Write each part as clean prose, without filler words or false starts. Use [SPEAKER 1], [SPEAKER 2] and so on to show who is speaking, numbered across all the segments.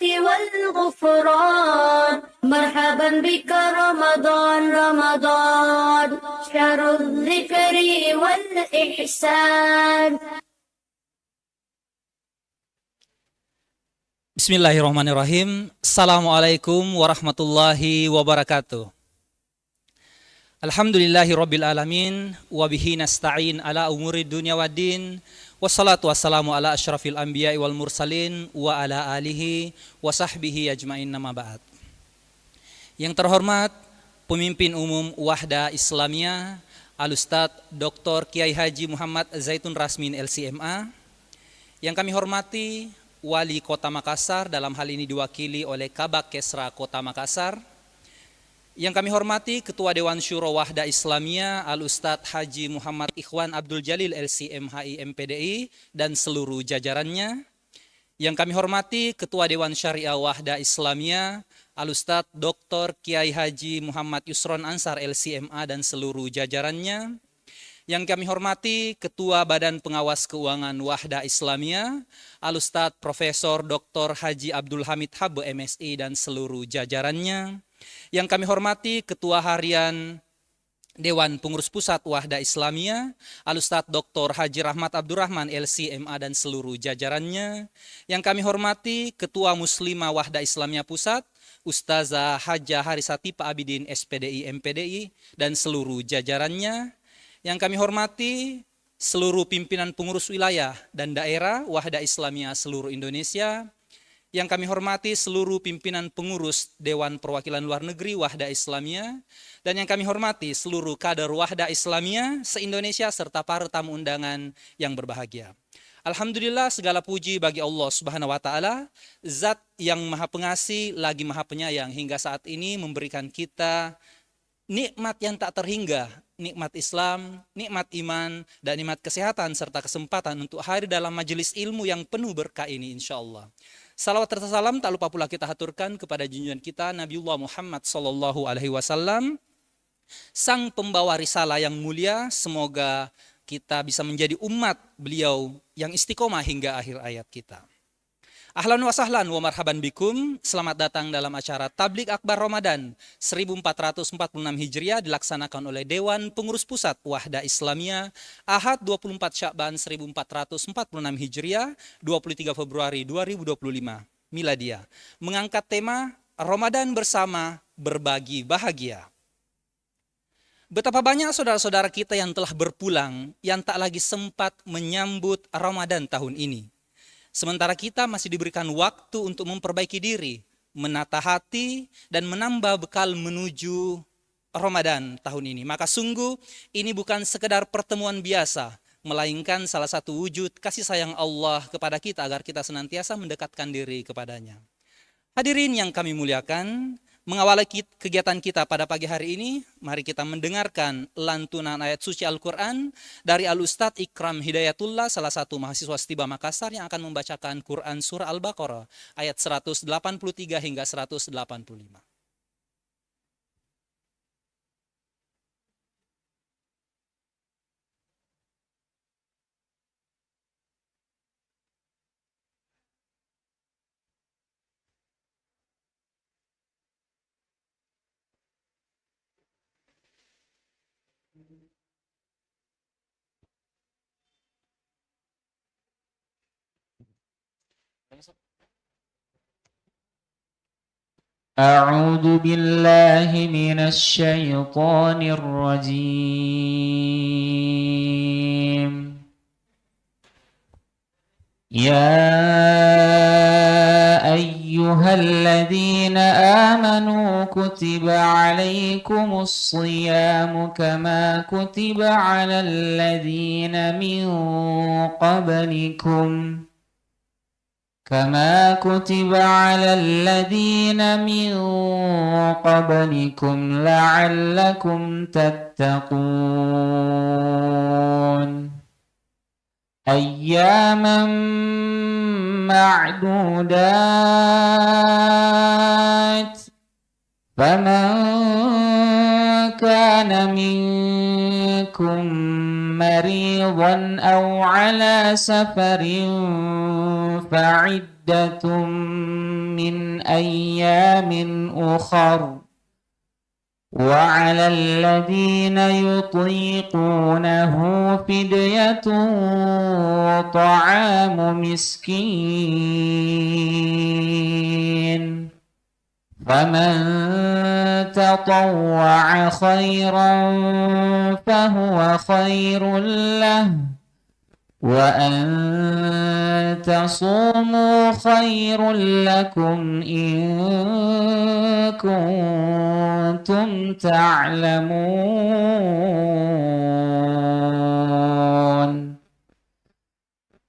[SPEAKER 1] والغفران مرحبا بك رمضان رمضان شهر الذكر والإحسان.
[SPEAKER 2] Bismillahirrahmanirrahim. Assalamualaikum warahmatullahi wabarakatuh. Alhamdulillahirabbil alamin wa bihi nasta'in ala umuri dunya waddin. Wassalatu wassalamu ala asyrafil anbiya'i wal mursalin wa ala alihi wa sahbihi ajmain, nama ba'd. Yang terhormat pemimpin umum Wahda Islamiyah Al-Ustadz Dr. Kiai Haji Muhammad Zaitun Rasmin LCMA. Yang kami hormati Wali Kota Makassar, dalam hal ini diwakili oleh Kabak Kesra Kota Makassar. Yang kami hormati Ketua Dewan Syuro Wahda Islamiyah Al-Ustadz Haji Muhammad Ikhwan Abdul Jalil LCMHI MPDI dan seluruh jajarannya. Yang kami hormati Ketua Dewan Syariah Wahda Islamiyah Al-Ustadz Dr. Kiai Haji Muhammad Yusron Ansar LCMA dan seluruh jajarannya. Yang kami hormati Ketua Badan Pengawas Keuangan Wahda Islamiyah Al-Ustadz Profesor Dr. Haji Abdul Hamid Habe MSI dan seluruh jajarannya. Yang kami hormati Ketua Harian Dewan Pengurus Pusat Wahda Islamiyah Al-Ustadz Dr. Haji Rahmat Abdurrahman LCMA dan seluruh jajarannya. Yang kami hormati Ketua Muslimah Wahda Islamiyah Pusat Ustazah Hajah Harisatipa Abidin SPDI MPDI dan seluruh jajarannya. Yang kami hormati seluruh pimpinan pengurus wilayah dan daerah Wahda Islamiyah seluruh Indonesia. Yang kami hormati seluruh pimpinan pengurus Dewan Perwakilan Luar Negeri Wahda Islamiyah. Dan yang kami hormati seluruh kader Wahda Islamiyah se-Indonesia serta para tamu undangan yang berbahagia. Alhamdulillah, segala puji bagi Allah Subhanahu wa Ta'ala, Zat yang Maha Pengasih lagi Maha Penyayang, hingga saat ini memberikan kita nikmat yang tak terhingga, nikmat Islam, nikmat iman, dan nikmat kesehatan serta kesempatan untuk hadir dalam majelis ilmu yang penuh berkah ini, insya Allah. Salawat serta salam tak lupa pula kita haturkan kepada junjungan kita Nabiullah Muhammad SAW, sang pembawa risalah yang mulia. Semoga kita bisa menjadi umat beliau yang istiqomah hingga akhir hayat kita. Ahlan wa sahlan wa marhaban bikum. Selamat datang dalam acara Tabligh Akbar Ramadan 1446 Hijriah dilaksanakan oleh Dewan Pengurus Pusat Wahda Islamiyah Ahad 24 Sya'ban 1446 Hijriah 23 Februari 2025 Miladiah, mengangkat tema Ramadan bersama berbagi bahagia. Betapa banyak saudara-saudara kita yang telah berpulang, yang tak lagi sempat menyambut Ramadan tahun ini. Sementara kita masih diberikan waktu untuk memperbaiki diri, menata hati, dan menambah bekal menuju Ramadan tahun ini. Maka sungguh ini bukan sekedar pertemuan biasa, melainkan salah satu wujud kasih sayang Allah kepada kita agar kita senantiasa mendekatkan diri kepadanya. Hadirin yang kami muliakan, mengawali kegiatan kita pada pagi hari ini, mari kita mendengarkan lantunan ayat suci Al-Quran dari Al-Ustadz Ikram Hidayatullah, salah satu mahasiswa Stiba Makassar, yang akan membacakan Quran Surah Al-Baqarah ayat 183 hingga 185.
[SPEAKER 3] أعوذ بالله من الشيطان الرجيم. يا أيها الذين آمنوا كتب عليكم الصيام كما كتب على الذين من قبلكم لعلكم تتقون أياما معدودات فمن كان منكم مريضا مريضا أو على سفر فعدة من أيام أخر وعلى الذين يطيقونه فدية طعام مسكين فمن تطوع خيرا فهو خير له وأن تصوموا خير لكم إن كنتم تعلمون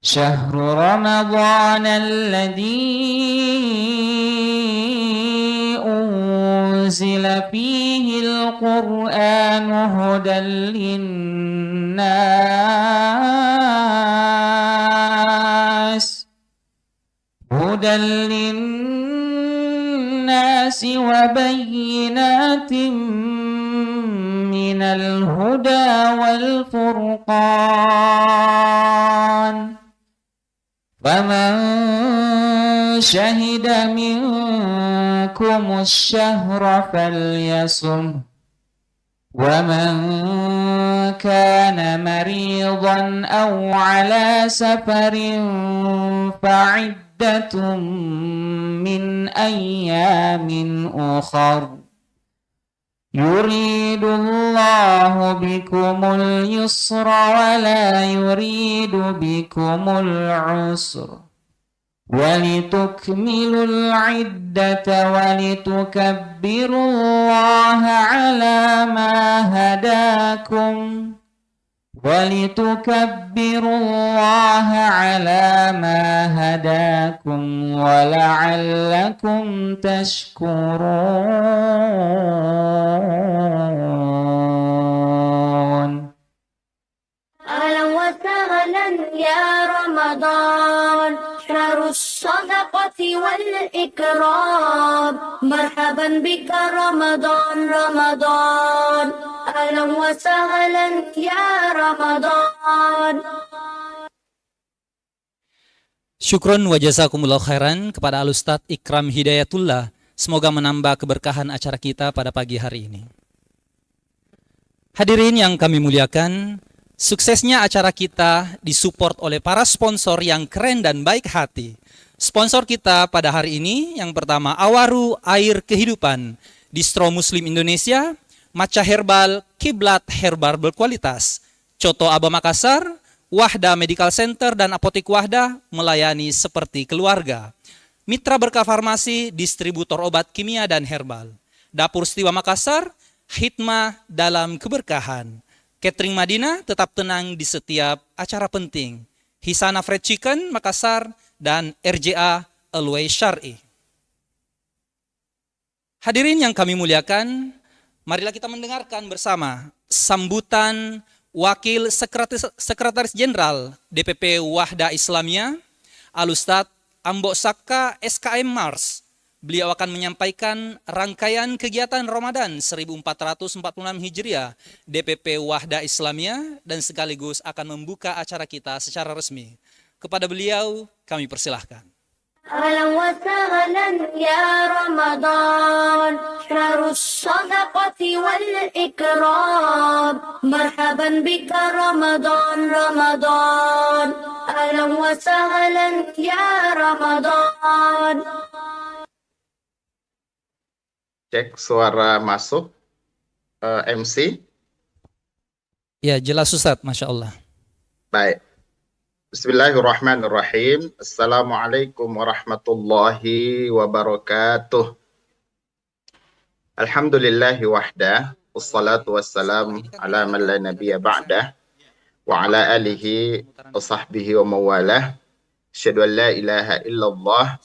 [SPEAKER 3] شهر رمضان الذي أنزل فيه القرآن هدى للناس وبينات من الهدى والفرقان فمن شهد منكم الشهر فليصمه ومن كان مريضا أو على سفر فعدة من أيام أخر يريد الله بكم اليسر ولا يريد بكم العسر ولتكملوا العدة ولتكبروا الله على ما هداكم ولعلكم تشكرون
[SPEAKER 1] أهلا وسهلا يا رمضان شهر الصدقة والإكرام مرحبا بك رمضان رمضان أهلا وسهلا يا رمضان.
[SPEAKER 2] Syukron wa jazakumullah khairan kepada Al-Ustadz Ikram Hidayatullah. Semoga menambah keberkahan acara kita pada pagi hari ini. Hadirin yang kami muliakan, suksesnya acara kita disupport oleh para sponsor yang keren dan baik hati. Sponsor kita pada hari ini yang pertama Awaru Air Kehidupan, Distro Muslim Indonesia, Maca Herbal, Kiblat Herbal berkualitas, Coto Aba Makassar, Wahda Medical Center dan Apotek Wahda melayani seperti keluarga. Mitra Berkah Farmasi, distributor obat kimia dan herbal. Dapur Setiwa Makassar, hikmah dalam keberkahan. Catering Madinah tetap tenang di setiap acara penting. Hisana Fried Chicken Makassar dan RJA Always Syar'i. Hadirin yang kami muliakan, marilah kita mendengarkan bersama sambutan Wakil Sekretaris Jenderal DPP Wahda Islamiyah, Al-Ustadz Ambok Sakka SKM Mars. Beliau akan menyampaikan rangkaian kegiatan Ramadan 1446 Hijriah DPP Wahda Islamiyah dan sekaligus akan membuka acara kita secara resmi. Kepada beliau kami persilahkan.
[SPEAKER 1] أهلا وسهلا يا رمضان شهر الصدقة والإكرام مرحبا بك رمضان رمضان أهلا وسهلا يا رمضان.
[SPEAKER 4] Cek suara masuk, MC.
[SPEAKER 2] Ya, jelas Ustadz, Masya Allah.
[SPEAKER 4] Baik. Bismillahirrahmanirrahim. Assalamualaikum warahmatullahi wabarakatuh. Alhamdulillahi wahdah. Wassalatu wassalamu ala man la nabiyya ba'dah. Wa ala alihi wa sahbihi wa mawalah. Asyhadu an la ilaha illallah.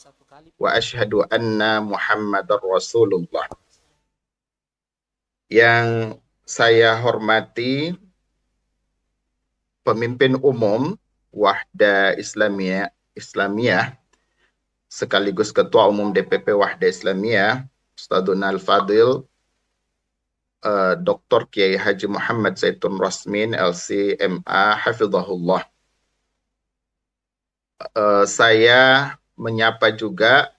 [SPEAKER 4] Wa asyhadu anna Muhammadar Rasulullah. Yang saya hormati pemimpin umum Wahda Islamiyah sekaligus Ketua Umum DPP Wahda Islamiyah Ustadzuna Al-Fadil Dr. Kiai Haji Muhammad Zaitun Rasmin LC.MA Hafizahullah. Saya menyapa juga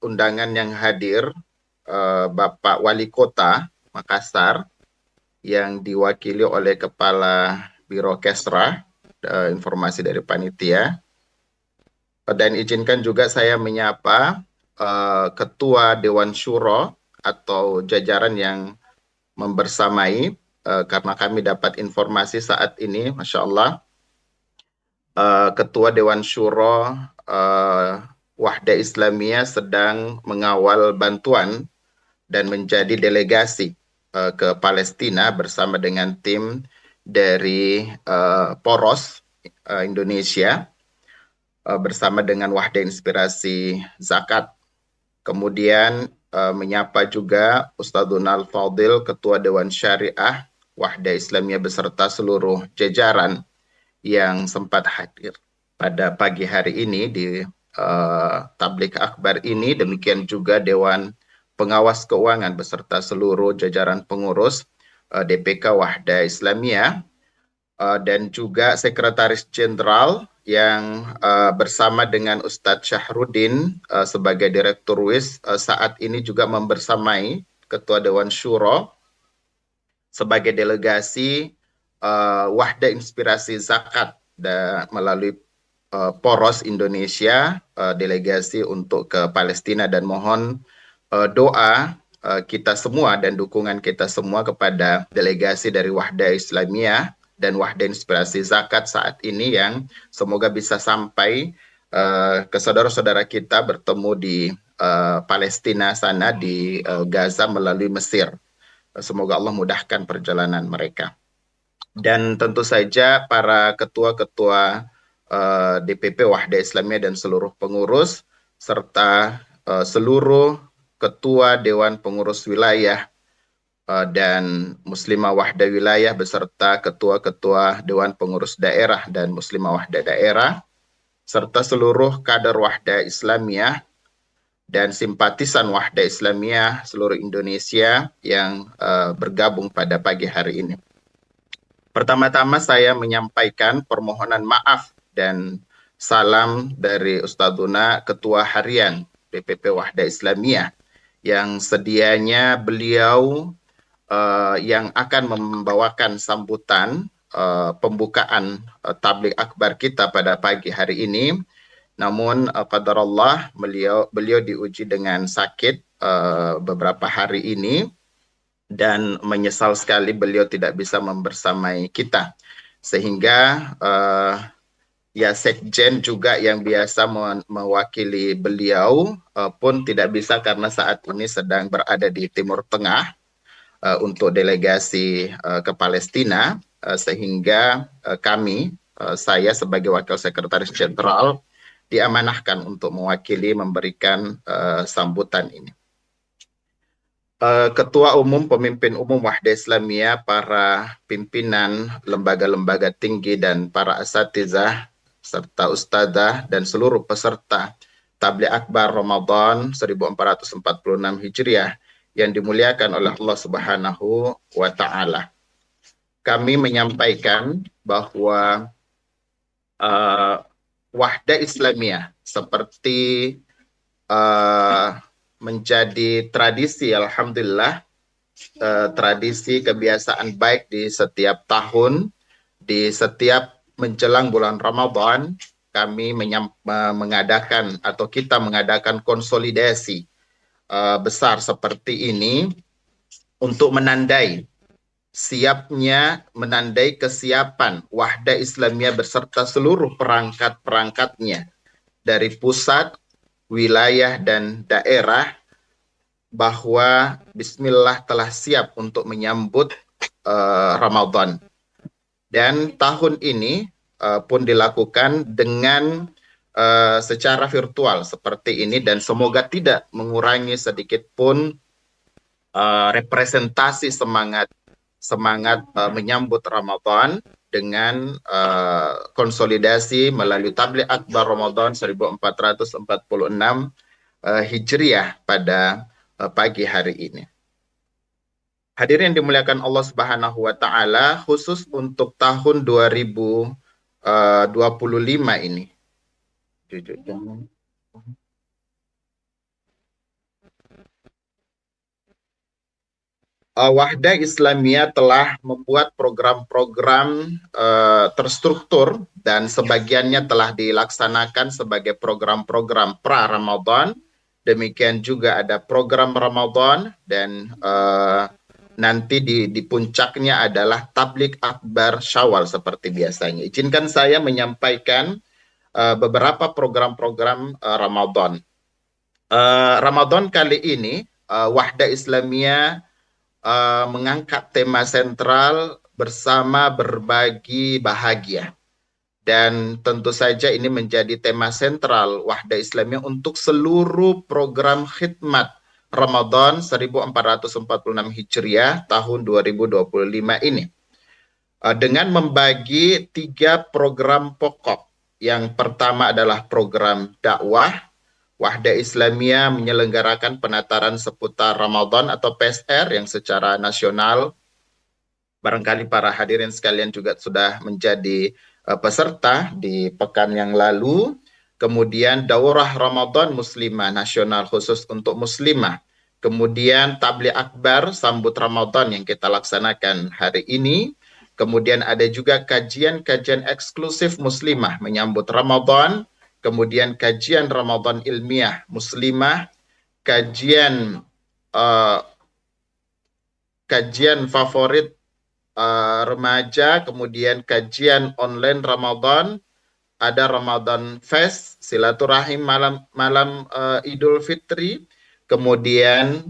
[SPEAKER 4] undangan yang hadir, Bapak Wali Kota Makassar yang diwakili oleh Kepala Biro Kesra, informasi dari panitia. Dan izinkan juga saya menyapa Ketua Dewan Syuro atau jajaran yang membersamai, karena kami dapat informasi saat ini, Masya Allah, Ketua Dewan Syuro Wahda Islamiyah sedang mengawal bantuan dan menjadi delegasi ke Palestina bersama dengan tim dari Poros Indonesia, bersama dengan Wahda Inspirasi Zakat. Kemudian menyapa juga Ustadzun Al-Fadil, Ketua Dewan Syariah Wahda Islamiyah beserta seluruh jajaran yang sempat hadir pada pagi hari ini di Tablik Akbar ini. Demikian juga Dewan Pengawas Keuangan beserta seluruh jajaran pengurus DPK Wahda Islamiyah, dan juga Sekretaris Jenderal yang bersama dengan Ustadz Syahrudin sebagai Direktur WIS saat ini juga membersamai Ketua Dewan Syuro sebagai delegasi Wahda Inspirasi Zakat melalui Poros Indonesia, delegasi untuk ke Palestina, dan mohon doa kita semua dan dukungan kita semua kepada delegasi dari Wahda Islamiyah dan Wahda Inspirasi Zakat saat ini yang semoga bisa sampai ke saudara-saudara kita bertemu di Palestina sana, di Gaza melalui Mesir. Semoga Allah mudahkan perjalanan mereka. Dan tentu saja para ketua-ketua DPP Wahda Islamiyah dan seluruh pengurus, serta seluruh ketua Dewan Pengurus Wilayah dan Muslimah Wahda Wilayah beserta ketua-ketua Dewan Pengurus Daerah dan Muslimah Wahda Daerah, serta seluruh kader Wahda Islamiyah dan simpatisan Wahda Islamiyah seluruh Indonesia yang bergabung pada pagi hari ini. Pertama-tama saya menyampaikan permohonan maaf dan salam dari Ustadzuna Ketua Harian DPP Wahda Islamiyah yang sedianya beliau yang akan membawakan sambutan pembukaan tabligh akbar kita pada pagi hari ini. Namun qadarullah beliau diuji dengan sakit beberapa hari ini dan menyesal sekali beliau tidak bisa membersamai kita, sehingga ya sekjen juga yang biasa mewakili beliau pun tidak bisa karena saat ini sedang berada di Timur Tengah untuk delegasi ke Palestina, sehingga saya sebagai Wakil Sekretaris Jenderal diamanahkan untuk mewakili memberikan sambutan ini. Ketua Umum, Pemimpin Umum Wahda Islamiyah, para pimpinan lembaga-lembaga tinggi dan para asatizah serta ustadzah dan seluruh peserta Tabligh Akbar Ramadan 1446 Hijriah yang dimuliakan oleh Allah Subhanahu wa Ta'ala. Kami menyampaikan bahwa Wahda Islamiyah seperti menjadi tradisi, alhamdulillah, tradisi kebiasaan baik di setiap tahun, di setiap menjelang bulan Ramadan, kami mengadakan atau kita mengadakan konsolidasi besar seperti ini untuk menandai kesiapan Wahda Islamiyah beserta seluruh perangkat-perangkatnya dari pusat, wilayah, dan daerah, bahwa bismillah telah siap untuk menyambut Ramadan. Dan tahun ini pun dilakukan dengan secara virtual seperti ini, dan semoga tidak mengurangi sedikit pun representasi semangat menyambut Ramadan dengan konsolidasi melalui Tabligh Akbar Ramadan 1446 Hijriah pada pagi hari ini. Hadirin yang dimuliakan Allah Subhanahu wa taala, khusus untuk tahun 2025 ini. Wahda Islamiyah telah membuat program-program terstruktur dan sebagiannya telah dilaksanakan sebagai program-program pra-Ramadan. Demikian juga ada program Ramadan dan nanti di puncaknya adalah tablik akbar Syawal seperti biasanya. Izinkan saya menyampaikan beberapa program-program Ramadan. Ramadan kali ini Wahda Islamiyah mengangkat tema sentral bersama berbagi bahagia. Dan tentu saja ini menjadi tema sentral Wahda Islamiyah untuk seluruh program khidmat Ramadan 1446 Hijriah tahun 2025 ini. Dengan membagi 3 program pokok. Yang pertama adalah program dakwah. Wahda Islamiyah menyelenggarakan penataran seputar Ramadan atau PSR yang secara nasional. Barangkali para hadirin sekalian juga sudah menjadi peserta di pekan yang lalu. Kemudian daurah Ramadan Muslimah nasional khusus untuk muslimah. Kemudian tabligh akbar sambut Ramadan yang kita laksanakan hari ini. Kemudian ada juga kajian-kajian eksklusif muslimah menyambut Ramadan. Kemudian kajian Ramadan ilmiah muslimah, kajian favorit remaja, kemudian kajian online Ramadan, ada Ramadan Fest, silaturahim malam Idul Fitri, kemudian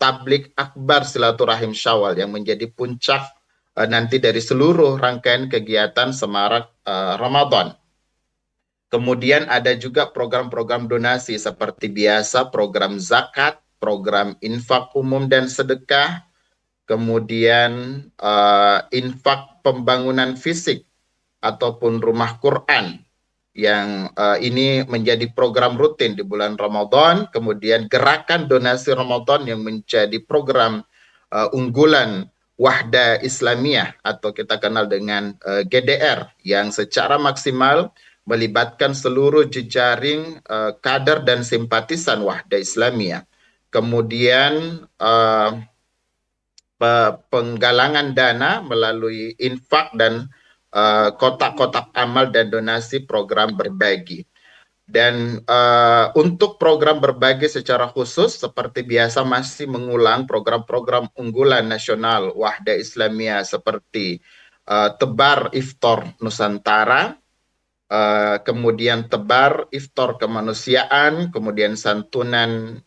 [SPEAKER 4] tablik akbar silaturahim Syawal yang menjadi puncak nanti dari seluruh rangkaian kegiatan semarak Ramadan. Kemudian ada juga program-program donasi seperti biasa, program zakat, program infak umum dan sedekah, kemudian infak pembangunan fisik ataupun rumah Quran yang ini menjadi program rutin di bulan Ramadan, kemudian gerakan donasi Ramadan yang menjadi program unggulan Wahda Islamiyah atau kita kenal dengan GDR yang secara maksimal melibatkan seluruh jejaring kader dan simpatisan Wahda Islamiyah. Kemudian penggalangan dana melalui infak dan kotak-kotak amal dan donasi program berbagi. Dan untuk program berbagi secara khusus seperti biasa masih mengulang program-program unggulan nasional Wahda Islamiyah seperti Tebar Iftar Nusantara, kemudian Tebar Iftar Kemanusiaan, kemudian santunan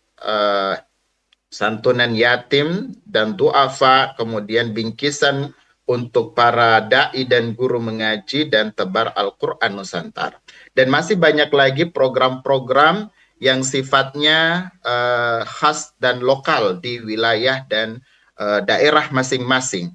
[SPEAKER 4] yatim dan duafa, kemudian bingkisan untuk para da'i dan guru mengaji, dan Tebar Al-Quran Nusantara. Dan masih banyak lagi program-program yang sifatnya khas dan lokal di wilayah dan daerah masing-masing.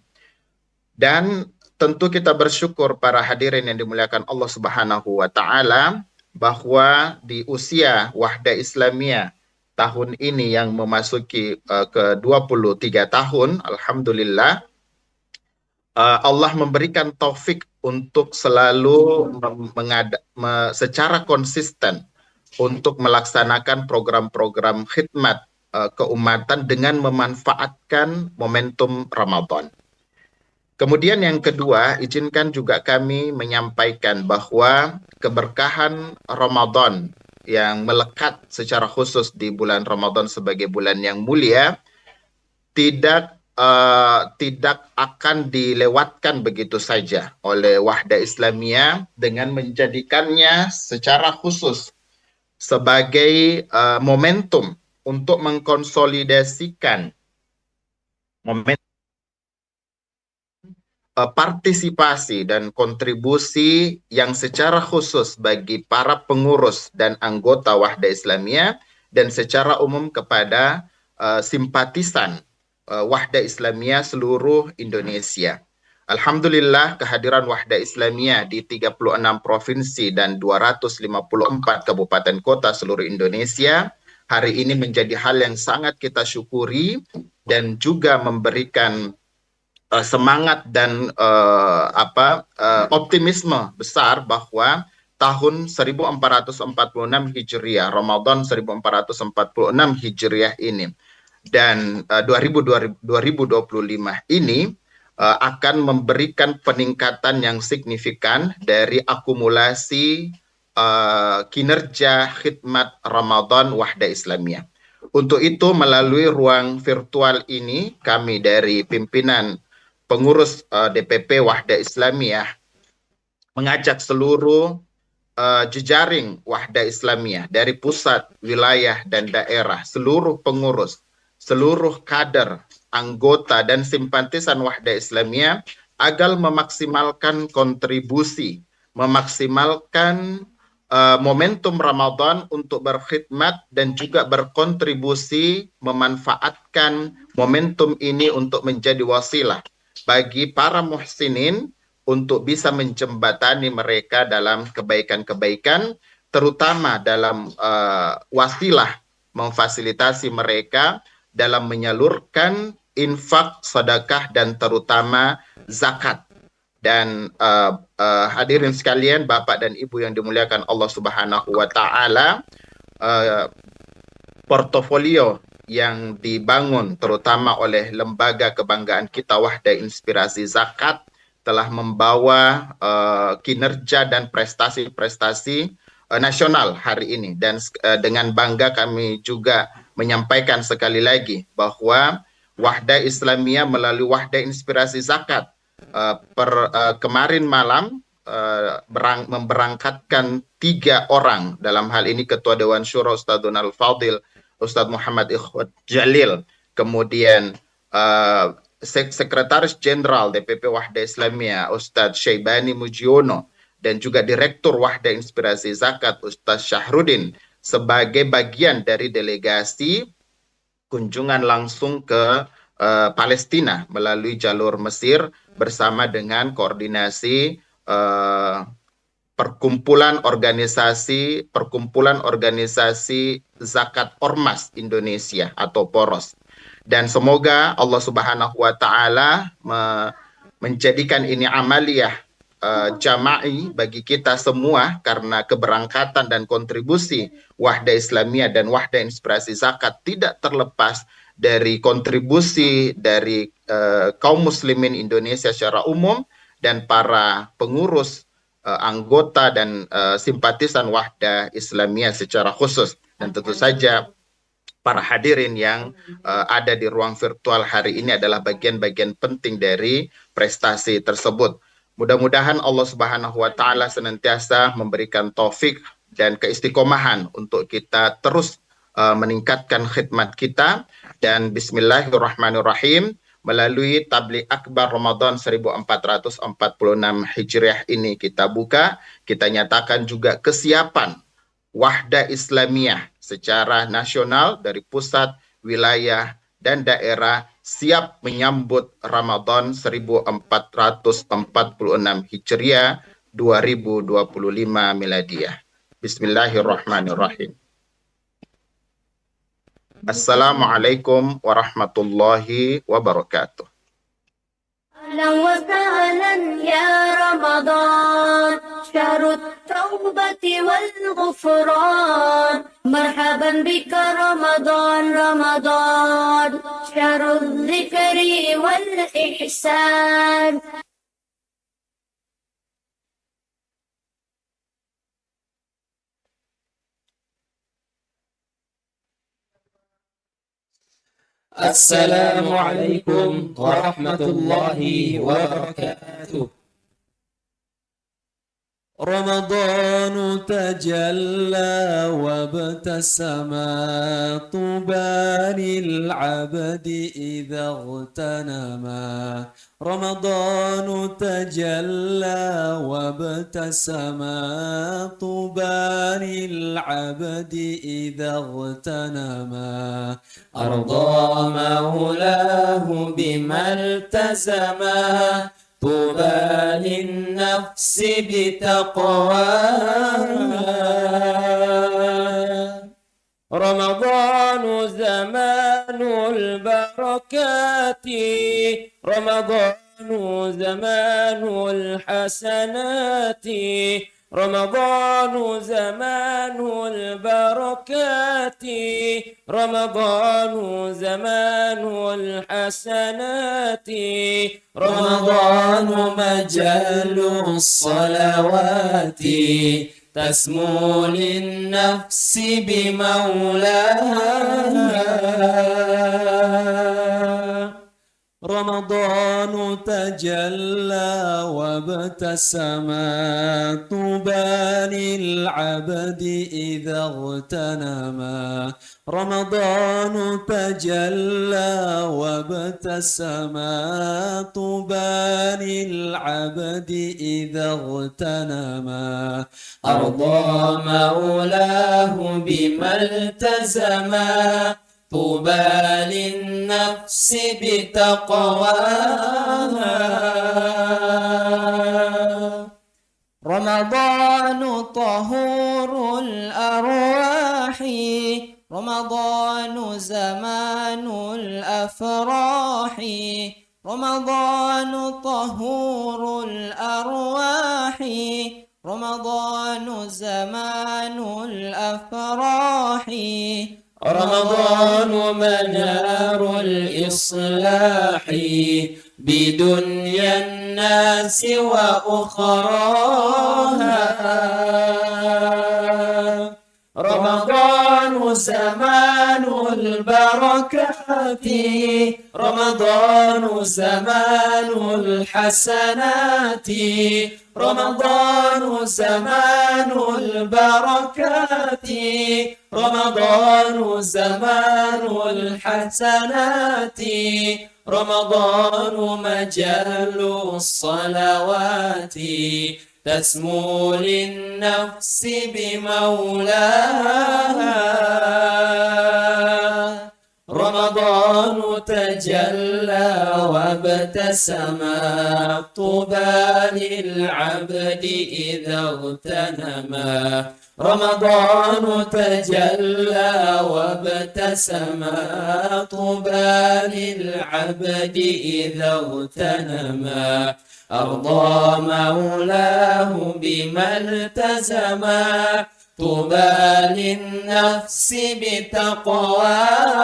[SPEAKER 4] Dan tentu kita bersyukur para hadirin yang dimuliakan Allah Subhanahu wa taala bahwa di usia Wahda Islamiyah tahun ini yang memasuki ke 23 tahun, alhamdulillah Allah memberikan taufik untuk selalu secara konsisten untuk melaksanakan program-program khidmat keumatan dengan memanfaatkan momentum Ramadan. Kemudian yang kedua, izinkan juga kami menyampaikan bahwa keberkahan Ramadan yang melekat secara khusus di bulan Ramadan sebagai bulan yang mulia tidak akan dilewatkan begitu saja oleh Wahda Islamiyah dengan menjadikannya secara khusus sebagai momentum untuk mengkonsolidasikan momentum partisipasi dan kontribusi yang secara khusus bagi para pengurus dan anggota Wahda Islamiyah dan secara umum kepada simpatisan Wahda Islamiyah seluruh Indonesia. Alhamdulillah kehadiran Wahda Islamiyah di 36 provinsi dan 254 kabupaten kota seluruh Indonesia hari ini menjadi hal yang sangat kita syukuri dan juga memberikan semangat dan optimisme besar bahwa tahun 1446 Hijriah, Ramadan 1446 Hijriah ini dan 2025 ini akan memberikan peningkatan yang signifikan dari akumulasi kinerja khidmat Ramadan Wahda Islamiyah. Untuk itu melalui ruang virtual ini kami dari pimpinan pengurus DPP Wahda Islamiyah mengajak seluruh jejaring Wahda Islamiyah dari pusat, wilayah, dan daerah, seluruh pengurus, seluruh kader, anggota, dan simpatisan Wahda Islamiyah agar memaksimalkan kontribusi, memaksimalkan momentum Ramadan untuk berkhidmat dan juga berkontribusi memanfaatkan momentum ini untuk menjadi wasilah bagi para muhsinin untuk bisa menjembatani mereka dalam kebaikan-kebaikan, terutama dalam wasilah memfasilitasi mereka dalam menyalurkan infak, sedekah, dan terutama zakat. Dan hadirin sekalian, Bapak dan Ibu yang dimuliakan Allah Subhanahu wa Ta'ala, portofolio yang dibangun terutama oleh lembaga kebanggaan kita Wahda Inspirasi Zakat telah membawa kinerja dan prestasi-prestasi nasional hari ini. Dan dengan bangga kami juga menyampaikan sekali lagi bahwa Wahda Islamiyah melalui Wahda Inspirasi Zakat kemarin malam memberangkatkan 3 orang, dalam hal ini Ketua Dewan Syura Ustadz Donald Fadil, Ustadz Muhammad Ikhwat Jalil, kemudian Sekretaris Jenderal DPP Wahda Islamiyah Ustadz Syaibani Mujiono, dan juga Direktur Wahda Inspirasi Zakat Ustadz Syahrudin sebagai bagian dari delegasi kunjungan langsung ke Palestina melalui jalur Mesir bersama dengan koordinasi perkumpulan organisasi zakat ormas Indonesia atau Poros. Dan semoga Allah Subhanahu wa Ta'ala menjadikan ini amaliyah jama'i bagi kita semua, karena keberangkatan dan kontribusi Wahda Islamiyah dan Wahda Inspirasi Zakat tidak terlepas dari kontribusi dari kaum muslimin Indonesia secara umum dan para pengurus, anggota dan simpatisan Wahda Islamiyah secara khusus. Dan tentu saja para hadirin yang ada di ruang virtual hari ini adalah bagian-bagian penting dari prestasi tersebut. Mudah-mudahan Allah Subhanahu wa Ta'ala senantiasa memberikan taufik dan keistiqomahan untuk kita terus meningkatkan khidmat kita. Dan bismillahirrahmanirrahim, melalui Tabligh Akbar Ramadan 1446 Hijriah ini kita buka, kita nyatakan juga kesiapan Wahda Islamiyah secara nasional dari pusat, wilayah, dan daerah siap menyambut Ramadan 1446 Hijriah 2025 Miladiyah. Bismillahirrahmanirrahim. Assalamualaikum warahmatullahi wabarakatuh.
[SPEAKER 1] أهلا وسهلا يا رمضان شهر التوبة والغفران مرحبا بك رمضان رمضان شهر الذكر والإحسان.
[SPEAKER 5] Assalamualaikum warahmatullahi wabarakatuh. رمضان تجلى وابتسم طوبى للعبد إذا اغتنما رمضان تجلى وابتسم طوبى للعبد إذا اغتنما أرضى مولاه بما التزما طوبى للنفس بتقواها رمضان زمان البركات رمضان زمان الحسنات رمضان زمان البركات رمضان زمان الحسنات رمضان مجال الصلوات تسمو للنفس بمولاها رمضان تجلى وابتسم طوبى للعبد إذا اغتنما رمضان تجلى وابتسم طوبى للعبد إذا اغتنما أرضى مولاه بما التزما طوبى للنفس بتقواها
[SPEAKER 3] رمضان طهور الأرواح رمضان زمان الأفراح رمضان طهور الأرواح رمضان زمان الأفراح
[SPEAKER 5] رمضان منار الإصلاح بدنيا الناس وأخراها رمضان زمان البركات رمضان زمان الحسنات رمضان زمان البركات رمضان زمان الحسنات رمضان مجال الصلوات تسمو للنفس بمولاها رمضان تجلى وابتسم طوبى للعبد إذا اغتنما رمضان تجلى وابتسم طوبى للعبد إذا اغتنما أرضى مولاه بما التزما طوبى للنفس بتقواها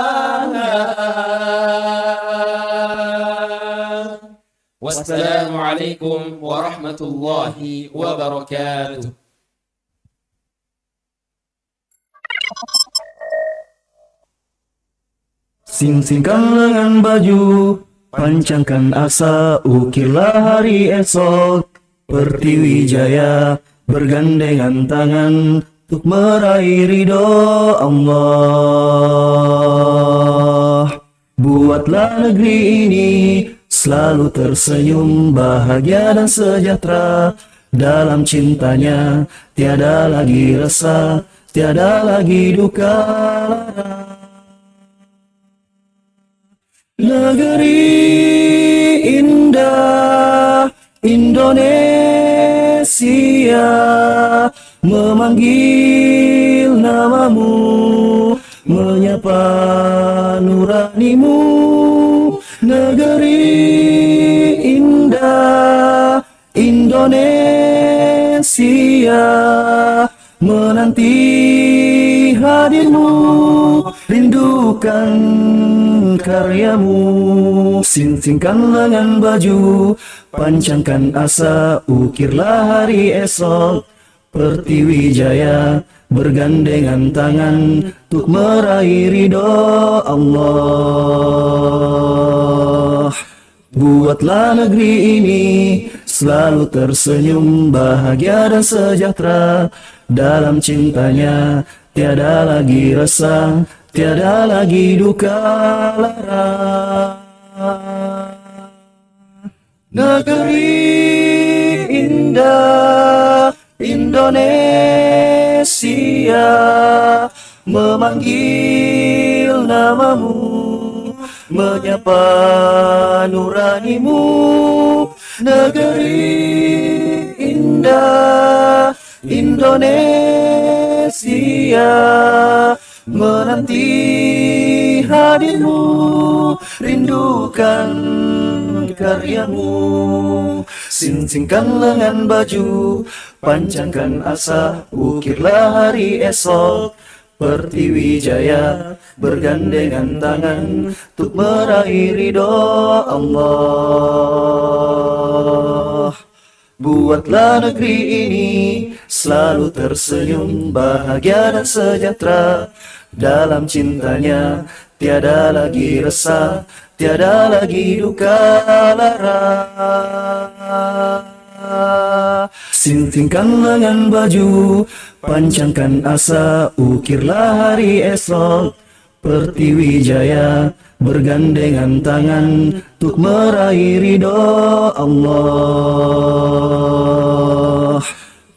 [SPEAKER 5] والسلام عليكم ورحمة الله وبركاته.
[SPEAKER 6] Sing-singkan lengan baju, pancangkan asa, ukirlah hari esok. Pertiwi Jaya bergandengan tangan untuk meraih ridho Allah. Buatlah negeri ini selalu tersenyum, bahagia dan sejahtera. Dalam cintanya tiada lagi resah, tiada lagi duka lara. Negeri indah Indonesia memanggil namamu, menyapa nuranimu. Negeri indah Indonesia menanti hadirmu, rindukan karyamu. Sing-singkan lengan baju, pancangkan asa, ukirlah hari esok. Pertiwi Jaya bergandengan tangan untuk meraih ridho Allah. Buatlah negeri ini selalu tersenyum, bahagia dan sejahtera. Dalam cintanya tiada lagi resah, tiada lagi duka lara. Negeri indah Indonesia memanggil namamu, menyapa nuranimu. Negeri indah Indonesia menanti hadirmu, rindukan karyamu. Singkan lengan baju, pancangkan asa, ukirlah hari esok. Pertiwi Jaya bergandengan tangan untuk meraih ridho Allah. Buatlah negeri ini selalu tersenyum, bahagia dan sejahtera. Dalam cintanya tiada lagi resah, tiada lagi duka lara. Sintingkan lengan baju, pancangkan asa, ukirlah hari esok. Pertiwi Jaya bergandengan tangan untuk meraih ridho Allah.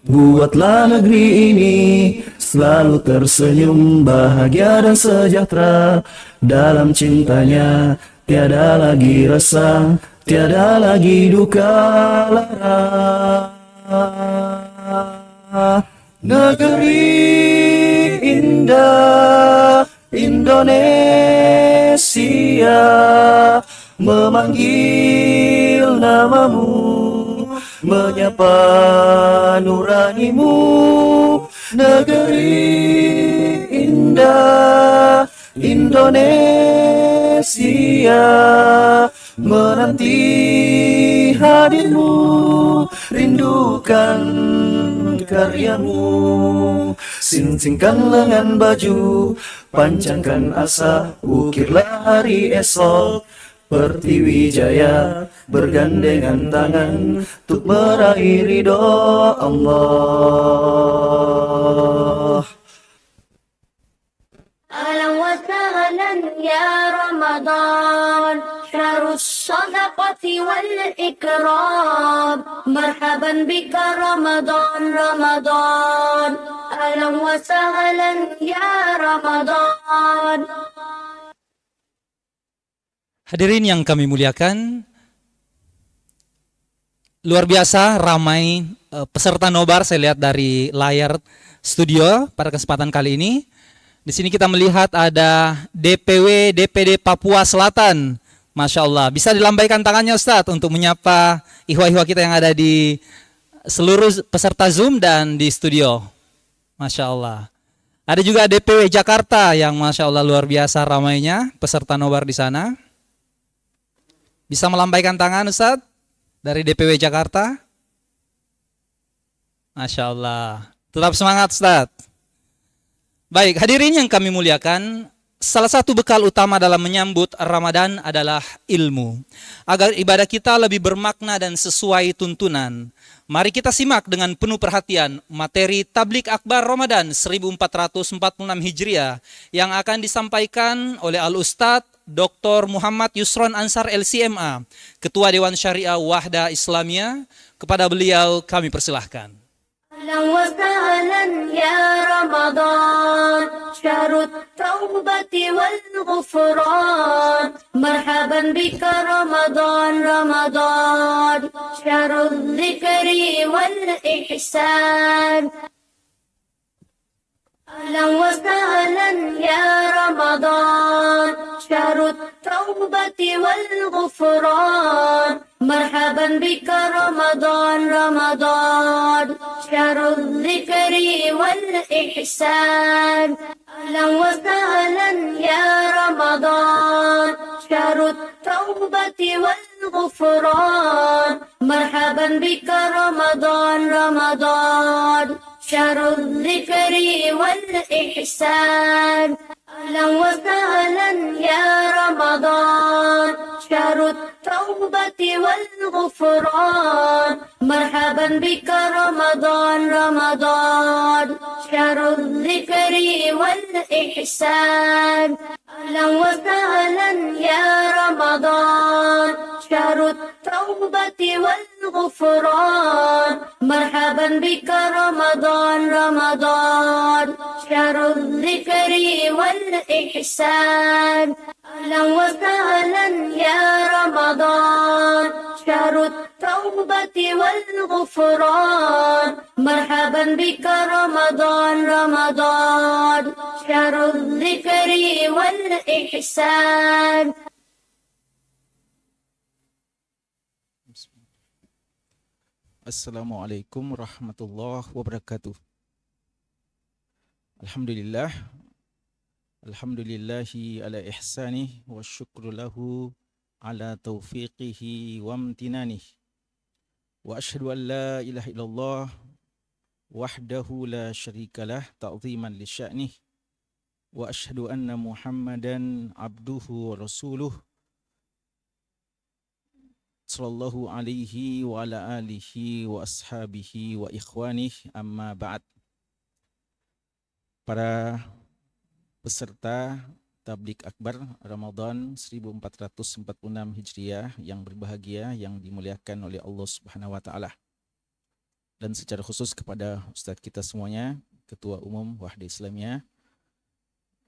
[SPEAKER 6] Buatlah negeri ini selalu tersenyum, bahagia dan sejahtera. Dalam cintanya tiada lagi resah, tiada lagi duka lara. Negeri indah Indonesia memanggil namamu, menyapa nuranimu. Negeri indah Indonesia menanti hadirmu, rindukan karyamu. Singkan lengan baju, pancangkan asa, ukirlah hari esok. Pertiwi Jaya bergandengan tangan untuk meraih ridho Allah.
[SPEAKER 1] أهلا وسهلا يا رمضان شهر الصدقة والإكرام مرحبا بك رمضان رمضان أهلا وسهلا يا رمضان.
[SPEAKER 2] Hadirin yang kami muliakan, luar biasa ramai peserta nobar saya lihat dari layar studio pada kesempatan kali ini. Di sini kita melihat ada DPW DPD Papua Selatan. Masya Allah, bisa dilambaikan tangannya Ustadz untuk menyapa ihwa-ihwa kita yang ada di seluruh peserta Zoom dan di studio. Masya Allah. Ada juga DPW Jakarta yang Masya Allah luar biasa ramainya peserta nobar di sana. Bisa melambaikan tangan Ustadz dari DPW Jakarta. Masya Allah. Tetap semangat Ustadz. Baik, hadirin yang kami muliakan, salah satu bekal utama dalam menyambut Ramadan adalah ilmu. Agar ibadah kita lebih bermakna dan sesuai tuntunan, mari kita simak dengan penuh perhatian materi Tablik Akbar Ramadan 1446 Hijriah yang akan disampaikan oleh Al-Ustadz Dr. Muhammad Yusron Ansar LCMA, Ketua Dewan Syariah Wahda Islamiyah. Kepada beliau kami persilahkan.
[SPEAKER 1] أهلا وسهلا يا رمضان شهر التوبة والغفران مرحبا بك رمضان رمضان شهر الذكر والإحسان أهلا وسهلا يا رمضان شهر التوبة والغفران مرحبا بك رمضان رمضان شهر الذكر والإحسان أهلا وسهلا يا رمضان شهر التوبة والغفران مرحبا بك رمضان رمضان شهر الذكر والإحسان أهلا وسهلا يا رمضان شهر التوبة والغفران مرحبا بك رمضان رمضان شهر الذكر والإحسان أهلا وسهلا يا رمضان شهر التوبة والغفران مرحبا بك رمضان رمضان شهر الذكر والإحسان أهلا وسهلا يا رمضان شهر التوبة والغفران مرحبا بك رمضان رمضان شهر الذكر والإحسان.
[SPEAKER 7] Assalamualaikum warahmatullahi wabarakatuh. Alhamdulillah. Alhamdulillahi ala ihsanih wa syukru lahu ala taufiqihi wa amtinanih. Wa ashhadu an la ilaha illallah wahdahu la syarikalah ta'ziman li sya'nih. Wa ashhadu anna Muhammadan abduhu wa rasuluh sallallahu alaihi wa ala alihi wa ashabihi wa ikhwanih, amma ba'd. Para peserta Tabligh Akbar Ramadan 1446 Hijriah yang berbahagia, yang dimuliakan oleh Allah Subhanahu wa taala. Dan secara khusus kepada ustadz kita semuanya, Ketua Umum Wahda Islamiyah,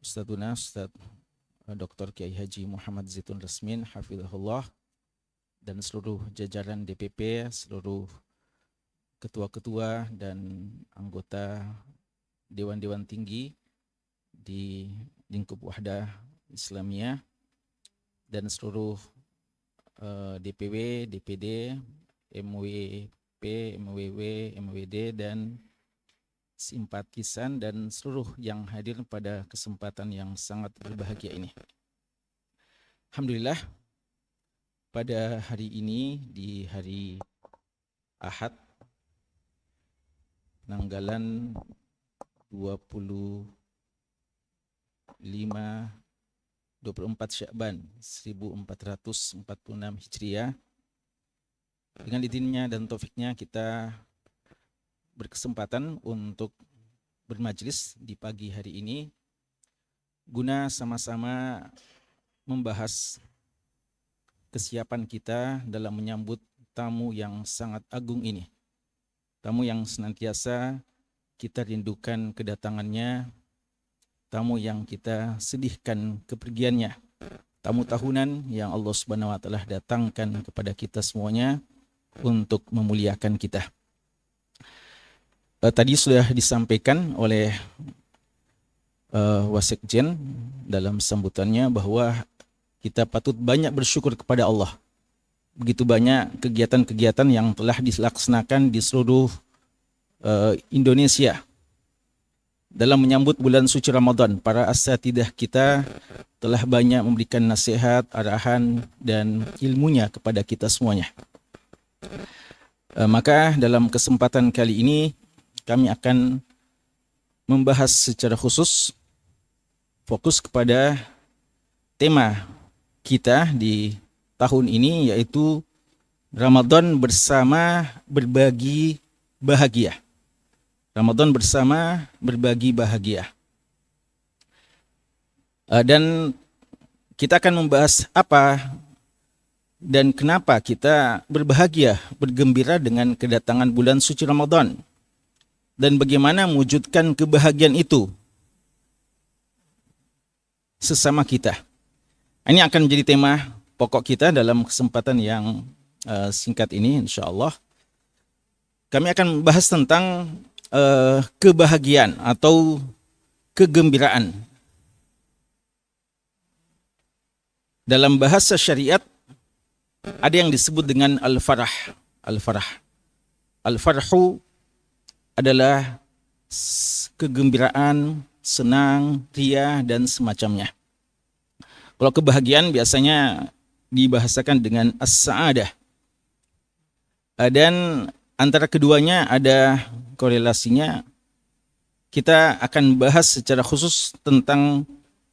[SPEAKER 7] Ustadzuna Ustadz Dr. Kiai Haji Muhammad Zaitun Rasmin hafizahullah, dan seluruh jajaran DPP, seluruh ketua-ketua dan anggota dewan-dewan tinggi di lingkup Wahda Islamiyah, dan seluruh DPW, DPD, MWP, MWW, MWD, dan simpatisan, dan seluruh yang hadir pada kesempatan yang sangat berbahagia ini. Alhamdulillah, pada hari ini, di hari Ahad, tanggalan 24 Sya'ban 1446 Hijriah, dengan izinnya dan taufiknya kita berkesempatan untuk bermajlis di pagi hari ini guna sama-sama membahas kesiapan kita dalam menyambut tamu yang sangat agung ini. Tamu yang senantiasa kita rindukan kedatangannya, tamu yang kita sedihkan kepergiannya, tamu tahunan yang Allah Subhanahu wa taala datangkan kepada kita semuanya untuk memuliakan kita. Tadi sudah disampaikan oleh Wasekjen dalam sambutannya bahwa kita patut banyak bersyukur kepada Allah. Begitu banyak kegiatan-kegiatan yang telah dilaksanakan di seluruh Indonesia dalam menyambut bulan suci Ramadan. Para asatidah kita telah banyak memberikan nasihat, arahan, dan ilmunya kepada kita semuanya. Maka dalam kesempatan kali ini kami akan membahas secara khusus, fokus kepada tema kita di tahun ini, yaitu Ramadan bersama berbagi bahagia. Ramadan bersama berbagi bahagia. Dan kita akan membahas apa dan kenapa kita berbahagia, bergembira dengan kedatangan bulan suci Ramadan, dan bagaimana mewujudkan kebahagiaan itu sesama kita. Ini akan menjadi tema pokok kita dalam kesempatan yang singkat ini, insya Allah. Kami akan membahas tentang kebahagiaan atau kegembiraan. Dalam bahasa syariat ada yang disebut dengan al-farah. Al-farah. Al-farhu adalah kegembiraan, senang, ria, dan semacamnya. Kalau kebahagiaan biasanya dibahasakan dengan as-sa'adah. Dan antara keduanya ada korelasinya. Kita akan bahas secara khusus tentang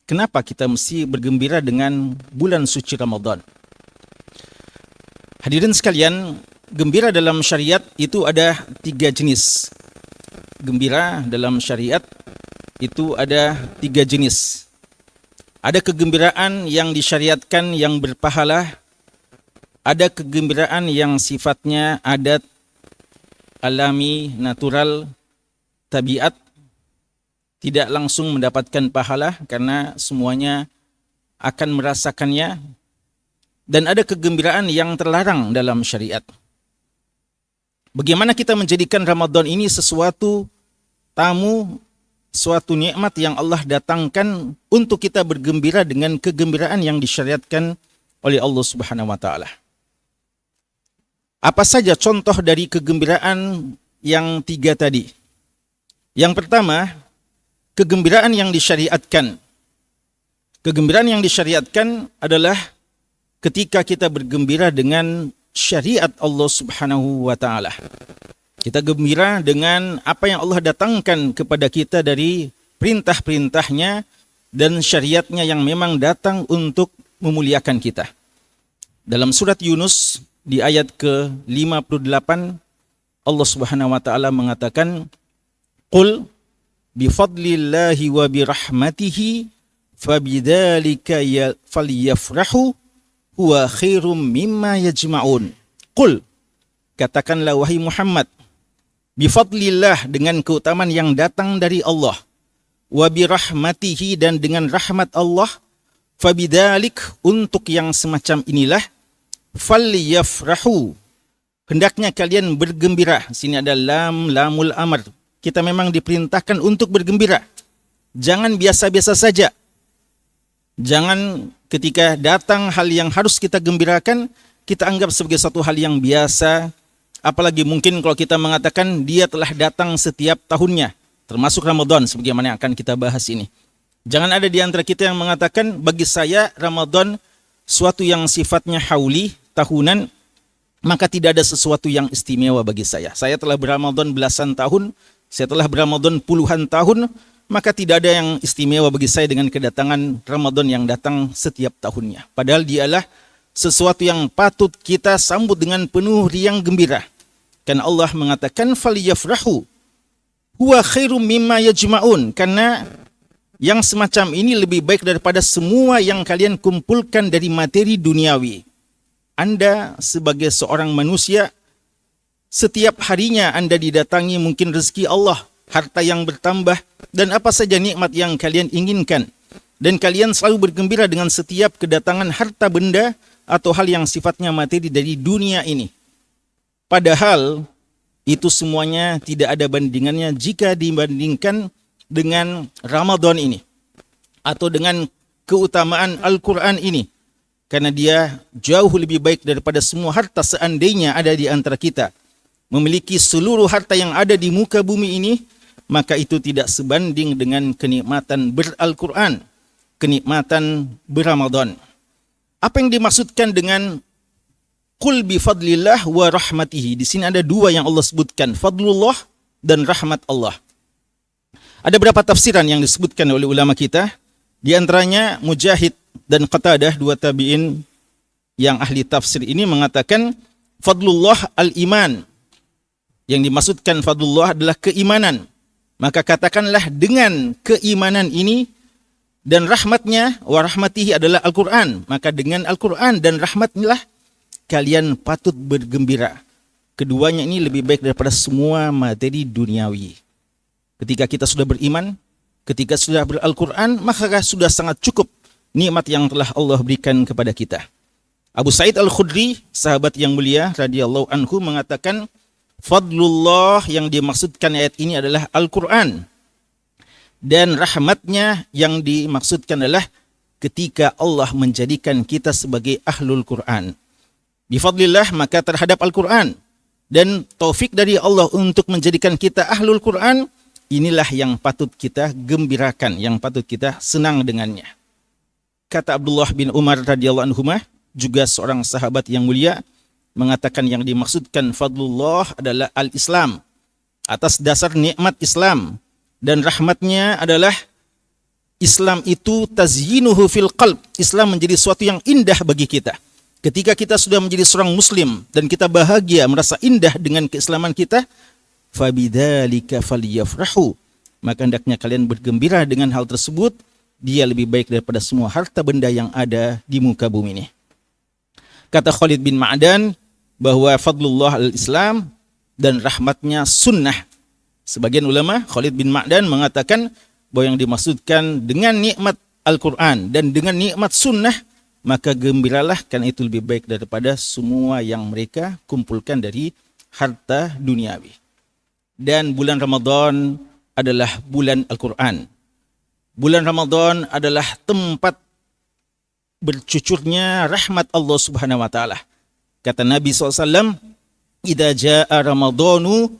[SPEAKER 7] kenapa kita mesti bergembira dengan bulan suci Ramadan. Hadirin sekalian, gembira dalam syariat itu ada 3 jenis. Gembira dalam syariat itu ada 3 jenis. Ada kegembiraan yang disyariatkan yang berpahala, ada kegembiraan yang sifatnya adat, alami, natural, tabiat, tidak langsung mendapatkan pahala karena semuanya akan merasakannya, dan ada kegembiraan yang terlarang dalam syariat. Bagaimana kita menjadikan Ramadan ini sesuatu tamu, suatu nikmat yang Allah datangkan untuk kita bergembira dengan kegembiraan yang disyariatkan oleh Allah Subhanahu wa taala. Apa saja contoh dari kegembiraan yang 3 tadi? Yang pertama, kegembiraan yang disyariatkan. Kegembiraan yang disyariatkan adalah ketika kita bergembira dengan syariat Allah Subhanahu wa taala. Kita gembira dengan apa yang Allah datangkan kepada kita dari perintah-perintahnya dan syariatnya yang memang datang untuk memuliakan kita. Dalam surat Yunus di ayat ke-58 Allah Subhanahu wa taala mengatakan, "Qul bifadlillahi wa birahmatihi fabidzalika falyafrahu huwa khairum mimma yajma'un." Qul, katakanlah wahai Muhammad, bifadlillah, dengan keutamaan yang datang dari Allah, wa birahmatihi, dan dengan rahmat Allah, fabidzalik, untuk yang semacam inilah, falyafrahu, hendaknya kalian bergembira. Sini ada lamul amr. Kita memang diperintahkan untuk bergembira. Jangan biasa-biasa saja. Jangan ketika datang hal yang harus kita gembirakan, kita anggap sebagai satu hal yang biasa. Apalagi mungkin kalau kita mengatakan dia telah datang setiap tahunnya, termasuk Ramadan, sebagaimana yang akan kita bahas ini. Jangan ada di antara kita yang mengatakan, bagi saya Ramadan suatu yang sifatnya hauli, tahunan, maka tidak ada sesuatu yang istimewa bagi saya. Saya telah beramadhan belasan tahun, saya telah beramadhan puluhan tahun, maka tidak ada yang istimewa bagi saya dengan kedatangan Ramadan yang datang setiap tahunnya. Padahal dialah sesuatu yang patut kita sambut dengan penuh riang gembira. Karena Allah mengatakan, "Falyafrahu huwa khairum mimma yajma'un." Karena yang semacam ini lebih baik daripada semua yang kalian kumpulkan dari materi duniawi. Anda sebagai seorang manusia, setiap harinya Anda didatangi mungkin rezeki Allah, harta yang bertambah, dan apa saja nikmat yang kalian inginkan. Dan kalian selalu bergembira dengan setiap kedatangan harta benda atau hal yang sifatnya materi dari dunia ini. Padahal itu semuanya tidak ada bandingannya jika dibandingkan dengan Ramadan ini, atau dengan keutamaan Al-Quran ini. Karena dia jauh lebih baik daripada semua harta. Seandainya ada di antara kita memiliki seluruh harta yang ada di muka bumi ini, maka itu tidak sebanding dengan kenikmatan ber-Al-Quran, kenikmatan ber-Ramadan. Apa yang dimaksudkan dengan qul bi fadlillah wa rahmatihi? Di sini ada 2 yang Allah sebutkan, fadlullah dan rahmat Allah. Ada beberapa tafsiran yang disebutkan oleh ulama kita, di antaranya Mujahid dan Qatadah, 2 tabi'in yang ahli tafsir ini mengatakan fadlullah al-iman. Yang dimaksudkan fadlullah adalah keimanan. Maka katakanlah dengan keimanan ini, dan rahmatnya, wa rahmatihi adalah Al-Quran. Maka dengan Al-Quran dan rahmatnya kalian patut bergembira. Keduanya ini lebih baik daripada semua materi duniawi. Ketika kita sudah beriman, ketika sudah ber-Al-Quran, maka sudah sangat cukup nikmat yang telah Allah berikan kepada kita. Abu Sa'id Al-Khudri, sahabat yang mulia radhiyallahu anhu, mengatakan fadlullah yang dimaksudkan ayat ini adalah Al-Quran. Dan rahmatnya yang dimaksudkan adalah ketika Allah menjadikan kita sebagai ahlul Quran. Bifadlillah, maka terhadap Al-Quran. Dan taufik dari Allah untuk menjadikan kita ahlul Quran, inilah yang patut kita gembirakan, yang patut kita senang dengannya. Kata Abdullah bin Umar radhiyallahu anhumah, juga seorang sahabat yang mulia, mengatakan yang dimaksudkan fadlullah adalah al-Islam, atas dasar nikmat Islam, dan rahmatnya adalah Islam itu tazyinuhu fil qalb. Islam menjadi sesuatu yang indah bagi kita. Ketika kita sudah menjadi seorang muslim dan kita bahagia, merasa indah dengan keislaman kita, fabidzalika falyafrahu, maka hendaknya kalian bergembira dengan hal tersebut. Dia lebih baik daripada semua harta benda yang ada di muka bumi ini. Kata Khalid bin Ma'dan bahwa fadlullah al-Islam dan rahmatnya sunnah. Sebagian ulama, Khalid bin Ma'dan mengatakan bahwa yang dimaksudkan dengan nikmat Al-Quran dan dengan nikmat sunnah, maka gembiralah, karena itu lebih baik daripada semua yang mereka kumpulkan dari harta duniawi. Dan bulan Ramadan adalah bulan Al-Quran. Bulan Ramadan adalah tempat bercucurnya rahmat Allah Subhanahu wa taala. Kata Nabi SAW, "Idza jaa Ramadanu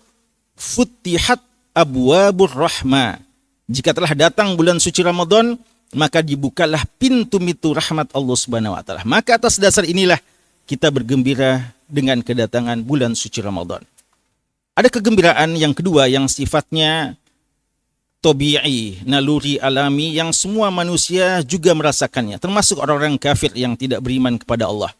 [SPEAKER 7] futtihat abwabur rahmah." Jika telah datang bulan suci Ramadan, maka dibukalah pintu-pintu rahmat Allah Subhanahu wa taala. Maka atas dasar inilah kita bergembira dengan kedatangan bulan suci Ramadan. Ada kegembiraan yang kedua yang sifatnya tabi'i, naluri alami, yang semua manusia juga merasakannya, termasuk orang-orang kafir yang tidak beriman kepada Allah.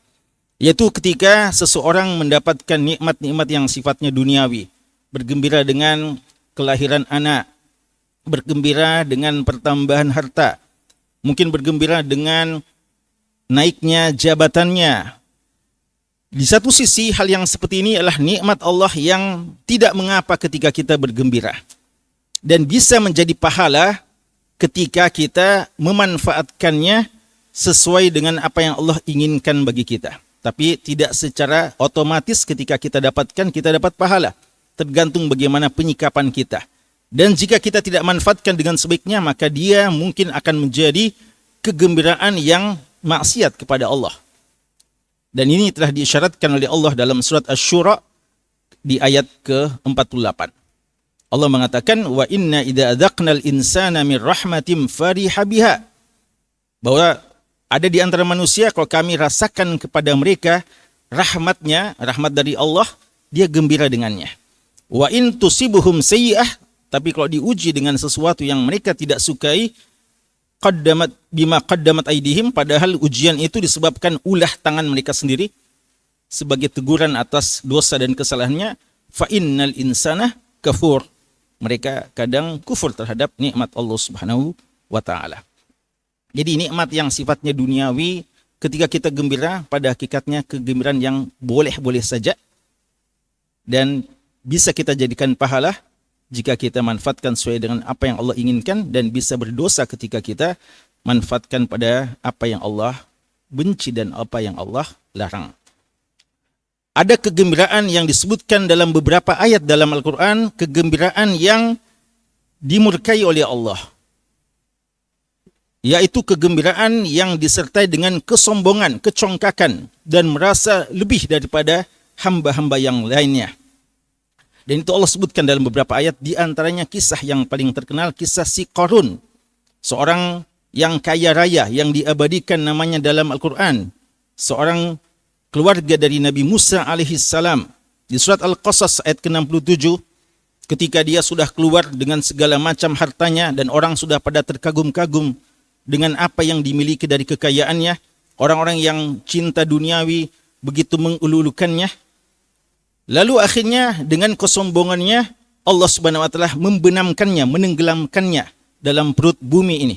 [SPEAKER 7] Yaitu ketika seseorang mendapatkan nikmat-nikmat yang sifatnya duniawi, bergembira dengan kelahiran anak, bergembira dengan pertambahan harta, mungkin bergembira dengan naiknya jabatannya. Di satu sisi hal yang seperti ini adalah nikmat Allah yang tidak mengapa ketika kita bergembira, dan bisa menjadi pahala ketika kita memanfaatkannya sesuai dengan apa yang Allah inginkan bagi kita. Tapi tidak secara otomatis ketika kita dapatkan, kita dapat pahala. Tergantung bagaimana penyikapan kita. Dan jika kita tidak manfaatkan dengan sebaiknya, maka dia mungkin akan menjadi kegembiraan yang maksiat kepada Allah. Dan ini telah diisyaratkan oleh Allah dalam surat Asy-Syura di ayat ke-48. Allah mengatakan, "Wa inna idza adzaqnal insana min rahmatin fariha biha." Bahwa ada di antara manusia, kalau kami rasakan kepada mereka rahmatnya, rahmat dari Allah, dia gembira dengannya. Wa in tusibuhum sayyi'ah, tapi kalau diuji dengan sesuatu yang mereka tidak sukai, qaddamat bima qaddamat aydihim, padahal ujian itu disebabkan ulah tangan mereka sendiri sebagai teguran atas dosa dan kesalahannya, fa innal insana kafur. Mereka kadang kufur terhadap nikmat Allah Subhanahu wa taala. Jadi nikmat yang sifatnya duniawi, ketika kita gembira, pada hakikatnya kegembiraan yang boleh-boleh saja dan bisa kita jadikan pahala jika kita manfaatkan sesuai dengan apa yang Allah inginkan, dan bisa berdosa ketika kita manfaatkan pada apa yang Allah benci dan apa yang Allah larang. Ada kegembiraan yang disebutkan dalam beberapa ayat dalam Al-Quran, kegembiraan yang dimurkai oleh Allah, yaitu kegembiraan yang disertai dengan kesombongan, kecongkakan, dan merasa lebih daripada hamba-hamba yang lainnya. Dan itu Allah sebutkan dalam beberapa ayat, di antaranya kisah yang paling terkenal, kisah si Qarun, seorang yang kaya raya yang diabadikan namanya dalam Al-Quran, seorang keluarga dari Nabi Musa alaihissalam. Di surat Al-Qasas ayat ke-67, ketika dia sudah keluar dengan segala macam hartanya dan orang sudah pada terkagum-kagum dengan apa yang dimiliki dari kekayaannya, orang-orang yang cinta duniawi begitu mengulu-ulukannya. Lalu akhirnya dengan kesombongannya Allah Subhanahu wa taala membenamkannya, menenggelamkannya dalam perut bumi ini.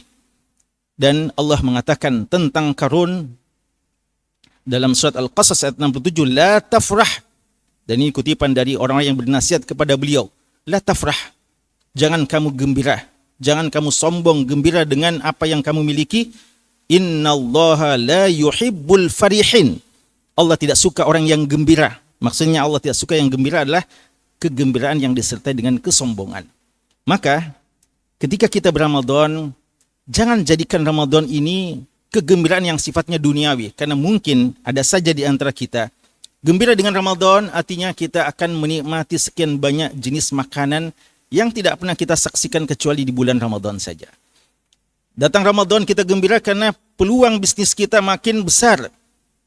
[SPEAKER 7] Dan Allah mengatakan tentang Qarun dalam surat Al-Qasas ayat 67, la tafrah. Dan ini kutipan dari orang yang bernasihat kepada beliau. La tafrah. Jangan kamu gembira. Jangan kamu sombong gembira dengan apa yang kamu miliki. Innallaha la yuhibbul farihin. Allah tidak suka orang yang gembira. Maksudnya Allah tidak suka yang gembira adalah kegembiraan yang disertai dengan kesombongan. Maka ketika kita beramadhan, jangan jadikan Ramadan ini kegembiraan yang sifatnya duniawi, karena mungkin ada saja di antara kita gembira dengan Ramadan artinya kita akan menikmati sekian banyak jenis makanan yang tidak pernah kita saksikan kecuali di bulan Ramadan saja. Datang Ramadan kita gembira karena peluang bisnis kita makin besar,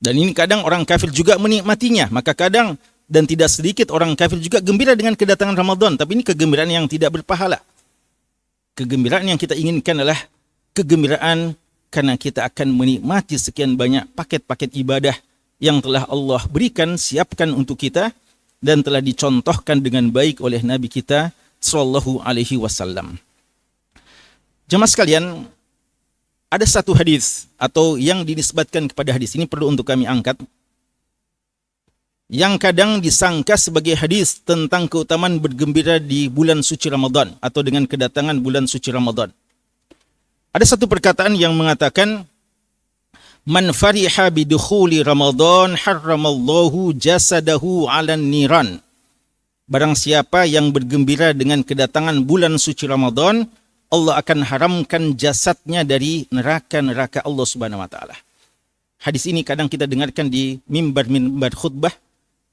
[SPEAKER 7] dan ini kadang orang kafir juga menikmatinya. Maka kadang dan tidak sedikit orang kafir juga gembira dengan kedatangan Ramadan, tapi ini kegembiraan yang tidak berpahala. Kegembiraan yang kita inginkan adalah kegembiraan karena kita akan menikmati sekian banyak paket-paket ibadah yang telah Allah berikan, siapkan untuk kita, dan telah dicontohkan dengan baik oleh Nabi kita Sallallahu Alaihi Wasallam. Jemaah sekalian, ada satu hadis atau yang dinisbatkan kepada hadis ini perlu untuk kami angkat, yang kadang disangka sebagai hadis tentang keutamaan bergembira di bulan suci Ramadan atau dengan kedatangan bulan suci Ramadan. Ada satu perkataan yang mengatakan, man fariha bidukhuli Ramadan harramallahu jasadahu 'alan niran. Barang siapa yang bergembira dengan kedatangan bulan suci Ramadan, Allah akan haramkan jasadnya dari neraka-neraka Allah Subhanahu wa taala. Hadis ini kadang kita dengarkan di mimbar khutbah,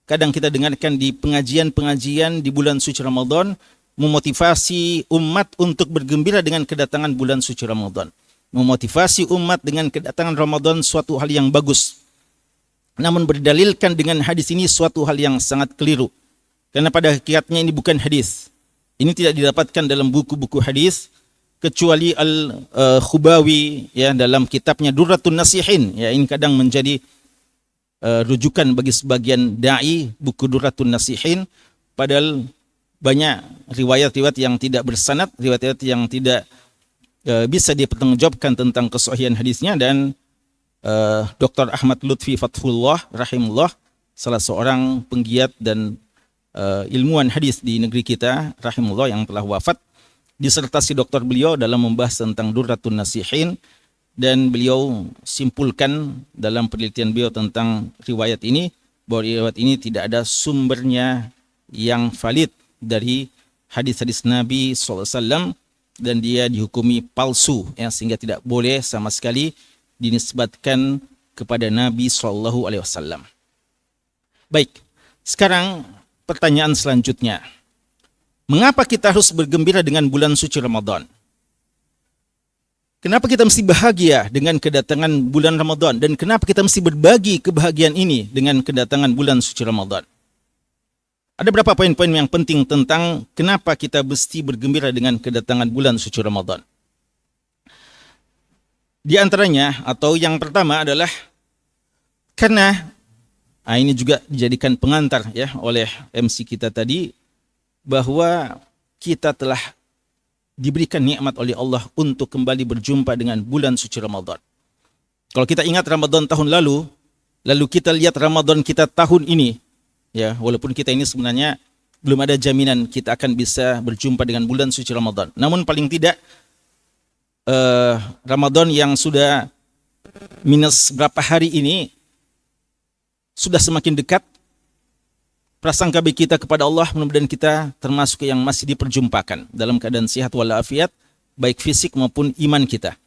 [SPEAKER 7] kadang kita dengarkan di pengajian-pengajian di bulan suci Ramadan, memotivasi umat untuk bergembira dengan kedatangan bulan suci Ramadan. Memotivasi umat dengan kedatangan Ramadan suatu hal yang bagus. Namun berdalilkan dengan hadis ini suatu hal yang sangat keliru. Karena pada hakikatnya ini bukan hadis. Ini tidak didapatkan dalam buku-buku hadis, kecuali Al-Khubawi ya, dalam kitabnya Durratun Nasihin. Ya, ini kadang menjadi rujukan bagi sebagian dai, buku Durratun Nasihin. Padahal banyak riwayat-riwayat yang tidak bersanad, riwayat-riwayat yang tidak bisa dipertanggungjawabkan tentang kesahihan hadisnya. Dan Dr. Ahmad Lutfi Fathullah rahimullah, salah seorang penggiat dan ilmuwan hadis di negeri kita rahimullah yang telah wafat, disertasi doktor beliau dalam membahas tentang Durratun Nasihin, dan beliau simpulkan dalam penelitian beliau tentang riwayat ini bahwa riwayat ini tidak ada sumbernya yang valid dari hadis-hadis Nabi SAW, dan dia dihukumi palsu ya, sehingga tidak boleh sama sekali dinisbatkan kepada Nabi SAW. Baik, sekarang pertanyaan selanjutnya. Mengapa kita harus bergembira dengan bulan suci Ramadan? Kenapa kita mesti bahagia dengan kedatangan bulan Ramadan? Dan kenapa kita mesti berbagi kebahagiaan ini dengan kedatangan bulan suci Ramadan? Ada beberapa poin-poin yang penting tentang kenapa kita mesti bergembira dengan kedatangan bulan suci Ramadan. Di antaranya, atau yang pertama adalah karena ini juga dijadikan pengantar ya oleh MC kita tadi, bahwa kita telah diberikan nikmat oleh Allah untuk kembali berjumpa dengan bulan suci Ramadan. Kalau kita ingat Ramadan tahun lalu kita lihat Ramadan kita tahun ini, ya, walaupun kita ini sebenarnya belum ada jaminan kita akan bisa berjumpa dengan bulan suci Ramadan. Namun paling tidak Ramadan yang sudah minus berapa hari ini sudah semakin dekat. Prasangka baik kita kepada Allah, mudah-mudahan kita termasuk yang masih diperjumpakan dalam keadaan sehat walafiat, baik fisik maupun iman kita.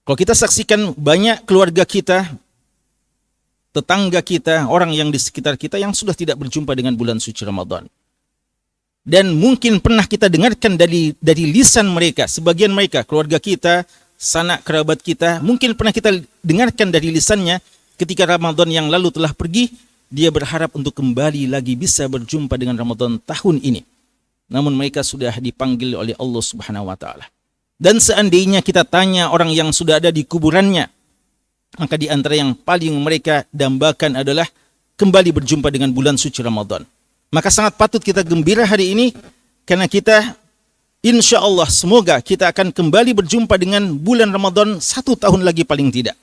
[SPEAKER 7] Kalau kita saksikan banyak keluarga kita, tetangga kita, orang yang di sekitar kita yang sudah tidak berjumpa dengan bulan suci Ramadan. Dan mungkin pernah kita dengarkan dari lisan mereka, sebagian mereka, keluarga kita, sanak kerabat kita, mungkin pernah kita dengarkan dari lisannya ketika Ramadan yang lalu telah pergi, dia berharap untuk kembali lagi bisa berjumpa dengan Ramadan tahun ini. Namun mereka sudah dipanggil oleh Allah Subhanahu wa taala. Dan seandainya kita tanya orang yang sudah ada di kuburannya, maka di antara yang paling mereka dambakan adalah kembali berjumpa dengan bulan suci Ramadan. Maka sangat patut kita gembira hari ini, karena kita insya Allah semoga kita akan kembali berjumpa dengan bulan Ramadan 1 tahun lagi paling tidak.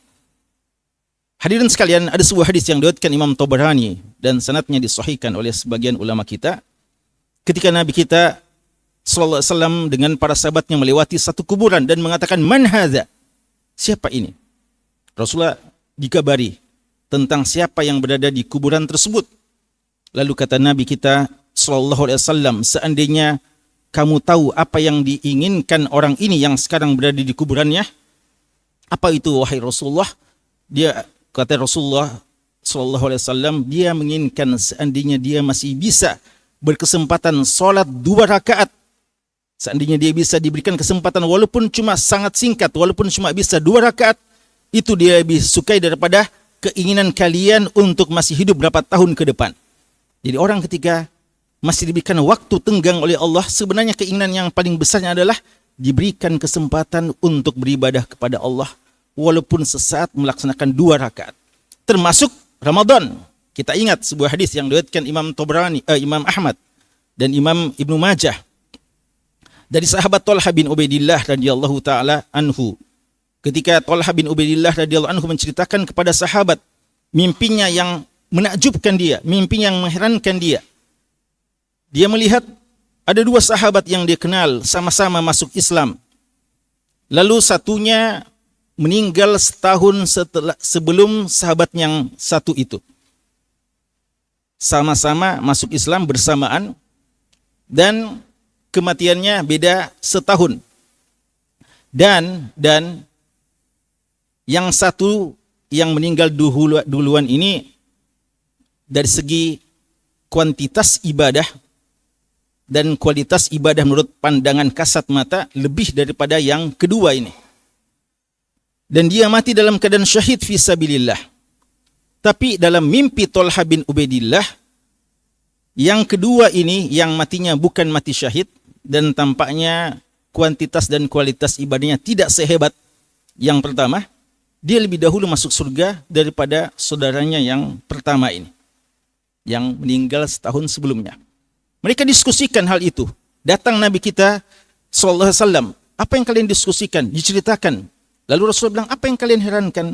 [SPEAKER 7] Hadirin sekalian, ada sebuah hadis yang diriwayatkan Imam Tabarani dan sanadnya disahihkan oleh sebagian ulama kita. Ketika Nabi kita sallallahu alaihi wasallam dengan para sahabatnya melewati satu kuburan dan mengatakan, "Man hadza?" Siapa ini? Rasulullah dikabari tentang siapa yang berada di kuburan tersebut. Lalu kata Nabi kita sallallahu alaihi wasallam, "Seandainya kamu tahu apa yang diinginkan orang ini yang sekarang berada di kuburannya, apa itu wahai Rasulullah?" Kata Rasulullah sallallahu alaihi wasallam, dia menginginkan seandainya dia masih bisa berkesempatan sholat 2 rakaat. Seandainya dia bisa diberikan kesempatan walaupun cuma sangat singkat, walaupun cuma bisa 2 rakaat, itu dia lebih sukai daripada keinginan kalian untuk masih hidup berapa tahun ke depan. Jadi orang ketika masih diberikan waktu tenggang oleh Allah, sebenarnya keinginan yang paling besarnya adalah diberikan kesempatan untuk beribadah kepada Allah walaupun sesaat melaksanakan 2 rakaat. Termasuk Ramadan. Kita ingat sebuah hadis yang diriwayatkan Imam Ahmad dan Imam Ibnu Majah dari sahabat Talha bin Ubaidillah radhiyallahu taala anhu. Ketika Talha bin Ubaidillah radhiyallahu anhu menceritakan kepada sahabat mimpinya yang menakjubkan dia, mimpi yang mengherankan dia. Dia melihat ada 2 sahabat yang dia kenal sama-sama masuk Islam. lalu satunya meninggal setahun sebelum sahabat yang satu itu. Sama-sama masuk Islam bersamaan dan kematiannya beda setahun. Dan yang satu yang meninggal duluan ini dari segi kuantitas ibadah dan kualitas ibadah menurut pandangan kasat mata lebih daripada yang kedua ini. Dan dia mati dalam keadaan syahid fi sabilillah. Tapi dalam mimpi Thalhah bin Ubaidillah, yang kedua ini yang matinya bukan mati syahid dan tampaknya kuantitas dan kualitas ibadahnya tidak sehebat yang pertama. Dia lebih dahulu masuk surga daripada saudaranya yang pertama ini, yang meninggal setahun sebelumnya. Mereka diskusikan hal itu. Datang Nabi kita sallallahu alaihi wasallam, apa yang kalian diskusikan? Diceritakan. Lalu Rasulullah bilang, apa yang kalian herankan?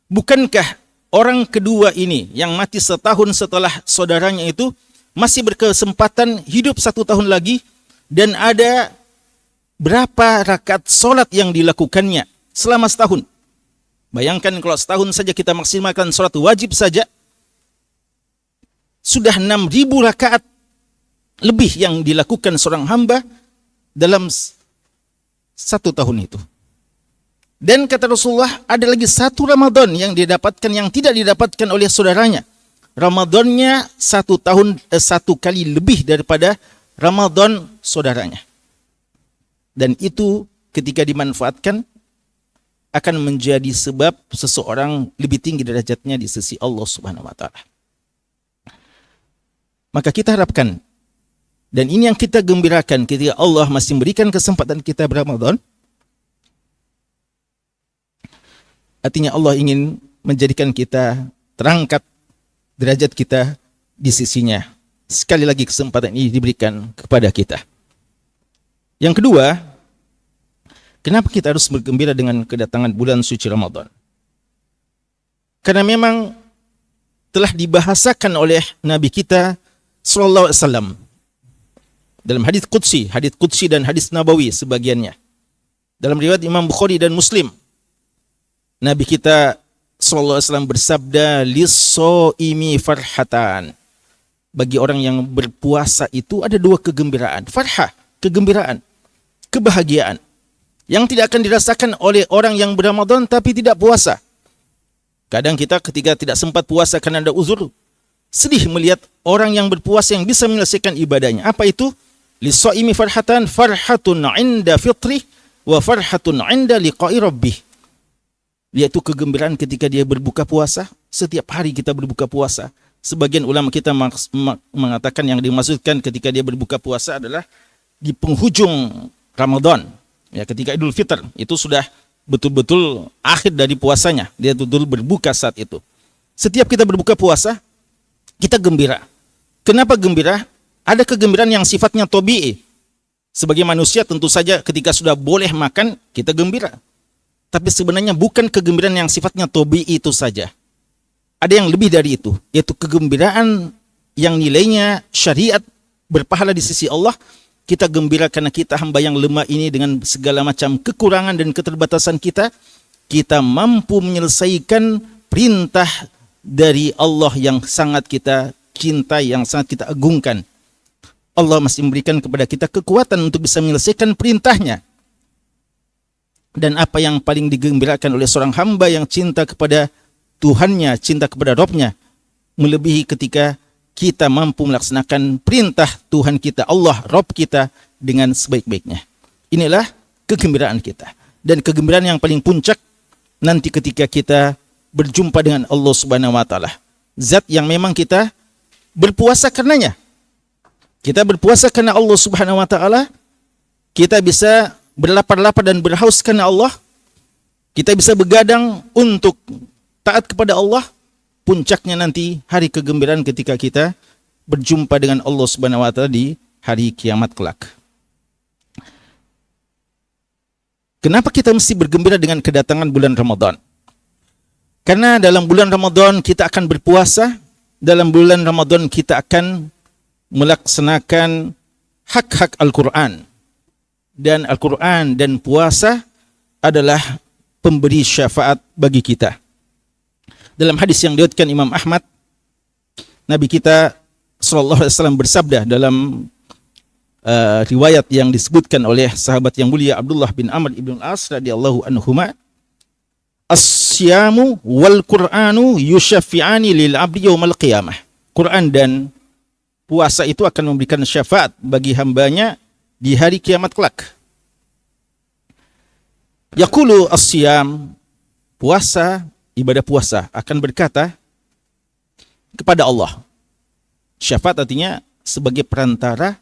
[SPEAKER 7] Bukankah orang kedua ini yang mati setahun setelah saudaranya itu masih berkesempatan hidup 1 tahun lagi, dan ada berapa rakaat solat yang dilakukannya selama setahun? Bayangkan kalau setahun saja kita maksimalkan solat wajib saja, sudah 6.000 rakaat lebih yang dilakukan seorang hamba dalam 1 tahun itu. Dan kata Rasulullah, ada lagi 1 Ramadan yang didapatkan yang tidak didapatkan oleh saudaranya. Ramadannya 1 tahun 1 kali lebih daripada Ramadan saudaranya. Dan itu ketika dimanfaatkan akan menjadi sebab seseorang lebih tinggi derajatnya di sisi Allah Subhanahu wa taala. Maka kita harapkan, dan ini yang kita gembirakan ketika Allah masih memberikan kesempatan kita berRamadan. Artinya Allah ingin menjadikan kita terangkat derajat kita di sisinya. Sekali lagi kesempatan ini diberikan kepada kita. Yang kedua, kenapa kita harus bergembira dengan kedatangan bulan suci Ramadan? Karena memang telah dibahasakan oleh Nabi kita sallallahu alaihi wasallam dalam hadis qudsi dan hadis nabawi sebagiannya. Dalam riwayat Imam Bukhari dan Muslim, Nabi kita sallallahu alaihi wasallam bersabda, lis-shaimi farhatan. Bagi orang yang berpuasa itu ada 2 kegembiraan. Farhah, kegembiraan, kebahagiaan yang tidak akan dirasakan oleh orang yang berRamadan tapi tidak puasa. Kadang kita ketika tidak sempat puasa karena ada uzur, sedih melihat orang yang berpuasa yang bisa menyelesaikan ibadahnya. Apa itu? Lis-shaimi farhatan, farhatun 'inda fitrih wa farhatun 'inda liqa'i rabbih. Yaitu kegembiraan ketika dia berbuka puasa. Setiap hari kita berbuka puasa. Sebagian ulama kita mengatakan yang dimaksudkan ketika dia berbuka puasa adalah di penghujung Ramadan. Ya, ketika Idul Fitr itu sudah betul-betul akhir dari puasanya. Dia betul berbuka saat itu. Setiap kita berbuka puasa, kita gembira. Kenapa gembira? Ada kegembiraan yang sifatnya tabii. Sebagai manusia tentu saja ketika sudah boleh makan, kita gembira. Tapi sebenarnya bukan kegembiraan yang sifatnya tabii itu saja. Ada yang lebih dari itu, yaitu kegembiraan yang nilainya syariat, berpahala di sisi Allah. Kita gembira karena kita hamba yang lemah ini dengan segala macam kekurangan dan keterbatasan kita mampu menyelesaikan perintah dari Allah yang sangat kita cintai, yang sangat kita agungkan. Allah masih memberikan kepada kita kekuatan untuk bisa menyelesaikan perintahnya. Dan apa yang paling digembirakan oleh seorang hamba yang cinta kepada Tuhannya, cinta kepada Rabb-Nya, melebihi ketika kita mampu melaksanakan perintah Tuhan kita, Allah, Rabb kita dengan sebaik-baiknya. Inilah kegembiraan kita. Dan kegembiraan yang paling puncak nanti ketika kita berjumpa dengan Allah Subhanahu wa taala. Zat yang memang kita berpuasa karenanya. Kita berpuasa karena Allah Subhanahu wa taala. Kita bisa berlapar-lapar dan berhaus karena Allah. Kita bisa begadang untuk taat kepada Allah. Puncaknya nanti hari kegembiraan ketika kita berjumpa dengan Allah Subhanahu wa taala di hari kiamat kelak. Kenapa kita mesti bergembira dengan kedatangan bulan Ramadan? Karena dalam bulan Ramadan kita akan berpuasa, dalam bulan Ramadan kita akan melaksanakan hak-hak Al-Quran. Dan Al-Quran dan puasa adalah pemberi syafaat bagi kita. Dalam hadis yang diriwayatkan Imam Ahmad, Nabi kita sallallahu alaihi wasallam bersabda dalam riwayat yang disebutkan oleh sahabat yang mulia Abdullah bin Amr ibn al-As radhiyallahu anhuma, as-siyamu wal Qur'anu yushaffi'ani lil 'abdi yaumal qiyamah. Quran dan puasa itu akan memberikan syafaat bagi hambanya di hari kiamat kelak. Yaqulu as-siyam, puasa, ibadah puasa akan berkata kepada Allah. Syafaat artinya sebagai perantara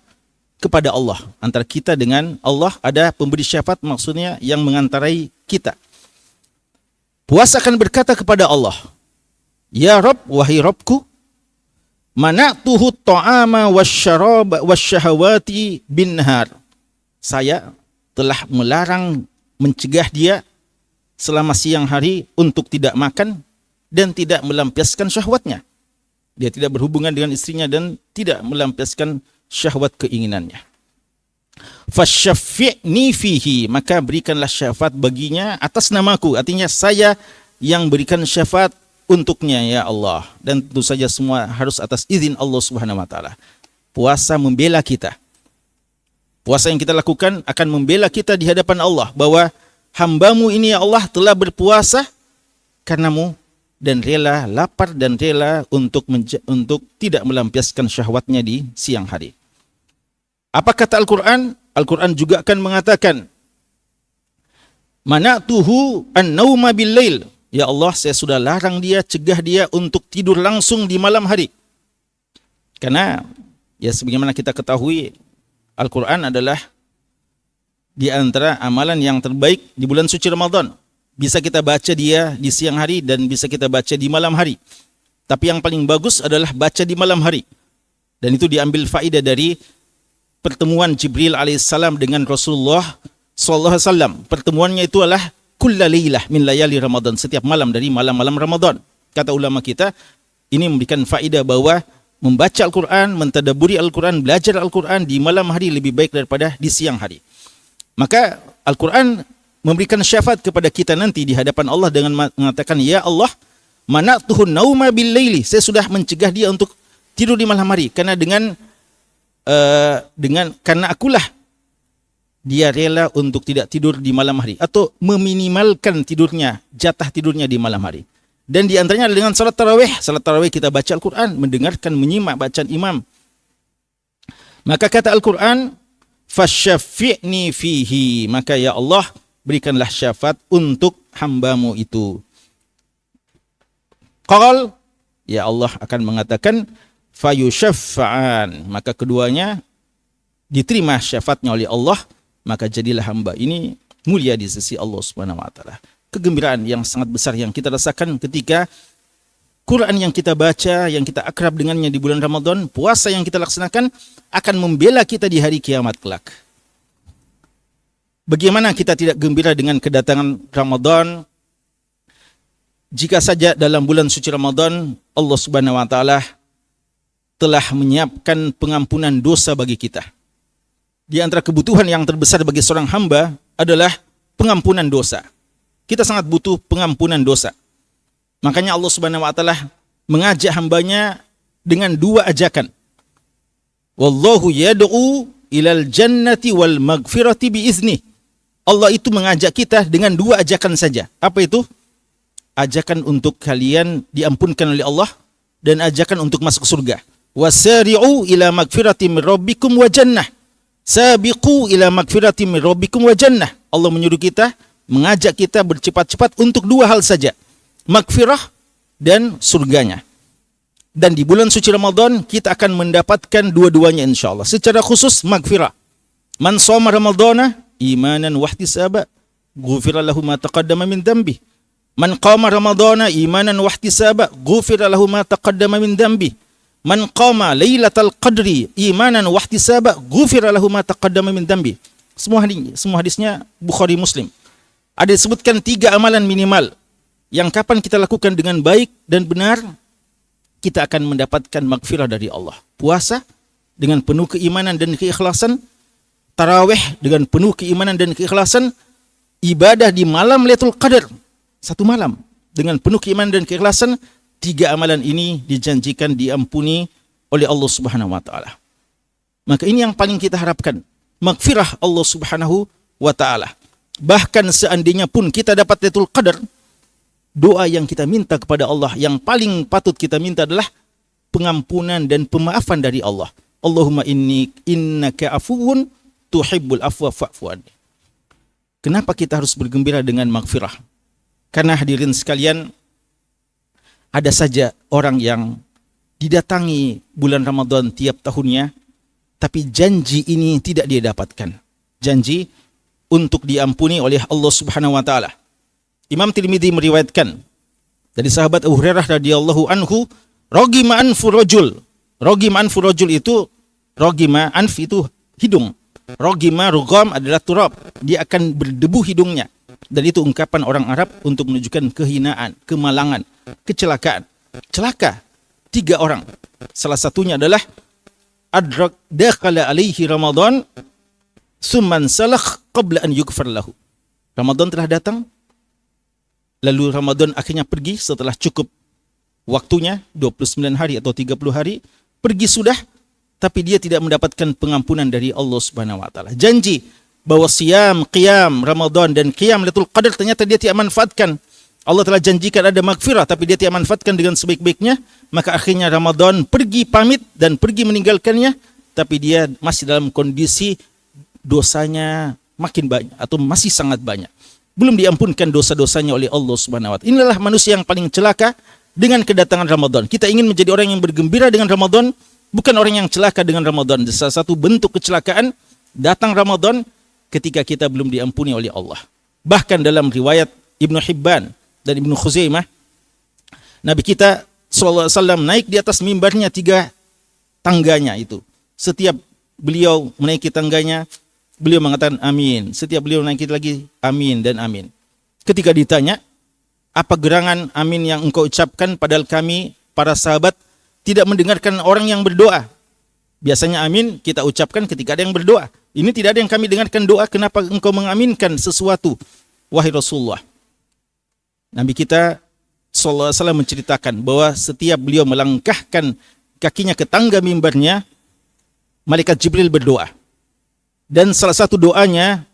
[SPEAKER 7] kepada Allah. Antara kita dengan Allah ada pemberi syafaat, maksudnya yang mengantarai kita. Puasa akan berkata kepada Allah, Ya Rabb, wahai Rabbku, mana'tuhu ta'ama wasyarab wasyahawati bin nahar. Saya telah melarang, mencegah dia selama siang hari untuk tidak makan dan tidak melampiaskan syahwatnya. Dia tidak berhubungan dengan istrinya dan tidak melampiaskan syahwat keinginannya. Fasyaffi'ni fihi, maka berikanlah syafaat baginya atas namaku. Artinya saya yang berikan syafaat untuknya ya Allah. Dan tentu saja semua harus atas izin Allah Subhanahu wa taala. Puasa membela kita. Puasa yang kita lakukan akan membela kita di hadapan Allah bahwa hambamu ini ya Allah telah berpuasa karenamu dan rela lapar dan rela untuk tidak melampiaskan syahwatnya di siang hari. Apa kata Al-Quran? Al-Quran juga akan mengatakan, mana'tuhu an-nauma bil-lail. Ya Allah, saya sudah larang dia, cegah dia untuk tidur langsung di malam hari. Karena ya sebagaimana kita ketahui, Al-Quran adalah di antara amalan yang terbaik di bulan suci Ramadan. Bisa kita baca dia di siang hari dan bisa kita baca di malam hari. Tapi yang paling bagus adalah baca di malam hari. Dan itu diambil faedah dari pertemuan Jibril alaihissalam dengan Rasulullah sallallahu alaihi wasallam. Pertemuannya itu adalah kulla lailah min layali Ramadan, setiap malam dari malam-malam Ramadan. Kata ulama kita, ini memberikan faedah bahwa membaca Al-Quran, mentadabburi Al-Quran, belajar Al-Quran di malam hari lebih baik daripada di siang hari. Maka Al-Quran memberikan syafaat kepada kita nanti di hadapan Allah dengan mengatakan, Ya Allah, mana'tuhu nauma bil laili. Saya sudah mencegah dia untuk tidur di malam hari karena karena akulah dia rela untuk tidak tidur di malam hari atau meminimalkan tidurnya, jatah tidurnya di malam hari. Dan di antaranya dengan salat tarawih. Salat tarawih kita baca Al-Quran, mendengarkan, menyimak bacaan imam. Maka kata Al-Quran, fasyaffi'ni fihi, maka ya Allah berikanlah syafaat untuk hambamu itu. Qal, ya Allah akan mengatakan fayushaffa'an, maka keduanya diterima syafaatnya oleh Allah, maka jadilah hamba ini mulia di sisi Allah Subhanahu wa taala. Kegembiraan yang sangat besar yang kita rasakan ketika Quran yang kita baca, yang kita akrab dengannya di bulan Ramadan, puasa yang kita laksanakan akan membela kita di hari kiamat kelak. Bagaimana kita tidak gembira dengan kedatangan Ramadan jika saja dalam bulan suci Ramadan Allah Subhanahu wa taala telah menyiapkan pengampunan dosa bagi kita. Di antara kebutuhan yang terbesar bagi seorang hamba adalah pengampunan dosa. Kita sangat butuh pengampunan dosa. Makanya Allah Subhanahu wa taala mengajak hambanya dengan dua ajakan. Wallahu yad'u ilal jannati wal maghfirati biizni. Allah itu mengajak kita dengan dua ajakan saja. Apa itu? Ajakan untuk kalian diampunkan oleh Allah dan ajakan untuk masuk surga. Wasari'u ila maghfirati min rabbikum wa jannah. Sabiqu ila maghfirati min rabbikum wa jannah. Allah menyuruh kita, mengajak kita bercepat-cepat untuk dua hal saja. Maghfirah dan surganya. Dan di bulan suci Ramadan kita akan mendapatkan dua-duanya insyaallah. Secara khusus maghfirah. Man shoma ramadhana imanan wahtisaba ghufira lahu ma taqaddama min dhanbi. Man qama ramadhana imanan wahtisaba ghufira lahu ma taqaddama min dhanbi. Man qama lailatal qadri imanan wahtisaba ghufira lahu ma taqaddama min dhanbi. Semua hadisnya Bukhari Muslim. Ada disebutkan 3 amalan minimal yang kapan kita lakukan dengan baik dan benar, kita akan mendapatkan maghfirah dari Allah. Puasa dengan penuh keimanan dan keikhlasan, tarawih dengan penuh keimanan dan keikhlasan, ibadah di malam Lailatul Qadar, satu malam dengan penuh keimanan dan keikhlasan, 3 amalan ini dijanjikan diampuni oleh Allah Subhanahu wa taala. Maka ini yang paling kita harapkan, maghfirah Allah Subhanahu wa taala. Bahkan seandainya pun kita dapat Lailatul Qadar, doa yang kita minta kepada Allah, yang paling patut kita minta adalah pengampunan dan pemaafan dari Allah. Allahumma innaka afuwun tuhibbul afwa fa'fu anni. Kenapa kita harus bergembira dengan maghfirah? Karena hadirin sekalian, ada saja orang yang didatangi bulan Ramadan tiap tahunnya, tapi janji ini tidak dia dapatkan. Janji untuk diampuni oleh Allah Subhanahu wa taala. Imam Tirmidzi meriwayatkan dari sahabat Abu Hurairah radhiyallahu anhu, ragima anfu rajul. Ragima anfu rajul itu, ragima anf itu hidung. Ragima rugam adalah turab. Dia akan berdebu hidungnya. Dan itu ungkapan orang Arab untuk menunjukkan kehinaan, kemalangan, kecelakaan. Celaka 3 orang. Salah satunya adalah adrak dakhala alaihi Ramadan summan salakh qabla an yughfar lahu. Ramadan telah datang, lalu Ramadan akhirnya pergi setelah cukup waktunya 29 hari atau 30 hari, pergi sudah, tapi dia tidak mendapatkan pengampunan dari Allah Subhanahu wa taala. Janji bahwa siam, qiyam Ramadan dan qiyam Lailatul Qadar ternyata dia tidak manfaatkan. Allah telah janjikan ada maghfirah, tapi dia tidak manfaatkan dengan sebaik-baiknya. Maka akhirnya Ramadan pergi pamit dan pergi meninggalkannya, tapi dia masih dalam kondisi dosanya makin banyak atau masih sangat banyak. Belum diampunkan dosa-dosanya oleh Allah Subhanahu wa taala. Inilah manusia yang paling celaka dengan kedatangan Ramadan. Kita ingin menjadi orang yang bergembira dengan Ramadan, bukan orang yang celaka dengan Ramadan. Salah satu bentuk kecelakaan datang Ramadan ketika kita belum diampuni oleh Allah. Bahkan dalam riwayat Ibnu Hibban dan Ibnu Khuzaimah, Nabi kita SAW naik di atas mimbarnya 3 tangganya itu. Setiap beliau menaiki tangganya, beliau mengatakan amin. Setiap beliau naiki lagi, amin dan amin. Ketika ditanya, apa gerangan amin yang engkau ucapkan, padahal kami para sahabat tidak mendengarkan orang yang berdoa. Biasanya amin kita ucapkan ketika ada yang berdoa. Ini tidak ada yang kami dengarkan doa, kenapa engkau mengaminkan sesuatu, wahai Rasulullah? Nabi kita SAW menceritakan bahwa setiap beliau melangkahkan kakinya ke tangga mimbarnya, malaikat Jibril berdoa. Dan salah satu doanya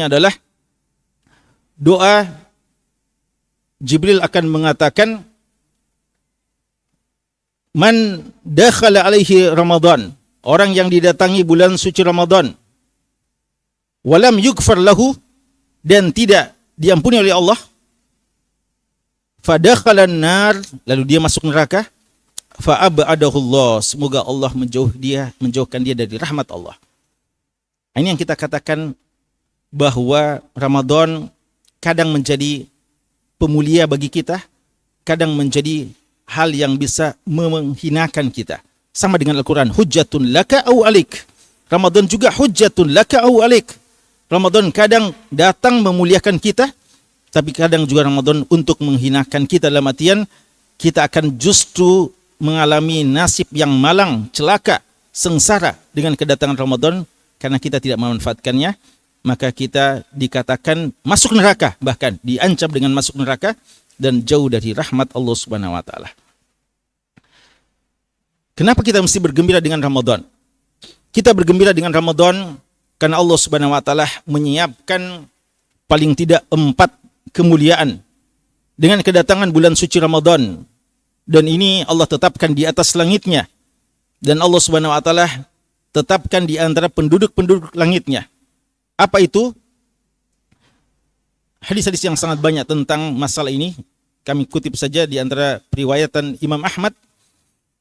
[SPEAKER 7] adalah doa Jibril akan mengatakan, man dakhala alaihi Ramadan, orang yang didatangi bulan suci Ramadan, walam yughfar lahu, dan tidak diampuni oleh Allah, fadakhalan nar, lalu dia masuk neraka, fa'abadahu Allah, semoga Allah menjauhkan dia dari rahmat Allah. Ini yang kita katakan bahwa Ramadan kadang menjadi pemulia bagi kita, kadang menjadi hal yang bisa menghinakan kita. Sama dengan Al-Quran, hujjatun laka au alik. Ramadan juga hujjatun laka au alik. Ramadan kadang datang memuliakan kita, tapi kadang juga Ramadan untuk menghinakan kita, dalam artian kita akan justru mengalami nasib yang malang, celaka, sengsara dengan kedatangan Ramadan karena kita tidak memanfaatkannya. Maka kita dikatakan masuk neraka, bahkan diancam dengan masuk neraka dan jauh dari rahmat Allah Subhanahu wa taala. Kenapa kita mesti bergembira dengan Ramadan? Kita bergembira dengan Ramadan karena Allah Subhanahu wa taala menyiapkan paling tidak 4 kemuliaan dengan kedatangan bulan suci Ramadan. Dan ini Allah tetapkan di atas langitnya. Dan Allah Subhanahu wa taala tetapkan di antara penduduk-penduduk langitnya. Apa itu? Hadis-hadis yang sangat banyak tentang masalah ini. Kami kutip saja di antara periwayatan Imam Ahmad.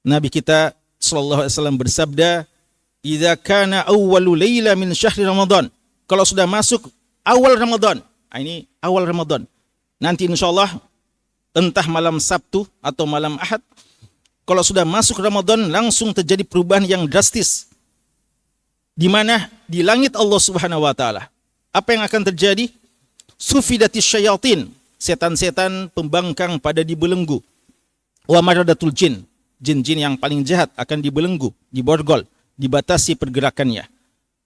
[SPEAKER 7] Nabi kita sallallahu alaihi wasallam bersabda, "Idza kana awwalu laila min syahri Ramadan." Kalau sudah masuk awal Ramadan. Ini awal Ramadan. Nanti insyaallah entah malam Sabtu atau malam Ahad, kalau sudah masuk Ramadan langsung terjadi perubahan yang drastis. Di mana di langit Allah Subhanahu wa taala. Apa yang akan terjadi? Sufidatis syayatin, setan-setan pembangkang pada dibelenggu. Wa maradatul jin, jin-jin yang paling jahat akan dibelenggu, diborgol, dibatasi pergerakannya.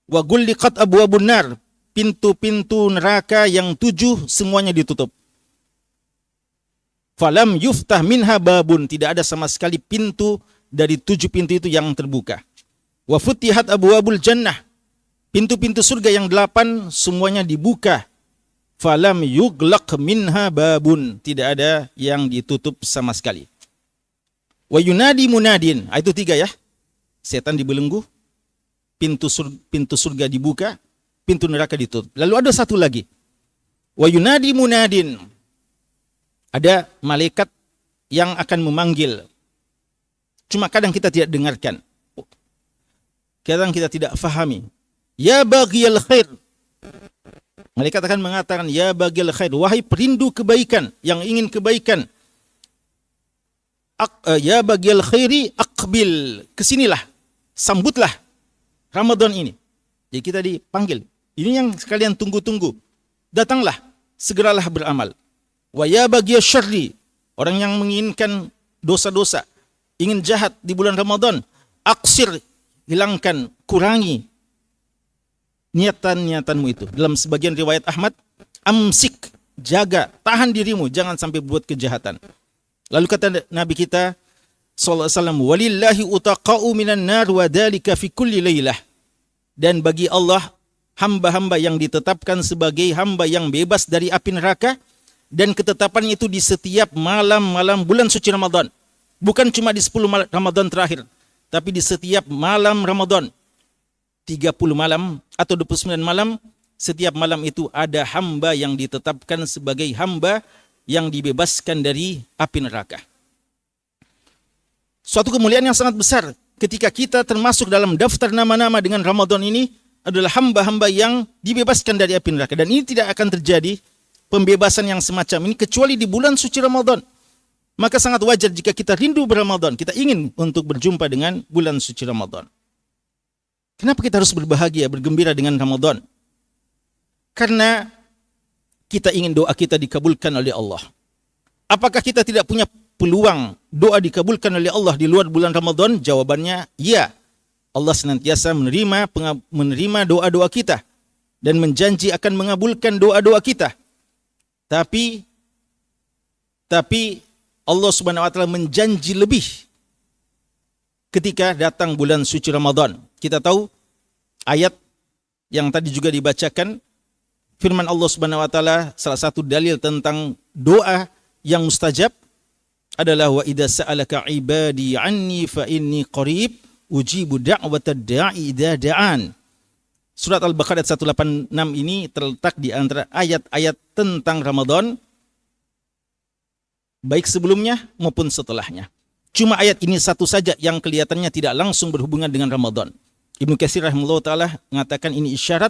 [SPEAKER 7] Wa gulliqat abwabun nar, pintu-pintu neraka yang 7 semuanya ditutup. Falam yuftah minha babun, tidak ada sama sekali pintu dari 7 pintu itu yang terbuka. Wa futihat abwabul jannah, pintu-pintu surga yang 8 semuanya dibuka. Falam yuglaq minha babun, tidak ada yang ditutup sama sekali. Wa yunadi munadin, itu 3 ya. Setan dibelenggu, pintu surga dibuka, pintu neraka ditutup. Lalu ada satu lagi. Wa yunadi munadin, ada malaikat yang akan memanggil. Cuma kadang kita tidak dengarkan. Kadang kita tidak fahami. Ya baghiyal khair. Malaikat akan mengatakan, ya baghiyal khair, wahai perindu kebaikan, yang ingin kebaikan. Ya baghiyal khairi aqbil, kesinilah, sambutlah Ramadan ini. Jadi kita dipanggil. Ini yang sekalian tunggu-tunggu. Datanglah, segeralah beramal. Wa ya baghiyal syarri, orang yang menginginkan dosa-dosa, ingin jahat di bulan Ramadan, aksir, hilangkan, kurangi niatan-niatanmu itu. Dalam sebagian riwayat Ahmad, amsik, jaga, tahan dirimu, jangan sampai buat kejahatan. Lalu kata Nabi kita sallallahu alaihi wasallam, walillahi utaqa'u minan nar wa dzalika fi kulli lailah. Dan bagi Allah hamba-hamba yang ditetapkan sebagai hamba yang bebas dari api neraka, dan ketetapan itu di setiap malam-malam bulan suci Ramadan. Bukan cuma di 10 Ramadan terakhir, tapi di setiap malam Ramadan. 30 malam atau 29 malam, setiap malam itu ada hamba yang ditetapkan sebagai hamba yang dibebaskan dari api neraka. Suatu kemuliaan yang sangat besar ketika kita termasuk dalam daftar nama-nama dengan Ramadan ini adalah hamba-hamba yang dibebaskan dari api neraka. Dan ini tidak akan terjadi pembebasan yang semacam ini kecuali di bulan suci Ramadan. Maka sangat wajar jika kita rindu berRamadan, kita ingin untuk berjumpa dengan bulan suci Ramadan. Kenapa kita harus berbahagia, bergembira dengan Ramadan? Karena kita ingin doa kita dikabulkan oleh Allah. Apakah kita tidak punya peluang doa dikabulkan oleh Allah di luar bulan Ramadan? Jawabannya ya. Allah senantiasa menerima doa-doa kita dan menjanji akan mengabulkan doa-doa kita. Tapi Allah Subhanahu wa taala menjanji lebih ketika datang bulan suci Ramadan. Kita tahu ayat yang tadi juga dibacakan, firman Allah Subhanahu wa taala, salah satu dalil tentang doa yang mustajab adalah wa idza sa'alaka ibadi anni fa inni qarib ujibu da'watad da'i idza da'an. Surat Al-Baqarah ayat 186 ini terletak di antara ayat-ayat tentang Ramadan, baik sebelumnya maupun setelahnya. Cuma ayat ini satu saja yang kelihatannya tidak langsung berhubungan dengan Ramadan. Ibnu Katsir rahimahullah ta'ala mengatakan ini isyarat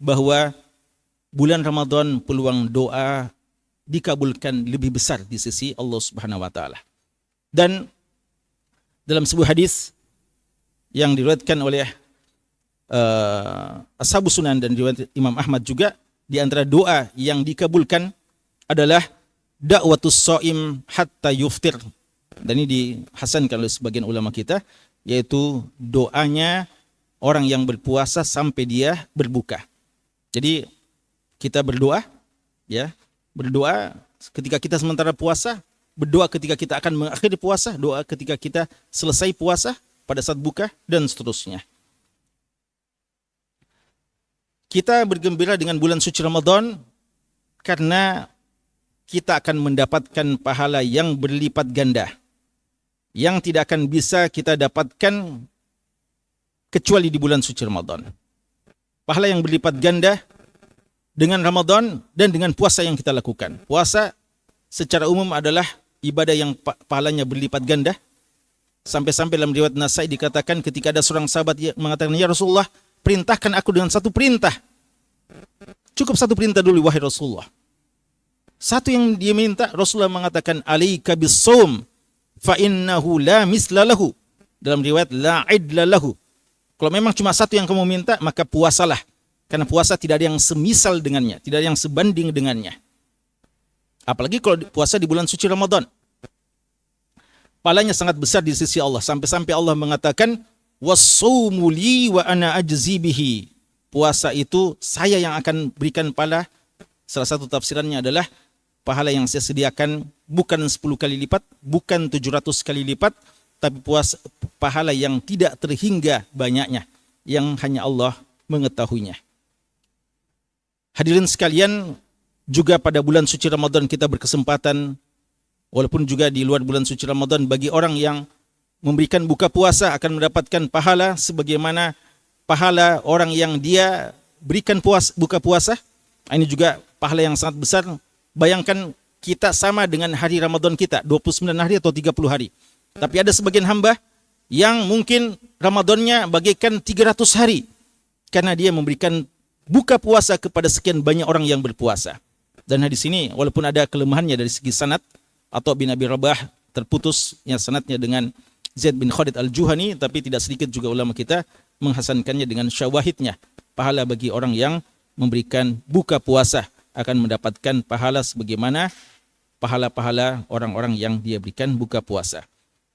[SPEAKER 7] bahwa bulan Ramadan peluang doa dikabulkan lebih besar di sisi Allah Subhanahu wa taala. Dan dalam sebuah hadis yang diriwayatkan oleh Ashabus Sunan dan riwayat Imam Ahmad juga, di antara doa yang dikabulkan adalah da'watus shaim hatta yuftir. Dan ini dihasankan oleh sebagian ulama kita, yaitu doanya orang yang berpuasa sampai dia berbuka. Jadi kita berdoa, ya, berdoa ketika kita sementara puasa, berdoa ketika kita akan mengakhiri puasa, doa ketika kita selesai puasa, pada saat buka, dan seterusnya. Kita bergembira dengan bulan suci Ramadan karena kita akan mendapatkan pahala yang berlipat ganda, yang tidak akan bisa kita dapatkan kecuali di bulan suci Ramadan. Pahala yang berlipat ganda dengan Ramadan dan dengan puasa yang kita lakukan. Puasa secara umum adalah ibadah yang pahalanya berlipat ganda. Sampai-sampai dalam riwayat Nasai dikatakan ketika ada seorang sahabat yang mengatakan, ya Rasulullah, perintahkan aku dengan satu perintah. Cukup satu perintah dulu, wahai Rasulullah. Satu yang dia minta, Rasulullah mengatakan, alaika bis-shaum fa innahu la misla lahu. Dalam riwayat la idla lahu. Kalau memang cuma satu yang kamu minta, maka puasalah. Karena puasa tidak ada yang semisal dengannya, tidak ada yang sebanding dengannya. Apalagi kalau puasa di bulan suci Ramadan. Pahalanya sangat besar di sisi Allah. Sampai-sampai Allah mengatakan, was-shaumu li wa ana ajzi bihi. puasa itu saya yang akan berikan pahala. Salah satu tafsirannya adalah pahala yang saya sediakan bukan 10 kali lipat, bukan 700 kali lipat, tapi pahala yang tidak terhingga banyaknya, yang hanya Allah mengetahuinya. Hadirin sekalian, juga pada bulan suci Ramadan kita berkesempatan, walaupun juga di luar bulan suci Ramadan, bagi orang yang memberikan buka puasa akan mendapatkan pahala sebagaimana pahala orang yang dia berikan buka puasa. Ini juga pahala yang sangat besar. Bayangkan kita sama dengan hari Ramadan kita, 29 hari atau 30 hari. Tapi ada sebagian hamba yang mungkin Ramadannya bagaikan 300 hari. Karena dia memberikan buka puasa kepada sekian banyak orang yang berpuasa. Dan di sini walaupun ada kelemahannya dari segi sanad, atau bin Abi Rabah terputusnya sanadnya dengan Zaid bin Khalid al-Juhani, tapi tidak sedikit juga ulama kita menghasankannya dengan syawahidnya. Pahala bagi orang yang memberikan buka puasa akan mendapatkan pahala sebagaimana pahala-pahala orang-orang yang dia berikan buka puasa.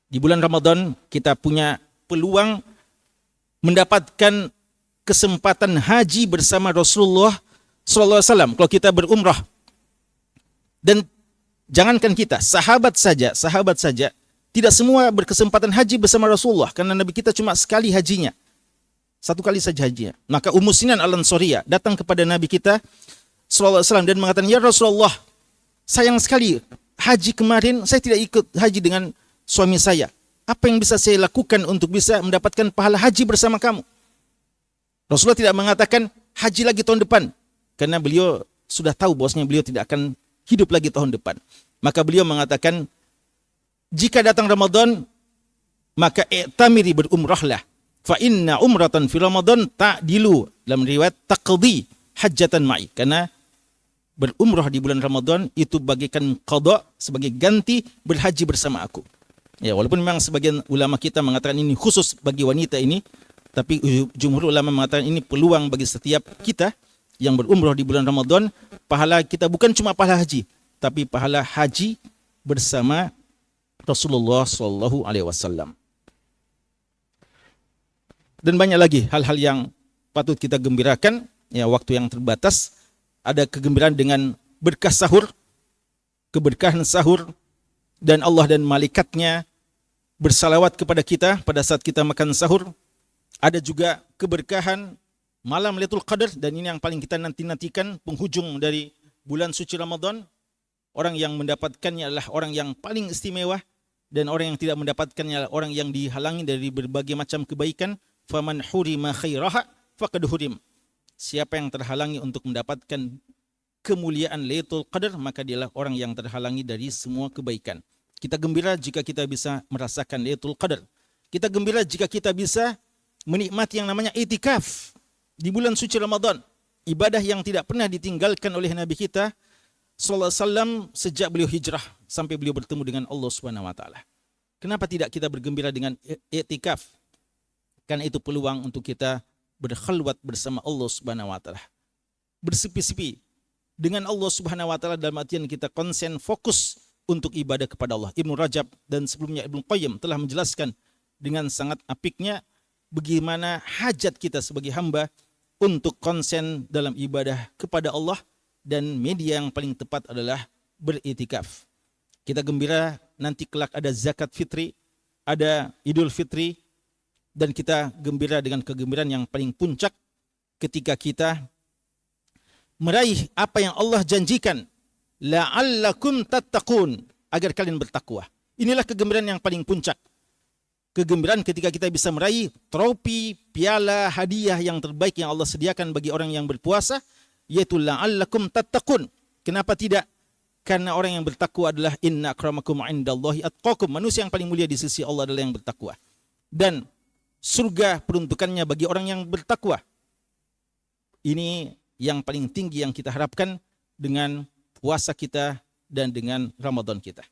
[SPEAKER 7] Di bulan Ramadan kita punya peluang mendapatkan kesempatan haji bersama Rasulullah SAW kalau kita berumrah. Dan jangankan kita, sahabat saja tidak semua berkesempatan haji bersama Rasulullah, karena Nabi kita cuma sekali hajinya. Satu kali saja hajinya. Maka Ummu Sinan Al-Ansariyah datang kepada Nabi kita SAW dan mengatakan, "Ya Rasulullah, sayang sekali haji kemarin saya tidak ikut haji dengan suami saya. Apa yang bisa saya lakukan untuk bisa mendapatkan pahala haji bersama kamu?" Rasulullah tidak mengatakan haji lagi tahun depan, karena beliau sudah tahu bahwasanya beliau tidak akan hidup lagi tahun depan. Maka beliau mengatakan, jika datang Ramadan, maka i'tamiri, berumrahlah. Fa inna umratan fi Ramadan ta'dilu, dalam riwayat taqdi hajjatan ma'i. Karena berumrah di bulan Ramadan itu bagaikan qada, sebagai ganti berhaji bersama aku. Ya, walaupun memang sebagian ulama kita mengatakan ini khusus bagi wanita ini, tapi jumhur ulama mengatakan ini peluang bagi setiap kita yang berumrah di bulan Ramadan. Pahala kita bukan cuma pahala haji, tapi pahala haji bersama Rasulullah SAW. Dan banyak lagi hal-hal yang patut kita gembirakan. Ya, waktu yang terbatas. Ada kegembiraan dengan berkah sahur, keberkahan sahur, dan Allah dan malaikatnya bersalawat kepada kita pada saat kita makan sahur. Ada juga keberkahan malam Lailatul Qadar, dan ini yang paling kita nanti-nantikan, penghujung dari bulan suci Ramadan. Orang yang mendapatkannya adalah orang yang paling istimewa, dan orang yang tidak mendapatkannya adalah orang yang dihalangi dari berbagai macam kebaikan. Faman hurima khairaha faqad hurim. Siapa yang terhalangi untuk mendapatkan kemuliaan Lailatul Qadar, maka dialah orang yang terhalangi dari semua kebaikan. Kita gembira jika kita bisa merasakan Lailatul Qadar. Kita gembira jika kita bisa menikmati yang namanya itikaf di bulan suci Ramadan. Ibadah yang tidak pernah ditinggalkan oleh Nabi kita sallallahu alaihi wasallam sejak beliau hijrah sampai beliau bertemu dengan Allah Subhanahu wa taala. Kenapa tidak kita bergembira dengan itikaf? Karena itu peluang untuk kita berkhalwat bersama Allah Subhanahu wa taala. Bersepi-sepi dengan Allah Subhanahu wa taala dalam artian kita konsen fokus untuk ibadah kepada Allah. Ibnu Rajab dan sebelumnya Ibnu Qayyim telah menjelaskan dengan sangat apiknya bagaimana hajat kita sebagai hamba untuk konsen dalam ibadah kepada Allah, dan media yang paling tepat adalah beritikaf. Kita gembira nanti kelak ada zakat fitri, ada Idul Fitri, dan kita gembira dengan kegembiraan yang paling puncak ketika kita meraih apa yang Allah janjikan, la'allakum tattaqun, agar kalian bertakwa. Inilah kegembiraan yang paling puncak. Kegembiraan ketika kita bisa meraih trofi, piala, hadiah yang terbaik yang Allah sediakan bagi orang yang berpuasa, yaitu la'allakum tattaqun. Kenapa tidak? Karena orang yang bertakwa adalah inna akramakum indallahi atqakum. Manusia yang paling mulia di sisi Allah adalah yang bertakwa. Dan surga peruntukannya bagi orang yang bertakwa. Ini yang paling tinggi yang kita harapkan dengan puasa kita dan dengan Ramadan kita.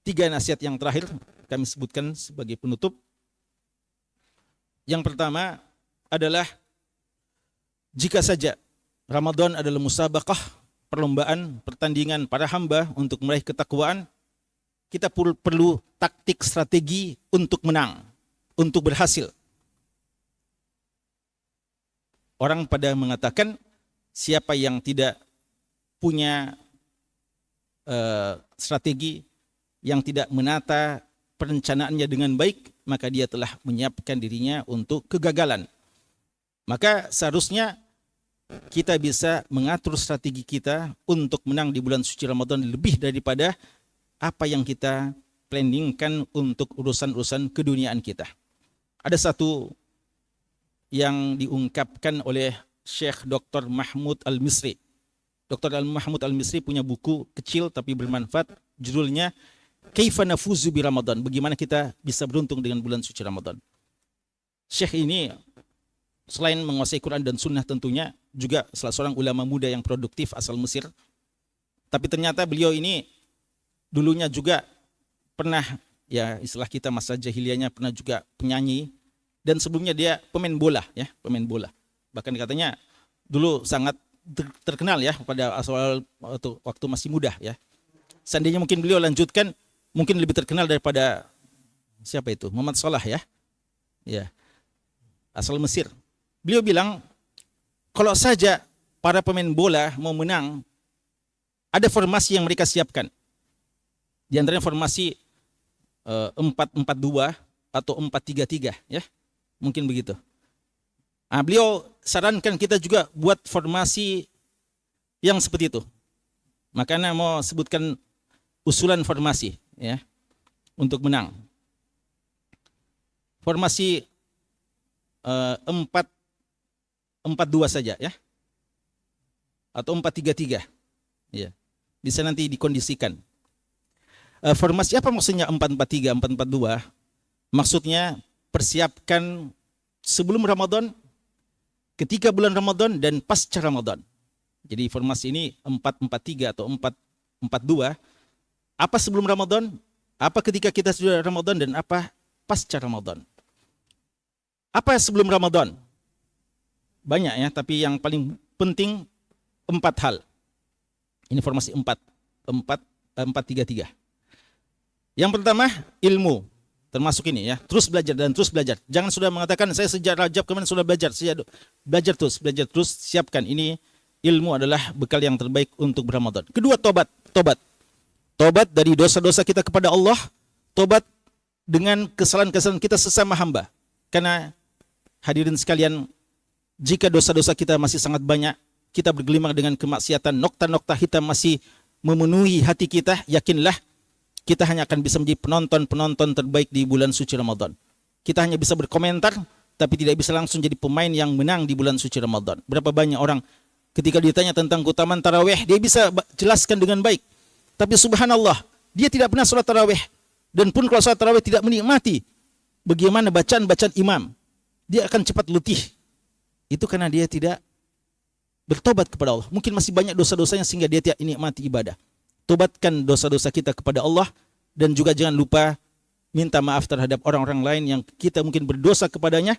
[SPEAKER 7] 3 nasihat yang terakhir kami sebutkan sebagai penutup. Yang pertama adalah, jika saja Ramadan adalah musabaqah, perlombaan, pertandingan para hamba untuk meraih ketakwaan, kita perlu taktik strategi untuk menang, untuk berhasil. orang pada mengatakan siapa yang tidak punya strategi, yang tidak menata perencanaannya dengan baik, maka dia telah menyiapkan dirinya untuk kegagalan. Maka seharusnya kita bisa mengatur strategi kita untuk menang di bulan suci Ramadan lebih daripada apa yang kita planningkan untuk urusan-urusan keduniaan kita. Ada satu yang diungkapkan oleh Syekh Dr. Mahmud Al-Misri. Dr. Mahmud Al-Misri punya buku kecil tapi bermanfaat, judulnya Kaifa Nafuzu bi Ramadan, bagaimana kita bisa beruntung dengan bulan suci Ramadan. Syekh ini selain menguasai Quran dan Sunnah tentunya juga salah seorang ulama muda yang produktif asal Mesir. Tapi ternyata beliau ini dulunya juga pernah, ya istilah kita masa jahiliyahnya, pernah juga penyanyi, dan sebelumnya dia pemain bola, ya, pemain bola. Bahkan katanya dulu sangat terkenal ya pada asal waktu masih muda ya. Seandainya mungkin beliau lanjutkan, mungkin lebih terkenal daripada siapa itu? Muhammad Salah ya. Ya. Asal Mesir. Beliau bilang, kalau saja para pemain bola mau menang, ada formasi yang mereka siapkan. Di antaranya formasi 4-4-2 atau 4-3-3 ya. Mungkin begitu. Nah, beliau sarankan kita juga buat formasi yang seperti itu. Makanya mau sebutkan usulan formasi ya untuk menang. Formasi 4-4-2 saja ya. Atau 4-3-3. Ya. Bisa nanti dikondisikan. Formasi apa maksudnya 4-4-3, 4-4-2? Maksudnya persiapkan sebelum Ramadan, ketika bulan Ramadan, dan pasca Ramadan. Jadi formasi ini 4-4-3 atau 4-4-2. Apa sebelum Ramadan, apa ketika kita sudah Ramadan, dan apa pasca Ramadan. Apa sebelum Ramadan? Banyak ya, tapi yang paling penting 4 hal. Ini formasi 4-3-3. Yang pertama, ilmu. Termasuk ini ya, terus belajar dan terus belajar. Jangan sudah mengatakan saya sejak Rajab kemarin sudah belajar. Belajar terus, siapkan. Ini ilmu adalah bekal yang terbaik untuk Ramadan. Kedua, tobat. Tobat dari dosa-dosa kita kepada Allah, tobat dengan kesalahan-kesalahan kita sesama hamba. Karena hadirin sekalian, jika dosa-dosa kita masih sangat banyak, kita bergelimang dengan kemaksiatan, nokta-nokta hitam masih memenuhi hati kita, yakinlah kita hanya akan bisa menjadi penonton-penonton terbaik di bulan suci Ramadan. Kita hanya bisa berkomentar, tapi tidak bisa langsung jadi pemain yang menang di bulan suci Ramadan. Berapa banyak orang ketika ditanya tentang keutamaan tarawih, dia bisa jelaskan dengan baik. Tapi subhanallah, dia tidak pernah sholat tarawih. Dan pun kalau sholat tarawih tidak menikmati bagaimana bacaan-bacaan imam, dia akan cepat letih. Itu karena dia tidak bertobat kepada Allah. Mungkin masih banyak dosa-dosanya sehingga dia tidak nikmati ibadah. Tobatkan dosa-dosa kita kepada Allah, dan juga jangan lupa minta maaf terhadap orang-orang lain yang kita mungkin berdosa kepadanya,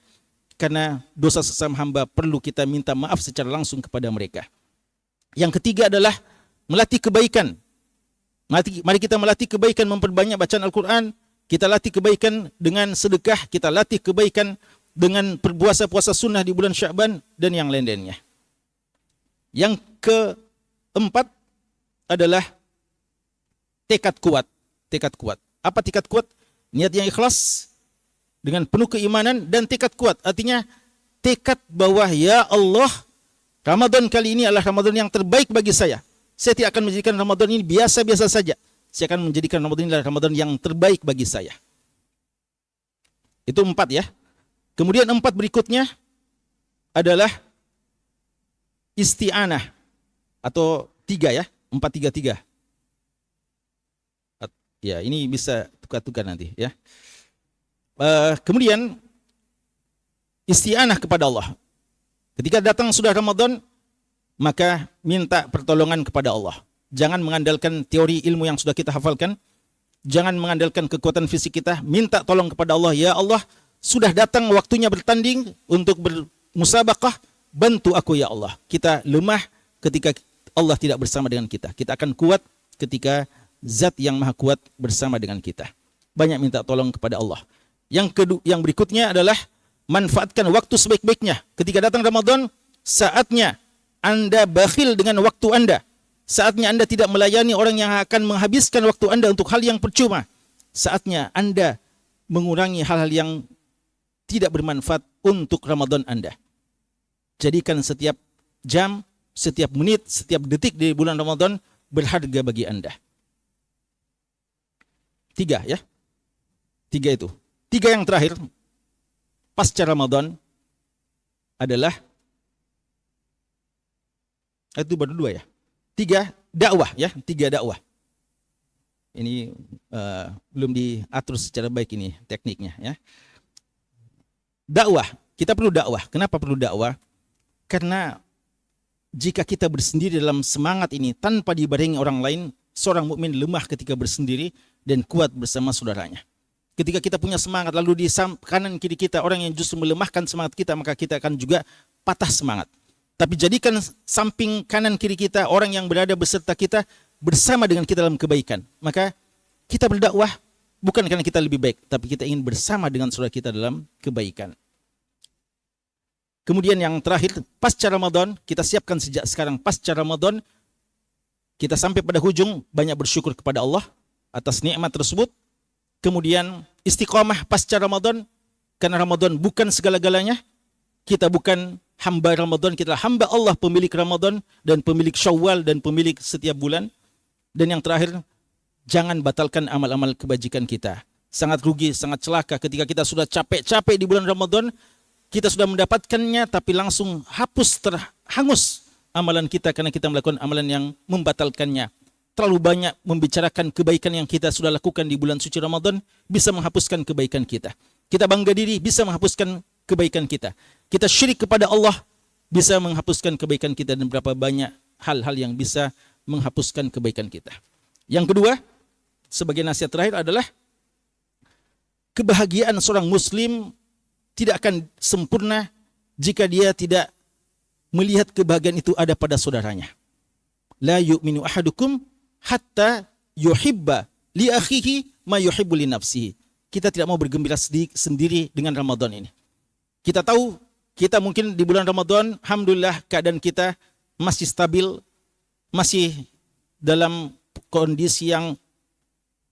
[SPEAKER 7] karena dosa sesama hamba perlu kita minta maaf secara langsung kepada mereka. Yang ketiga adalah melatih kebaikan. Mari kita melatih kebaikan, memperbanyak bacaan Al-Quran, kita latih kebaikan dengan sedekah, kita latih kebaikan dengan berpuasa-puasa sunnah di bulan Sya'ban, dan yang lain-lainnya. Yang keempat adalah tekad kuat. Apa tekad kuat? Niat yang ikhlas dengan penuh keimanan, dan tekad kuat artinya tekad bahwa ya Allah, Ramadan kali ini adalah Ramadan yang terbaik bagi saya. Saya tidak akan menjadikan Ramadan ini biasa-biasa saja. Saya akan menjadikan Ramadan ini adalah Ramadan yang terbaik bagi saya. Itu 4 ya. Kemudian 4 berikutnya adalah isti'anah atau 3 ya, 4-3-3. Ya, ini bisa tukar-tukar nanti ya. Kemudian isti'anah kepada Allah. Ketika datang sudah Ramadan, maka minta pertolongan kepada Allah. Jangan mengandalkan teori ilmu yang sudah kita hafalkan. Jangan mengandalkan kekuatan fisik kita. Minta tolong kepada Allah. Ya Allah, sudah datang waktunya bertanding untuk bermusabaqah. Bantu aku ya Allah. Kita lemah ketika Allah tidak bersama dengan kita. Kita akan kuat ketika Zat yang maha kuat bersama dengan kita. Banyak minta tolong kepada Allah. Yang berikutnya adalah manfaatkan waktu sebaik-baiknya. Ketika datang Ramadan, saatnya Anda bakhil dengan waktu Anda. Saatnya Anda tidak melayani orang yang akan menghabiskan waktu Anda untuk hal yang percuma. Saatnya Anda mengurangi hal-hal yang tidak bermanfaat untuk Ramadan Anda. Jadikan setiap jam, setiap menit, setiap detik di bulan Ramadan berharga bagi Anda. 3 ya. 3 itu. 3 yang terakhir pasca Ramadan adalah itu baru 2 ya. 3 dakwah ya, 3 dakwah. Ini belum diatur secara baik ini tekniknya ya. Dakwah, kita perlu dakwah. Kenapa perlu dakwah? Karena jika kita bersendiri dalam semangat ini tanpa dibarengi orang lain, seorang mukmin lemah ketika bersendiri dan kuat bersama saudaranya. Ketika kita punya semangat lalu di kanan kiri kita orang yang justru melemahkan semangat kita, maka kita akan juga patah semangat. Tapi jadikan samping kanan kiri kita orang yang berada beserta kita bersama dengan kita dalam kebaikan. Maka kita berdakwah bukan karena kita lebih baik, tapi kita ingin bersama dengan saudara kita dalam kebaikan. Kemudian yang terakhir, pasca Ramadan, kita siapkan sejak sekarang pasca Ramadan, kita sampai pada hujung banyak bersyukur kepada Allah atas nikmat tersebut. Kemudian istiqamah pasca Ramadan, karena Ramadan bukan segala-galanya. Kita bukan hamba Ramadan, kita hamba Allah, pemilik Ramadan dan pemilik Syawal dan pemilik setiap bulan. Dan yang terakhir, jangan batalkan amal-amal kebajikan kita. Sangat rugi, sangat celaka ketika kita sudah capek-capek di bulan Ramadan, kita sudah mendapatkannya tapi langsung hapus, terhangus amalan kita karena kita melakukan amalan yang membatalkannya. Terlalu banyak membicarakan kebaikan yang kita sudah lakukan di bulan suci Ramadan bisa menghapuskan kebaikan kita. Kita bangga diri bisa menghapuskan kebaikan kita. Kita syirik kepada Allah bisa menghapuskan kebaikan kita, dan berapa banyak hal-hal yang bisa menghapuskan kebaikan kita. Yang kedua, sebagai nasihat terakhir adalah kebahagiaan seorang muslim tidak akan sempurna jika dia tidak melihat kebahagiaan itu ada pada saudaranya. La yu'minu ahadukum hatta yuhibba li akhihi ma yuhibbu li nafsihi. Kita tidak mau bergembira sendiri dengan Ramadan ini. Kita tahu kita mungkin di bulan Ramadan, alhamdulillah keadaan kita masih stabil, masih dalam kondisi yang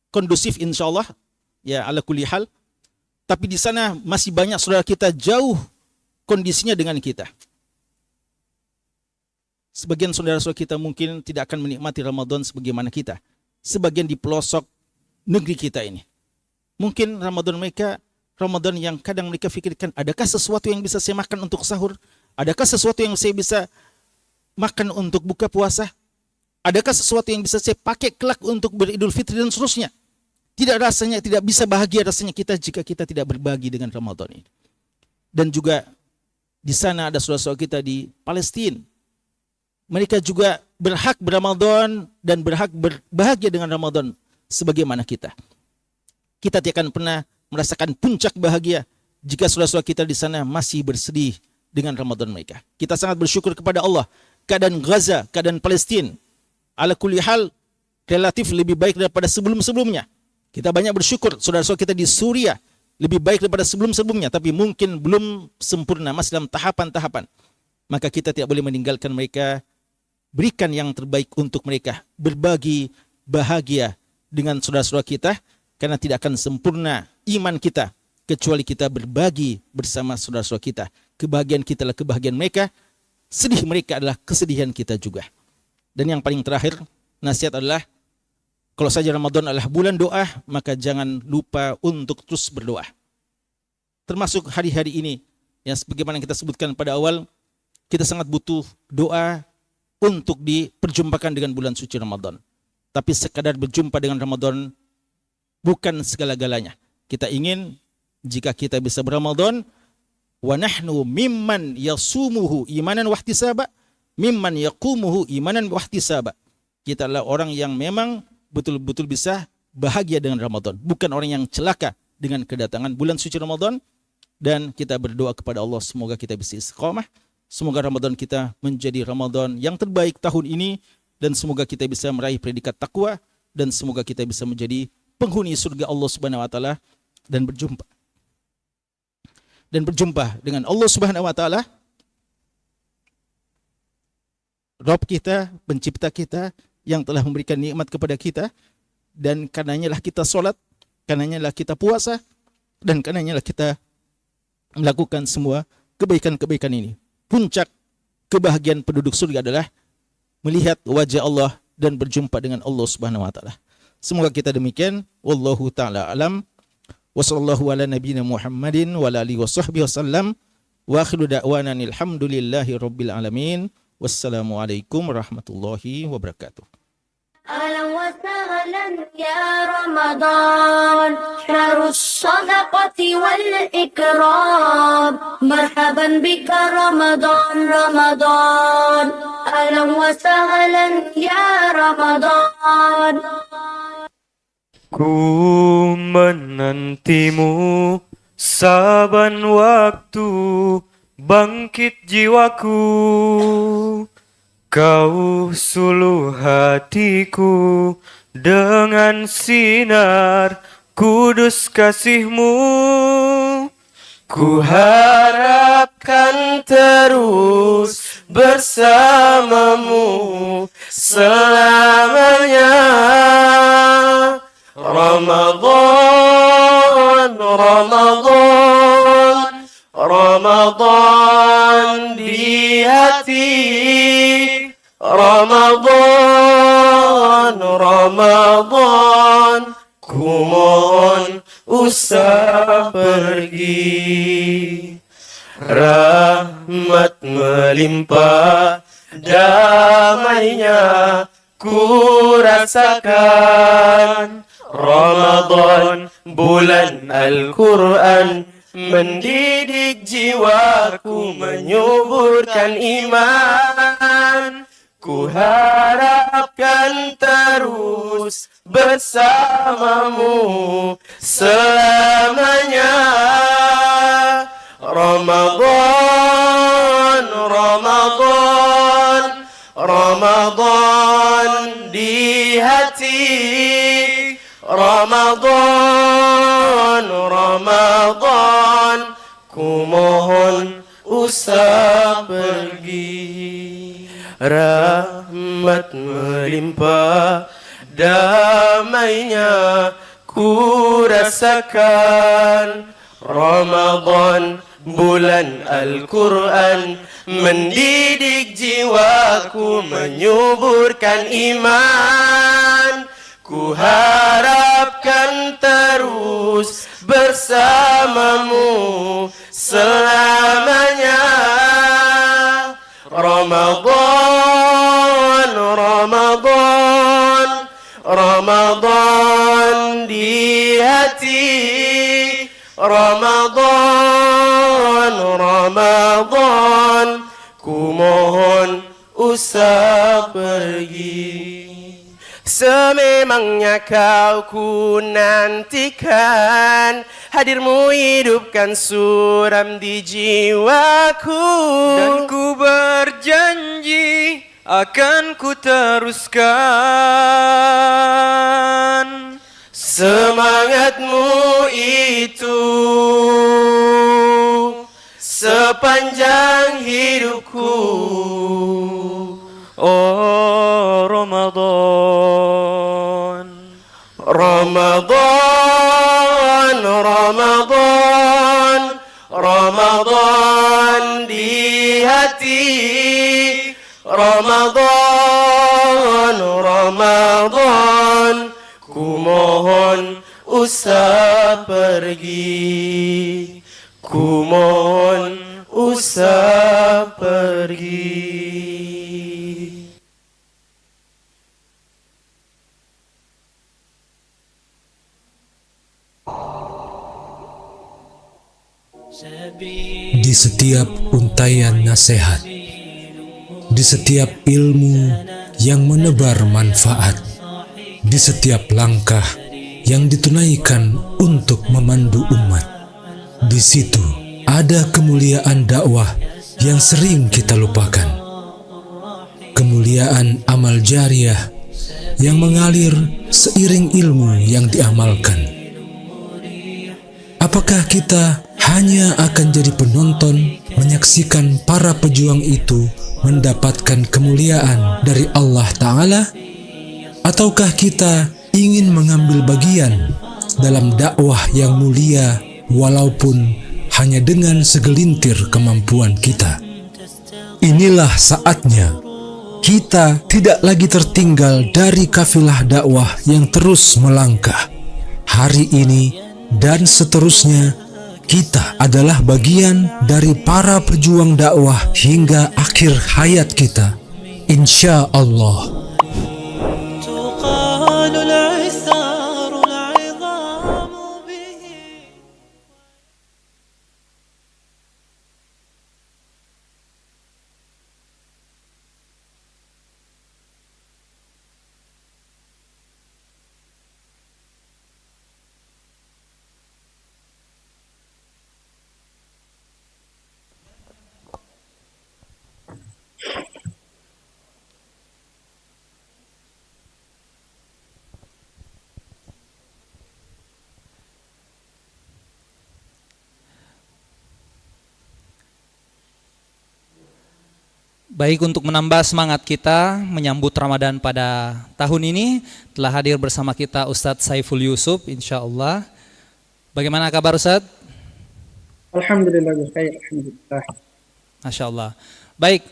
[SPEAKER 7] kondusif insyaallah ya ala kulli hal. Tapi di sana masih banyak saudara kita jauh kondisinya dengan kita. Sebagian saudara-saudara kita mungkin tidak akan menikmati Ramadan sebagaimana kita. Sebagian di pelosok negeri kita ini. Mungkin Ramadan mereka, Ramadan yang kadang mereka fikirkan, adakah sesuatu yang bisa saya makan untuk sahur? Adakah sesuatu yang saya bisa makan untuk buka puasa? Adakah sesuatu yang bisa saya pakai kelak untuk beridul fitri dan seterusnya? Tidak rasanya, tidak bisa bahagia rasanya kita jika kita tidak berbagi dengan Ramadan ini. Dan juga di sana ada saudara-saudara kita di Palestina. Mereka juga berhak berRamadan dan berhak berbahagia dengan Ramadan sebagaimana kita. Kita tidak akan pernah merasakan puncak bahagia jika saudara-saudara kita di sana masih bersedih dengan Ramadan mereka. Kita sangat bersyukur kepada Allah. Keadaan Gaza, keadaan Palestina, ala kulli hal relatif lebih baik daripada sebelum-sebelumnya. Kita banyak bersyukur saudara-saudara kita di Suriah lebih baik daripada sebelum-sebelumnya, tapi mungkin belum sempurna, masih dalam tahapan-tahapan. Maka kita tidak boleh meninggalkan mereka, berikan yang terbaik untuk mereka, berbagi bahagia dengan saudara-saudara kita, karena tidak akan sempurna iman kita kecuali kita berbagi bersama saudara-saudara kita. Kebahagiaan kita adalah kebahagiaan mereka, sedih mereka adalah kesedihan kita juga. Dan yang paling terakhir, nasihat adalah kalau saja Ramadan adalah bulan doa, maka jangan lupa untuk terus berdoa. Termasuk hari-hari ini, yang sebagaimana kita sebutkan pada awal, kita sangat butuh doa untuk diperjumpakan dengan bulan suci Ramadan. Tapi sekadar berjumpa dengan Ramadan bukan segala-galanya. Kita ingin jika kita bisa berRamadan, wa nahnu mimman yasumuhu imanan wahtisaba, mimman yaqumuhu imanan wahtisaba. Kita adalah orang yang memang betul-betul bisa bahagia dengan Ramadan, bukan orang yang celaka dengan kedatangan bulan suci Ramadan. Dan kita berdoa kepada Allah semoga kita bisa istiqamah, semoga Ramadan kita menjadi Ramadan yang terbaik tahun ini, dan semoga kita bisa meraih predikat takwa, dan semoga kita bisa menjadi penghuni surga Allah Subhanahu wa taala dan berjumpa dengan Allah Subhanahu wa taala Rabb kita, pencipta kita yang telah memberikan nikmat kepada kita, dan karenanya lah kita sholat, karenanya lah kita puasa, dan karenanya lah kita melakukan semua kebaikan-kebaikan ini. Puncak kebahagiaan penduduk surga adalah melihat wajah Allah dan berjumpa dengan Allah Subhanahu wa taala. Semoga kita demikian. Wallahu taala alam. Wa sallallahu ala nabiyyina Muhammadin wa ala alihi washabbihi wasallam. Wa akhiru da'wana alhamdulillahi rabbil alamin. Wassalamualaikum warahmatullahi wabarakatuh.
[SPEAKER 1] أهلا وسهلا يا رمضان شهر الصدقة والإكرام مرحبا بك رمضان رمضان أهلا وسهلا يا رمضان.
[SPEAKER 6] Ku menantimu saban waktu, bangkit jiwaku. Kau suluh hatiku dengan sinar kudus kasih-Mu. Ku harapkan terus bersamamu selamanya. Ramadan, Ramadan, Ramadan di hati. Ramadan, Ramadan, ku mohon usah pergi. Rahmat melimpah, damainya ku rasakan. Ramadan, bulan Al-Quran, mendidik jiwaku, menyuburkan iman. Ku harapkan terus bersamamu selamanya. Ramadan, Ramadan, Ramadan di hati. Ramadan, Ramadan, ku mohon usah pergi. Rahmat melimpah, damainya ku rasakan. Ramadan, bulan Al-Quran, mendidik jiwaku, menyuburkan iman. Ku harapkan terus bersamamu selamanya. Ramadan, Ramadan, Ramadan di hati. Ramadan, Ramadan, ku mohon usah pergi. Sememangnya kau ku nantikan, hadirmu hidupkan suram di jiwaku. Dan ku berjanji akan ku teruskan semangatmu itu sepanjang hidupku. Oh Ramadan, Ramadan, Ramadan, Ramadan di hati. Ramadan, Ramadan, ku mohon usah pergi. Ku mohon usah pergi.
[SPEAKER 8] Di setiap untaian nasihat, di setiap ilmu yang menebar manfaat, di setiap langkah yang ditunaikan untuk memandu umat, di situ ada kemuliaan dakwah yang sering kita lupakan. Kemuliaan amal jariah yang mengalir seiring ilmu yang diamalkan. Apakah kita hanya akan jadi penonton menyaksikan para pejuang itu mendapatkan kemuliaan dari Allah Ta'ala? Ataukah kita ingin mengambil bagian dalam dakwah yang mulia walaupun hanya dengan segelintir kemampuan kita? Inilah saatnya kita tidak lagi tertinggal dari kafilah dakwah yang terus melangkah. Hari ini dan seterusnya, kita adalah bagian dari para pejuang dakwah hingga akhir hayat kita, insya Allah.
[SPEAKER 2] Baik, untuk menambah semangat kita menyambut Ramadan pada tahun ini, telah hadir bersama kita Ustadz Saiful Yusuf, insya Allah. Bagaimana kabar Ustadz?
[SPEAKER 9] Alhamdulillah, alhamdulillah.
[SPEAKER 2] Masya Allah. Baik,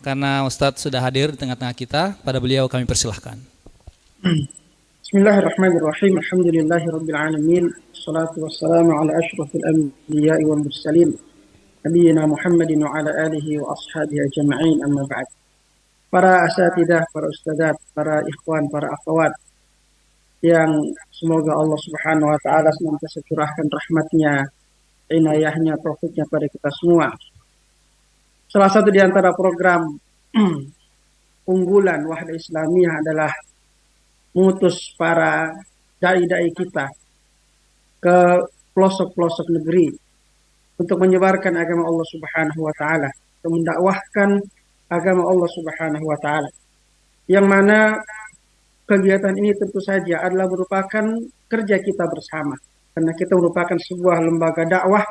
[SPEAKER 2] karena Ustadz sudah hadir di tengah-tengah kita, pada beliau kami persilahkan.
[SPEAKER 9] Bismillahirrahmanirrahim. Alhamdulillahirabbil alamin. Wassalatu wassalamu ala asyrafil anbiya'i wal mursalin. Nabiyyina Muhammadin wa ala alihi wa ashabihi ajma'in, amma ba'd. Para asatidah, para ustadzat, para ikhwan, para akhwat yang semoga Allah Subhanahu wa taala senantiasa curahkan rahmatnya, inayahnya, taufiknya pada kita semua. Salah satu di antara program unggulan Wahda Islamiyah adalah mengutus para dai-dai kita ke pelosok-pelosok negeri untuk menyebarkan agama Allah Subhanahu wa taala, untuk mendakwahkan agama Allah Subhanahu wa taala. Yang mana kegiatan ini tentu saja adalah merupakan kerja kita bersama, karena kita merupakan sebuah lembaga dakwah,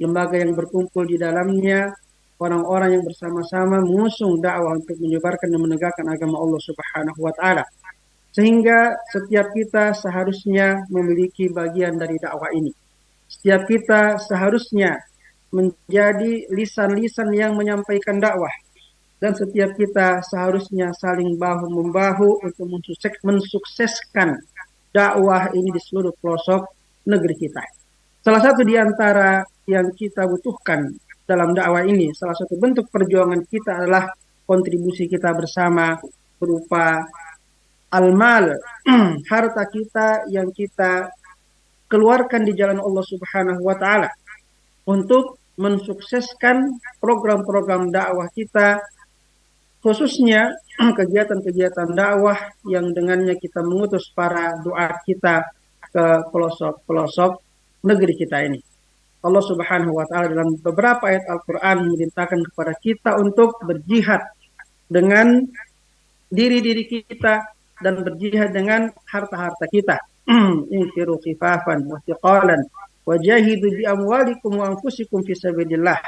[SPEAKER 9] lembaga yang berkumpul di dalamnya orang-orang yang bersama-sama mengusung dakwah untuk menyebarkan dan menegakkan agama Allah Subhanahu wa taala. Sehingga setiap kita seharusnya memiliki bagian dari dakwah ini. Setiap kita seharusnya menjadi lisan-lisan yang menyampaikan dakwah, dan setiap kita seharusnya saling bahu-membahu untuk mensukseskan dakwah ini di seluruh pelosok negeri kita. Salah satu di antara yang kita butuhkan dalam dakwah ini, salah satu bentuk perjuangan kita adalah kontribusi kita bersama berupa al-mal, harta kita yang kita keluarkan di jalan Allah Subhanahu wa taala untuk mensukseskan program-program dakwah kita, khususnya kegiatan-kegiatan dakwah yang dengannya kita mengutus para duat kita ke pelosok-pelosok negeri kita ini. Allah Subhanahu wa taala dalam beberapa ayat Al-Qur'an memerintahkan kepada kita untuk berjihad dengan diri-diri kita dan berjihad dengan harta-harta kita. Infiru khifafan wa thiqalan wajahidu bi amwalikum wa anfusikum fi sabilillah.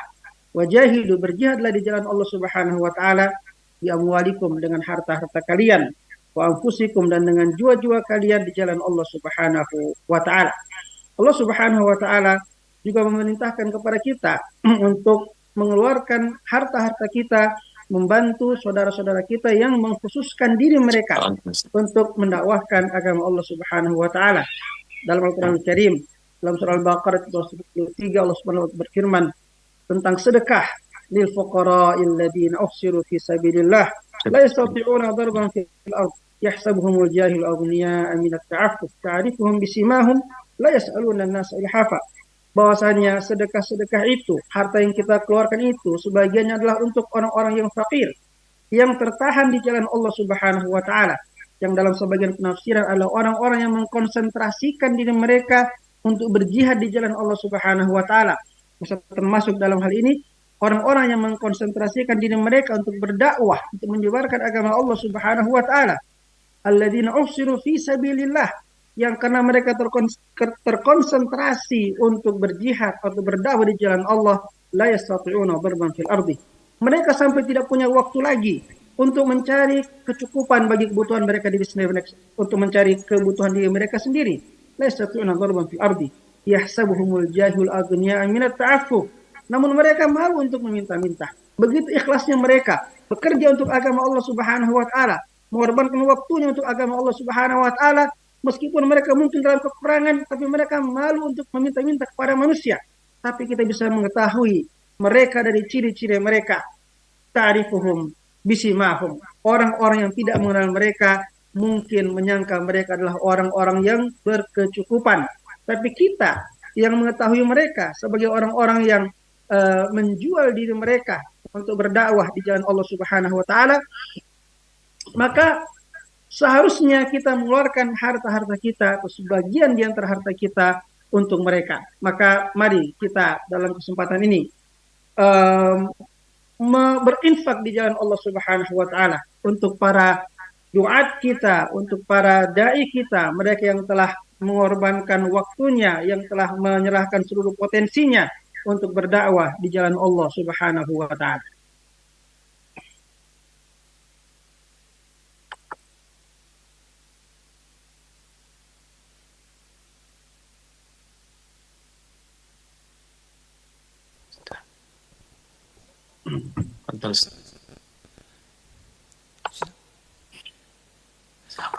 [SPEAKER 9] Wajahidu, berjihadlah di jalan Allah Subhanahu wa taala, bi amwalikum, dengan harta-harta kalian, wa anfusikum, dan dengan jiwa-jiwa kalian di jalan Allah Subhanahu wa taala. Allah Subhanahu wa taala juga memerintahkan kepada kita untuk mengeluarkan harta-harta kita, membantu saudara-saudara kita yang mengkhususkan diri mereka untuk mendakwahkan agama Allah Subhanahu wa taala. Dalam Al-Qur'an Al-Karim, dalam surah Al-Baqarah 23, Allah Subhanahu wa taala berfirman tentang sedekah, lil fuqara'il ladzina uhsiru fi sabilillah la yastati'una darban fil ard yahsabuhumul jahilu aghniya'a min at-ta'affuf ta'rifuhum bisimahum la yas'aluna an-nasa ilhafa. Bahwasanya sedekah-sedekah itu, harta yang kita keluarkan itu, sebagiannya adalah untuk orang-orang yang fakir, yang tertahan di jalan Allah Subhanahu wa taala, yang dalam sebagian penafsiran adalah orang-orang yang mengkonsentrasikan diri mereka untuk berjihad di jalan Allah Subhanahu wa taala. Termasuk dalam hal ini orang-orang yang mengkonsentrasikan diri mereka untuk berdakwah, untuk menyebarkan agama Allah Subhanahu wa taala. Alladzina uhsiru fi sabilillah, yang karena mereka terkonsentrasi untuk berjihad atau berdakwah di jalan Allah, la yastati'una darban fil ardi, Mereka sampai tidak punya waktu lagi untuk mencari kecukupan bagi kebutuhan mereka diri sendiri, untuk mencari kebutuhan diri mereka sendiri. La yastati'una darban fil ardi yahsabuhumul jahil aghniya minat ta'affuf. Namun mereka malu untuk meminta-minta. Begitu ikhlasnya mereka bekerja untuk agama Allah Subhanahu wa taala, mengorbankan waktunya untuk agama Allah Subhanahu wa taala, meskipun mereka mungkin dalam kekurangan, tapi mereka malu untuk meminta-minta kepada manusia. Tapi kita bisa mengetahui mereka dari ciri-ciri mereka. Ta'rifuhum bisimahum. Orang-orang yang tidak mengenal mereka mungkin menyangka mereka adalah orang-orang yang berkecukupan. Tapi kita yang mengetahui mereka sebagai orang-orang yang menjual diri mereka untuk berdakwah di jalan Allah Subhanahu wa taala, maka seharusnya kita mengeluarkan harta-harta kita atau sebagian di antara harta kita untuk mereka. Maka mari kita dalam kesempatan ini berinfak di jalan Allah Subhanahu wa taala untuk para duat kita, untuk para dai kita, mereka yang telah mengorbankan waktunya, yang telah menyerahkan seluruh potensinya untuk berdakwah di jalan Allah Subhanahu wa taala.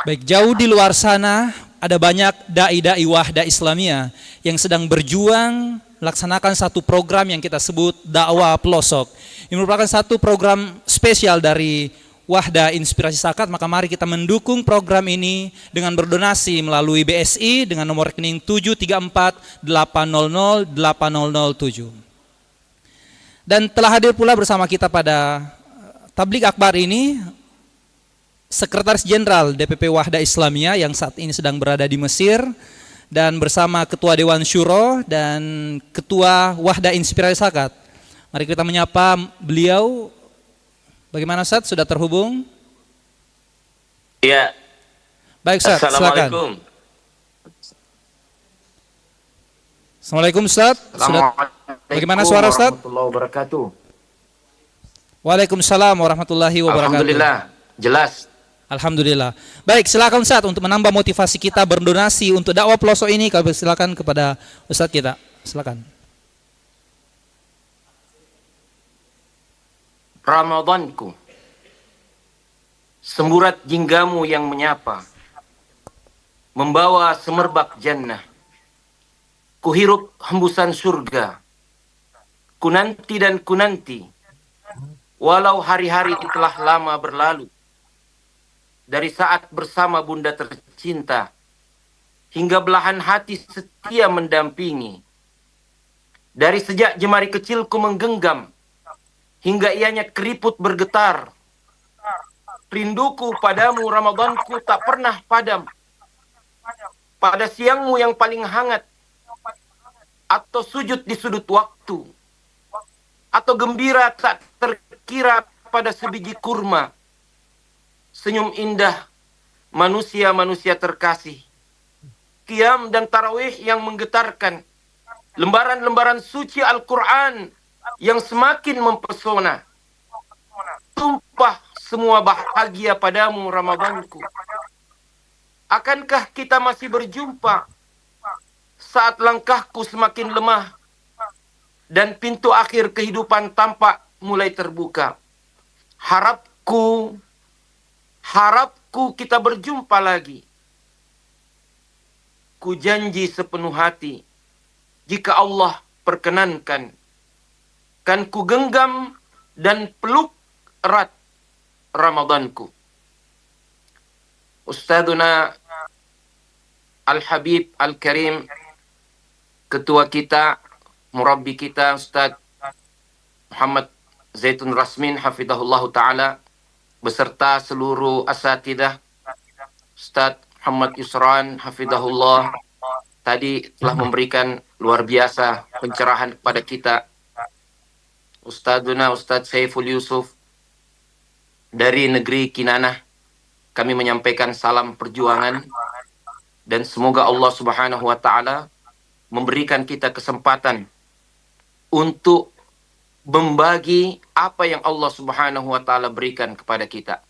[SPEAKER 2] Baik, jauh di luar sana ada banyak dai-dai wahda Islamiyah yang sedang berjuang melaksanakan satu program yang kita sebut dakwah pelosok. Ini merupakan satu program spesial dari Wahda Inspirasi Zakat. Maka mari kita mendukung program ini dengan berdonasi melalui BSI dengan nomor rekening 73480080007. Dan telah hadir pula bersama kita pada Tabligh Akbar ini Sekretaris Jenderal DPP Wahda Islamiyah yang saat ini sedang berada di Mesir, dan bersama Ketua Dewan Syuro dan Ketua Wahda Inspirasi Zakat. Mari kita menyapa beliau. Bagaimana Ustaz, sudah terhubung?
[SPEAKER 6] Ya.
[SPEAKER 2] Baik Ustaz, silakan. Assalamualaikum Ustaz. Sudah, bagaimana suara Ustaz?
[SPEAKER 6] Warahmatullahi wabarakatuh.
[SPEAKER 2] Waalaikumsalam warahmatullahi wabarakatuh.
[SPEAKER 6] Alhamdulillah, jelas.
[SPEAKER 2] Alhamdulillah. Baik, silakan Ustaz untuk menambah motivasi kita berdonasi untuk dakwah pelosok ini. Kami silakan kepada Ustaz kita. Silakan.
[SPEAKER 6] Ramadanku, semburat jinggamu yang menyapa, membawa semerbak jannah. Kuhirup hembusan surga, kunanti dan kunanti, walau hari-hari telah lama berlalu. Dari saat bersama bunda tercinta, hingga belahan hati setia mendampingi. Dari sejak jemari kecilku menggenggam, hingga ianya keriput bergetar. Rinduku padamu Ramadanku tak pernah padam. Pada siangmu yang paling hangat, atau sujud di sudut waktu, atau gembira tak terkira pada sebiji kurma. Senyum indah manusia-manusia terkasih. Qiyam dan tarawih yang menggetarkan. Lembaran-lembaran suci Al-Quran yang semakin mempesona. Tumpah semua bahagia padamu Ramadanku. Akankah kita masih berjumpa saat langkahku semakin lemah dan pintu akhir kehidupan tampak mulai terbuka? Harapku kita berjumpa lagi. Ku janji sepenuh hati, jika Allah perkenankan, kan ku genggam dan peluk erat Ramadanku. Ustadzuna Al-Habib Al-Karim, ketua kita, murabbi kita, Ustadz Muhammad Zaitun Rasmin hafidhahullah ta'ala, beserta seluruh asatidah, Ustadz Muhammad Yusran hafidhahullah, tadi telah memberikan luar biasa pencerahan kepada kita. Ustadzuna Ustadz Saiful Yusuf dari negeri Kinanah, kami menyampaikan salam perjuangan, dan semoga Allah Subhanahu wa ta'ala memberikan kita kesempatan untuk membagi apa yang Allah Subhanahu wa taala berikan kepada kita.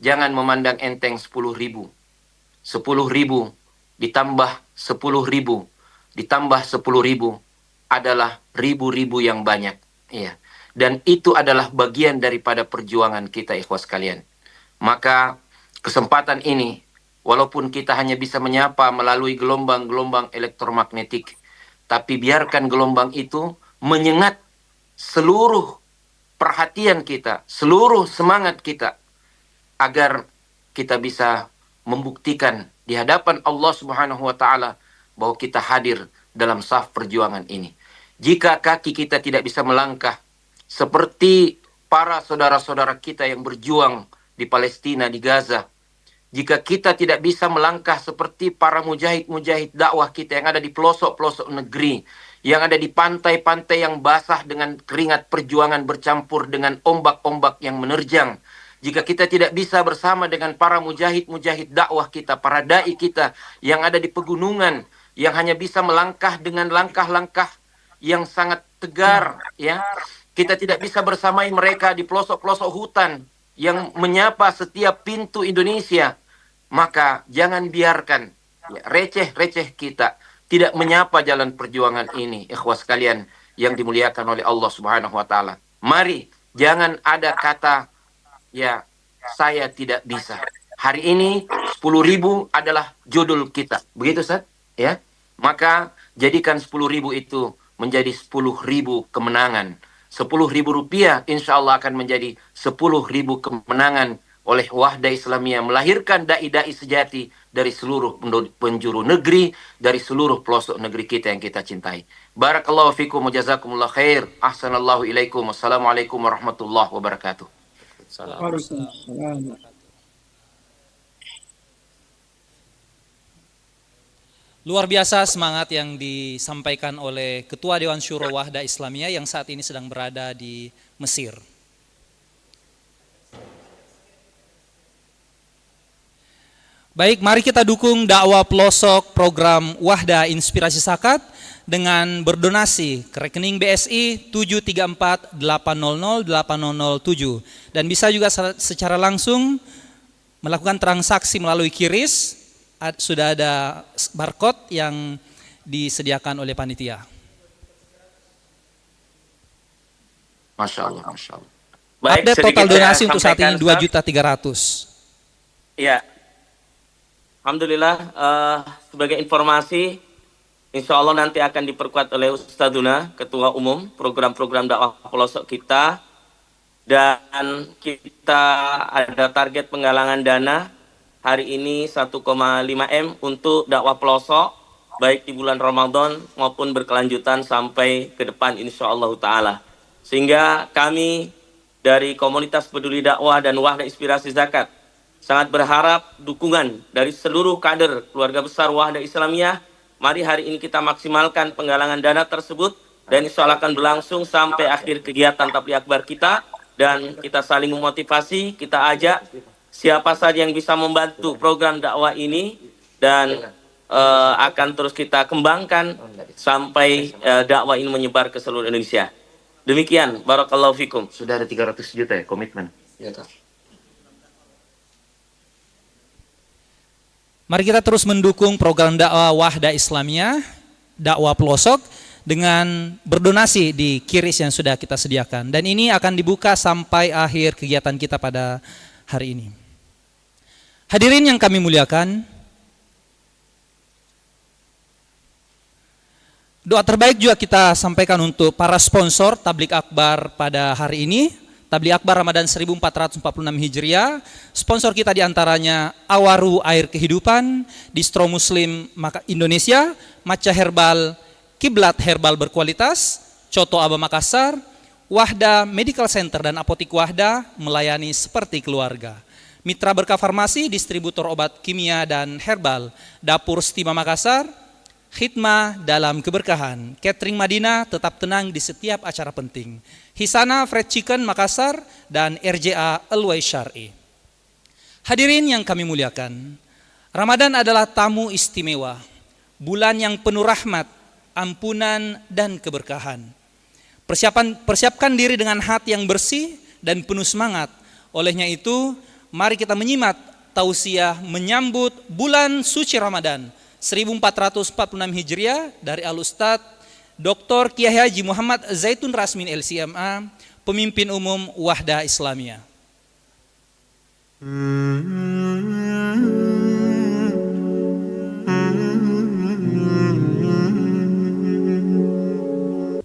[SPEAKER 6] Jangan memandang enteng 10.000. 10.000 ditambah 10.000 ditambah 10.000 adalah ribu-ribu yang banyak. Ya. Dan itu adalah bagian daripada perjuangan kita, ikhwas sekalian. Maka kesempatan ini, walaupun kita hanya bisa menyapa melalui gelombang-gelombang elektromagnetik, tapi biarkan gelombang itu menyengat seluruh perhatian kita, seluruh semangat kita, agar kita bisa membuktikan di hadapan Allah Subhanahu wa taala bahwa kita hadir dalam saf perjuangan ini. Jika kaki kita tidak bisa melangkah seperti para saudara-saudara kita yang berjuang di Palestina, di Gaza, jika kita tidak bisa melangkah seperti para mujahid-mujahid dakwah kita yang ada di pelosok-pelosok negeri, yang ada di pantai-pantai yang basah dengan keringat perjuangan bercampur dengan ombak-ombak yang menerjang, jika kita tidak bisa bersama dengan para mujahid-mujahid dakwah kita, para dai kita yang ada di pegunungan, yang hanya bisa melangkah dengan langkah-langkah yang sangat tegar, ya, kita tidak bisa bersamai mereka di pelosok-pelosok hutan yang menyapa setiap pintu Indonesia, maka jangan biarkan receh-receh kita tidak menyapa jalan perjuangan ini, ikhwas sekalian yang dimuliakan oleh Allah Subhanahu wa taala. Mari jangan ada kata ya saya tidak bisa. Hari ini 10.000 adalah judul kita. Begitu, Ustaz? Ya. Maka jadikan 10.000 itu menjadi 10.000 kemenangan. 10.000 rupiah insya Allah akan menjadi 10.000 kemenangan oleh Wahda Islamiyah, melahirkan dai-dai sejati dari seluruh penjuru negeri, dari seluruh pelosok negeri kita yang kita cintai. Barakallahu fikum wa jazakumullah khair. Ahsanallahu ilaikum. Wassalamualaikum warahmatullahi wabarakatuh.
[SPEAKER 9] Waalaikumsalam.
[SPEAKER 2] Luar biasa semangat yang disampaikan oleh Ketua Dewan Syuro Wahda Islamiyah yang saat ini sedang berada di Mesir. Baik, mari kita dukung dakwah pelosok program Wahda Inspirasi Zakat dengan berdonasi ke rekening BSI 734800807 dan bisa juga secara langsung melakukan transaksi melalui QRIS. Sudah ada barcode yang disediakan oleh panitia.
[SPEAKER 6] Masya Allah, Masya Allah.
[SPEAKER 2] Baik, update total donasi untuk saat ini 2.300.000.
[SPEAKER 10] Ya, alhamdulillah. Sebagai informasi, insya Allah nanti akan diperkuat oleh Ustadzuna, Ketua Umum program-program dakwah pelosok kita, dan kita ada target penggalangan dana hari ini 1,5 M untuk dakwah pelosok, baik di bulan Ramadan maupun berkelanjutan sampai ke depan insya Allah Ta'ala. Sehingga kami dari komunitas peduli dakwah dan Wahda Inspirasi Zakat sangat berharap dukungan dari seluruh kader keluarga besar Wahda Islamiyah. Mari hari ini kita maksimalkan penggalangan dana tersebut dan insya Allah akan berlangsung sampai akhir kegiatan tabligh akbar kita, dan kita saling memotivasi, kita ajak siapa saja yang bisa membantu program dakwah ini, dan akan terus kita kembangkan sampai dakwah ini menyebar ke seluruh Indonesia. Demikian, barakallahu fikum.
[SPEAKER 6] Sudah ada 300 juta ya komitmen. Ya,
[SPEAKER 2] Mari kita terus mendukung program dakwah Wahda Islamiyah, dakwah pelosok, dengan berdonasi di QRIS yang sudah kita sediakan. Dan ini akan dibuka sampai akhir kegiatan kita pada hari ini. Hadirin yang kami muliakan, doa terbaik juga kita sampaikan untuk para sponsor tabligh akbar pada hari ini. Tabligh akbar Ramadan 1446 Hijriah. Sponsor kita diantaranya Awaru Air Kehidupan, Distro Muslim Indonesia, Maca Herbal, Kiblat Herbal Berkualitas, Coto Aba Makassar, Wahda Medical Center dan Apotik Wahda melayani seperti keluarga. Mitra Berkah Farmasi, distributor obat kimia dan herbal, Dapur Stima Makassar, khidmah dalam keberkahan, Catering Madinah tetap tenang di setiap acara penting, Hisana Fried Chicken Makassar, dan RJA Alway Syar'i. Hadirin yang kami muliakan, Ramadan adalah tamu istimewa, bulan yang penuh rahmat, ampunan dan keberkahan. Persiapkan diri dengan hati yang bersih dan penuh semangat. Olehnya itu, mari kita menyimak tausiah menyambut bulan suci Ramadan 1446 Hijriah dari Al-Ustadz Dr. Kiai Haji Muhammad Zaitun Rasmin LCMA, Pemimpin Umum Wahda Islamiyah.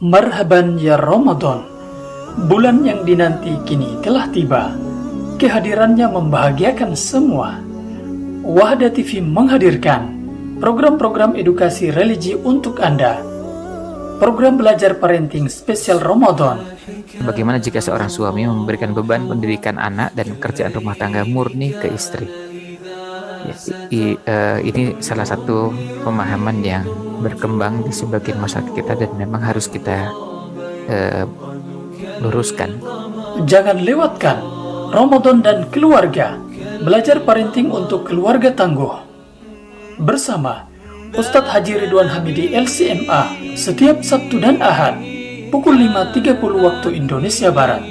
[SPEAKER 11] Marhaban ya Ramadan, bulan yang dinanti kini telah tiba. Kehadirannya membahagiakan semua. Wahda TV menghadirkan program-program edukasi religi untuk Anda. Program belajar parenting spesial Ramadan.
[SPEAKER 12] Bagaimana jika seorang suami memberikan beban pendidikan anak dan kerjaan rumah tangga murni ke istri? Ini salah satu pemahaman yang berkembang di sebagian masyarakat kita dan memang harus kita luruskan.
[SPEAKER 11] Jangan lewatkan Ramadan dan keluarga. Belajar parenting untuk keluarga tangguh. Bersama Ustadz Haji Ridwan Hamidi LCMA setiap Sabtu dan Ahad pukul 5.30 waktu Indonesia Barat.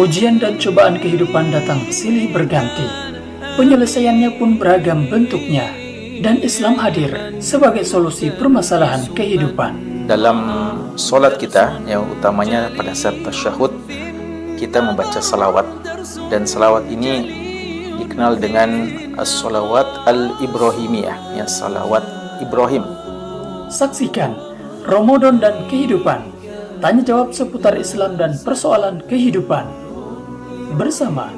[SPEAKER 11] Ujian dan cobaan kehidupan datang silih berganti. Penyelesaiannya pun beragam bentuknya. Dan Islam hadir sebagai solusi permasalahan kehidupan.
[SPEAKER 7] Dalam sholat kita, yang utamanya pada saat tasyahud, kita membaca salawat. Dan salawat ini dikenal dengan as-salawat al-Ibrahimiyah, yang salawat Ibrahim.
[SPEAKER 11] Saksikan Ramadan dan kehidupan. Tanya jawab seputar Islam dan persoalan kehidupan. Bersama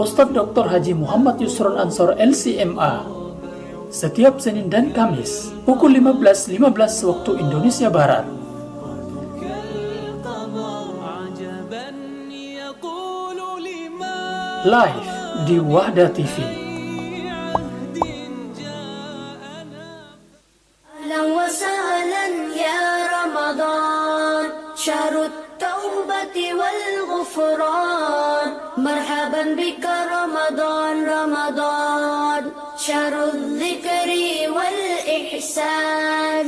[SPEAKER 11] Ustadz Dr. Haji Muhammad Yusron Ansor LCMA. Setiap Senin dan Kamis pukul 15.15 waktu Indonesia Barat. Live di Wahda TV.
[SPEAKER 1] أهلا وسهلا يا رمضان شهر التوبة والغفران مرحبا بك رمضان رمضان شهر الذكر والإحسان.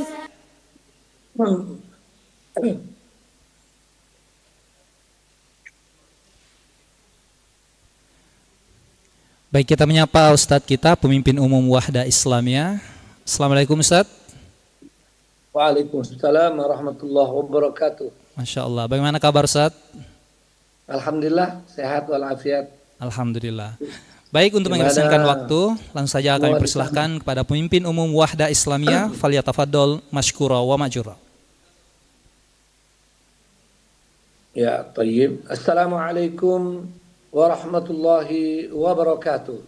[SPEAKER 2] Baik, kita menyapa Ustadz kita, Pemimpin Umum Wahda Islamiyah. Assalamualaikum Ustadz.
[SPEAKER 13] Waalaikumsalam warahmatullahi wabarakatuh.
[SPEAKER 2] Masya Allah. Bagaimana kabar Ustadz?
[SPEAKER 13] Alhamdulillah, sehat walafiat.
[SPEAKER 2] Alhamdulillah. Baik, untuk mengesengkan waktu, langsung saja kami persilahkan kepada Pemimpin Umum Wahda Islamiyah, falyatafaddal mashkura wa ma'jura.
[SPEAKER 13] Ya, tayyib. Assalamualaikum warahmatullahi wabarakatuh.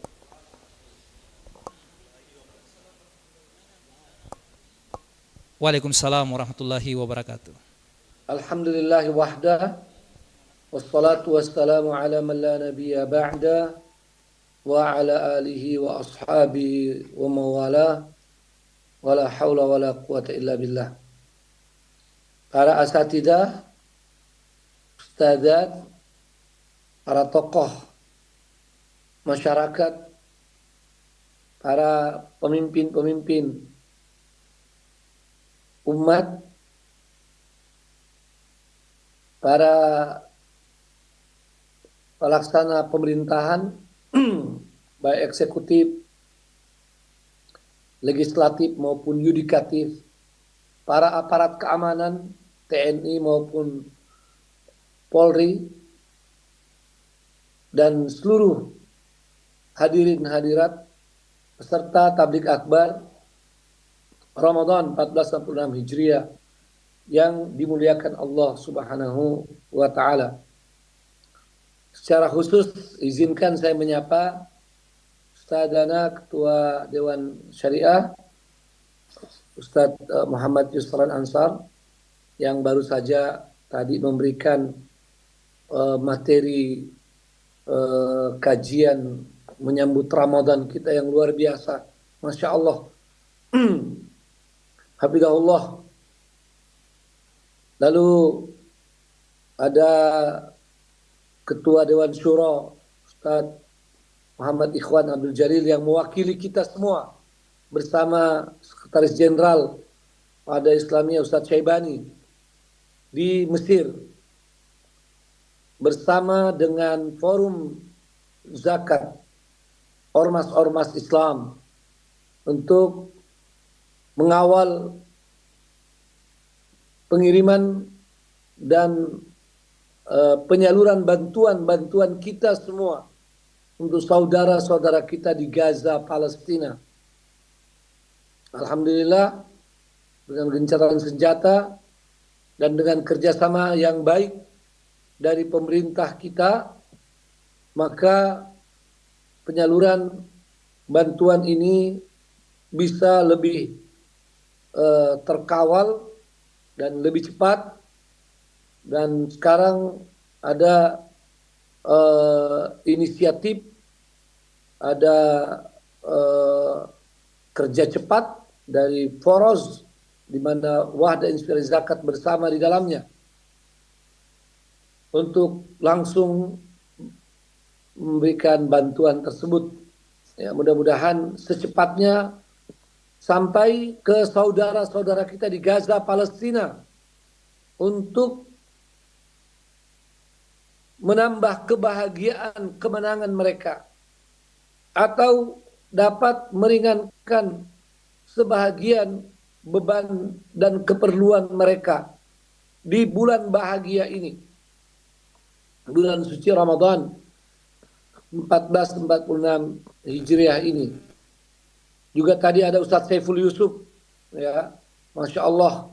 [SPEAKER 2] Waalaikumsalam warahmatullahi wabarakatuh.
[SPEAKER 13] Alhamdulillahi wahda, wassalatu wassalamu ala man la nabiyya ba'da, wa ala alihi wa ashabihi wa mawala, wa la hawla wa la quwata illa billah. Para asatidah, ustadzat, para tokoh masyarakat, para pemimpin-pemimpin umat, para pelaksana pemerintahan, baik eksekutif, legislatif maupun yudikatif, para aparat keamanan, TNI maupun Polri, dan seluruh hadirin hadirat peserta tabligh akbar Ramadan 1446 Hijriah yang dimuliakan Allah Subhanahu wa taala. Secara khusus izinkan saya menyapa Ustadzana Ketua Dewan Syariah Ustadz Muhammad Yusron Ansar yang baru saja tadi memberikan materi kajian menyambut Ramadan kita yang luar biasa. Masya Allah. Hafizahullah. Lalu ada Ketua Dewan Syuro Ustadz Muhammad Ikhwan Abdul Jalil yang mewakili kita semua bersama Sekretaris Jenderal Wahda Islamiyah Ustadz Syaibani di Mesir bersama dengan forum zakat ormas-ormas Islam untuk mengawal pengiriman dan penyaluran bantuan kita semua untuk saudara-saudara kita di Gaza, Palestina. Alhamdulillah, dengan gencatan senjata dan dengan kerjasama yang baik dari pemerintah kita, maka penyaluran bantuan ini bisa lebih terkawal dan lebih cepat. Dan sekarang ada inisiatif, ada kerja cepat dari Foros, di mana Wahda Inspirasi Zakat bersama di dalamnya, untuk langsung memberikan bantuan tersebut. Ya, mudah-mudahan secepatnya sampai ke saudara-saudara kita di Gaza, Palestina, untuk menambah kebahagiaan kemenangan mereka, atau dapat meringankan sebahagian beban dan keperluan mereka di bulan bahagia ini, bulan suci Ramadan 1446 Hijriah ini. Juga tadi ada Ustadz Saiful Yusuf, ya, Masya Allah,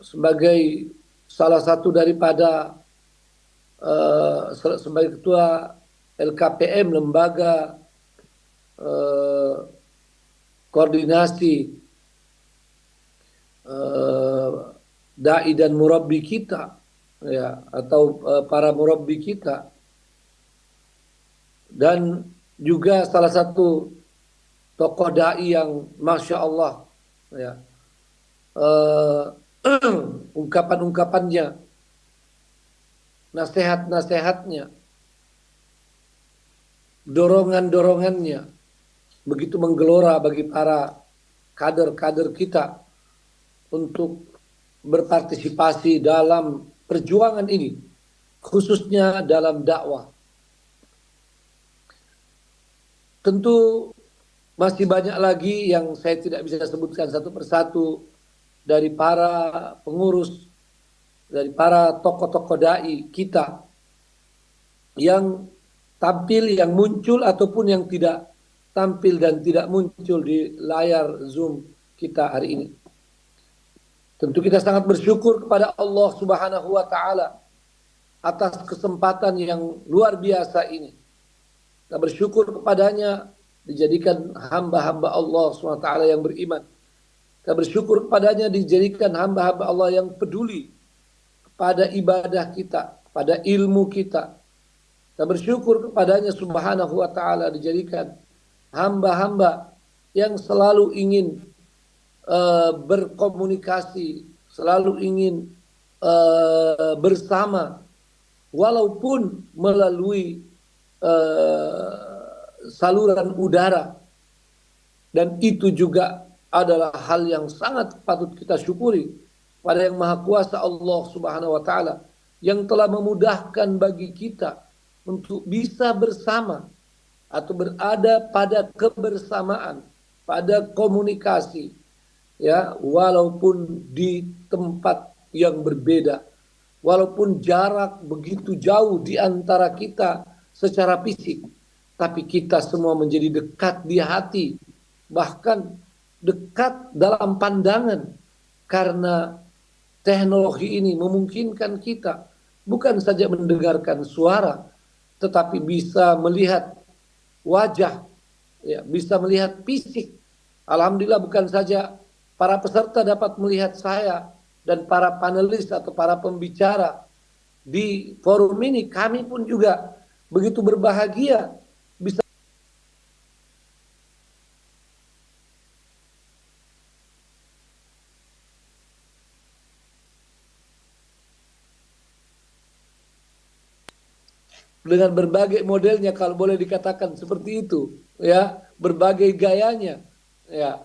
[SPEAKER 13] sebagai salah satu daripada sebagai ketua LKPM, lembaga koordinasi dai dan murabbi kita, ya, atau para murabbi kita, dan juga salah satu tokoh dai yang Masya Allah, ya, ungkapan-ungkapannya, nasihat-nasihatnya, dorongan-dorongannya begitu menggelora bagi para kader-kader kita untuk berpartisipasi dalam perjuangan ini, khususnya dalam dakwah. Tentu masih banyak lagi yang saya tidak bisa sebutkan satu persatu dari para pengurus, dari para tokoh-tokoh dai kita yang tampil, yang muncul ataupun yang tidak tampil dan tidak muncul di layar Zoom kita hari ini. Tentu kita sangat bersyukur kepada Allah Subhanahu wa taala atas kesempatan yang luar biasa ini. Kita bersyukur kepadanya dijadikan hamba-hamba Allah Subhanahu wa taala yang beriman. Kita bersyukur kepadanya dijadikan hamba-hamba Allah yang peduli pada ibadah kita, pada ilmu kita. Kita bersyukur kepadanya Subhanahu wa ta'ala dijadikan hamba-hamba yang selalu ingin berkomunikasi, selalu ingin bersama, walaupun melalui saluran udara. Dan itu juga adalah hal yang sangat patut kita syukuri pada Yang Maha Kuasa Allah Subhanahu wa taala yang telah memudahkan bagi kita untuk bisa bersama atau berada pada kebersamaan, pada komunikasi, ya, walaupun di tempat yang berbeda, walaupun jarak begitu jauh di antara kita secara fisik, tapi kita semua menjadi dekat di hati, bahkan dekat dalam pandangan, karena teknologi ini memungkinkan kita bukan saja mendengarkan suara, tetapi bisa melihat wajah, ya, bisa melihat fisik. Alhamdulillah, bukan saja para peserta dapat melihat saya dan para panelis atau para pembicara di forum ini, kami pun juga begitu berbahagia bisa dengan berbagai modelnya, kalau boleh dikatakan seperti itu, ya, berbagai gayanya, ya,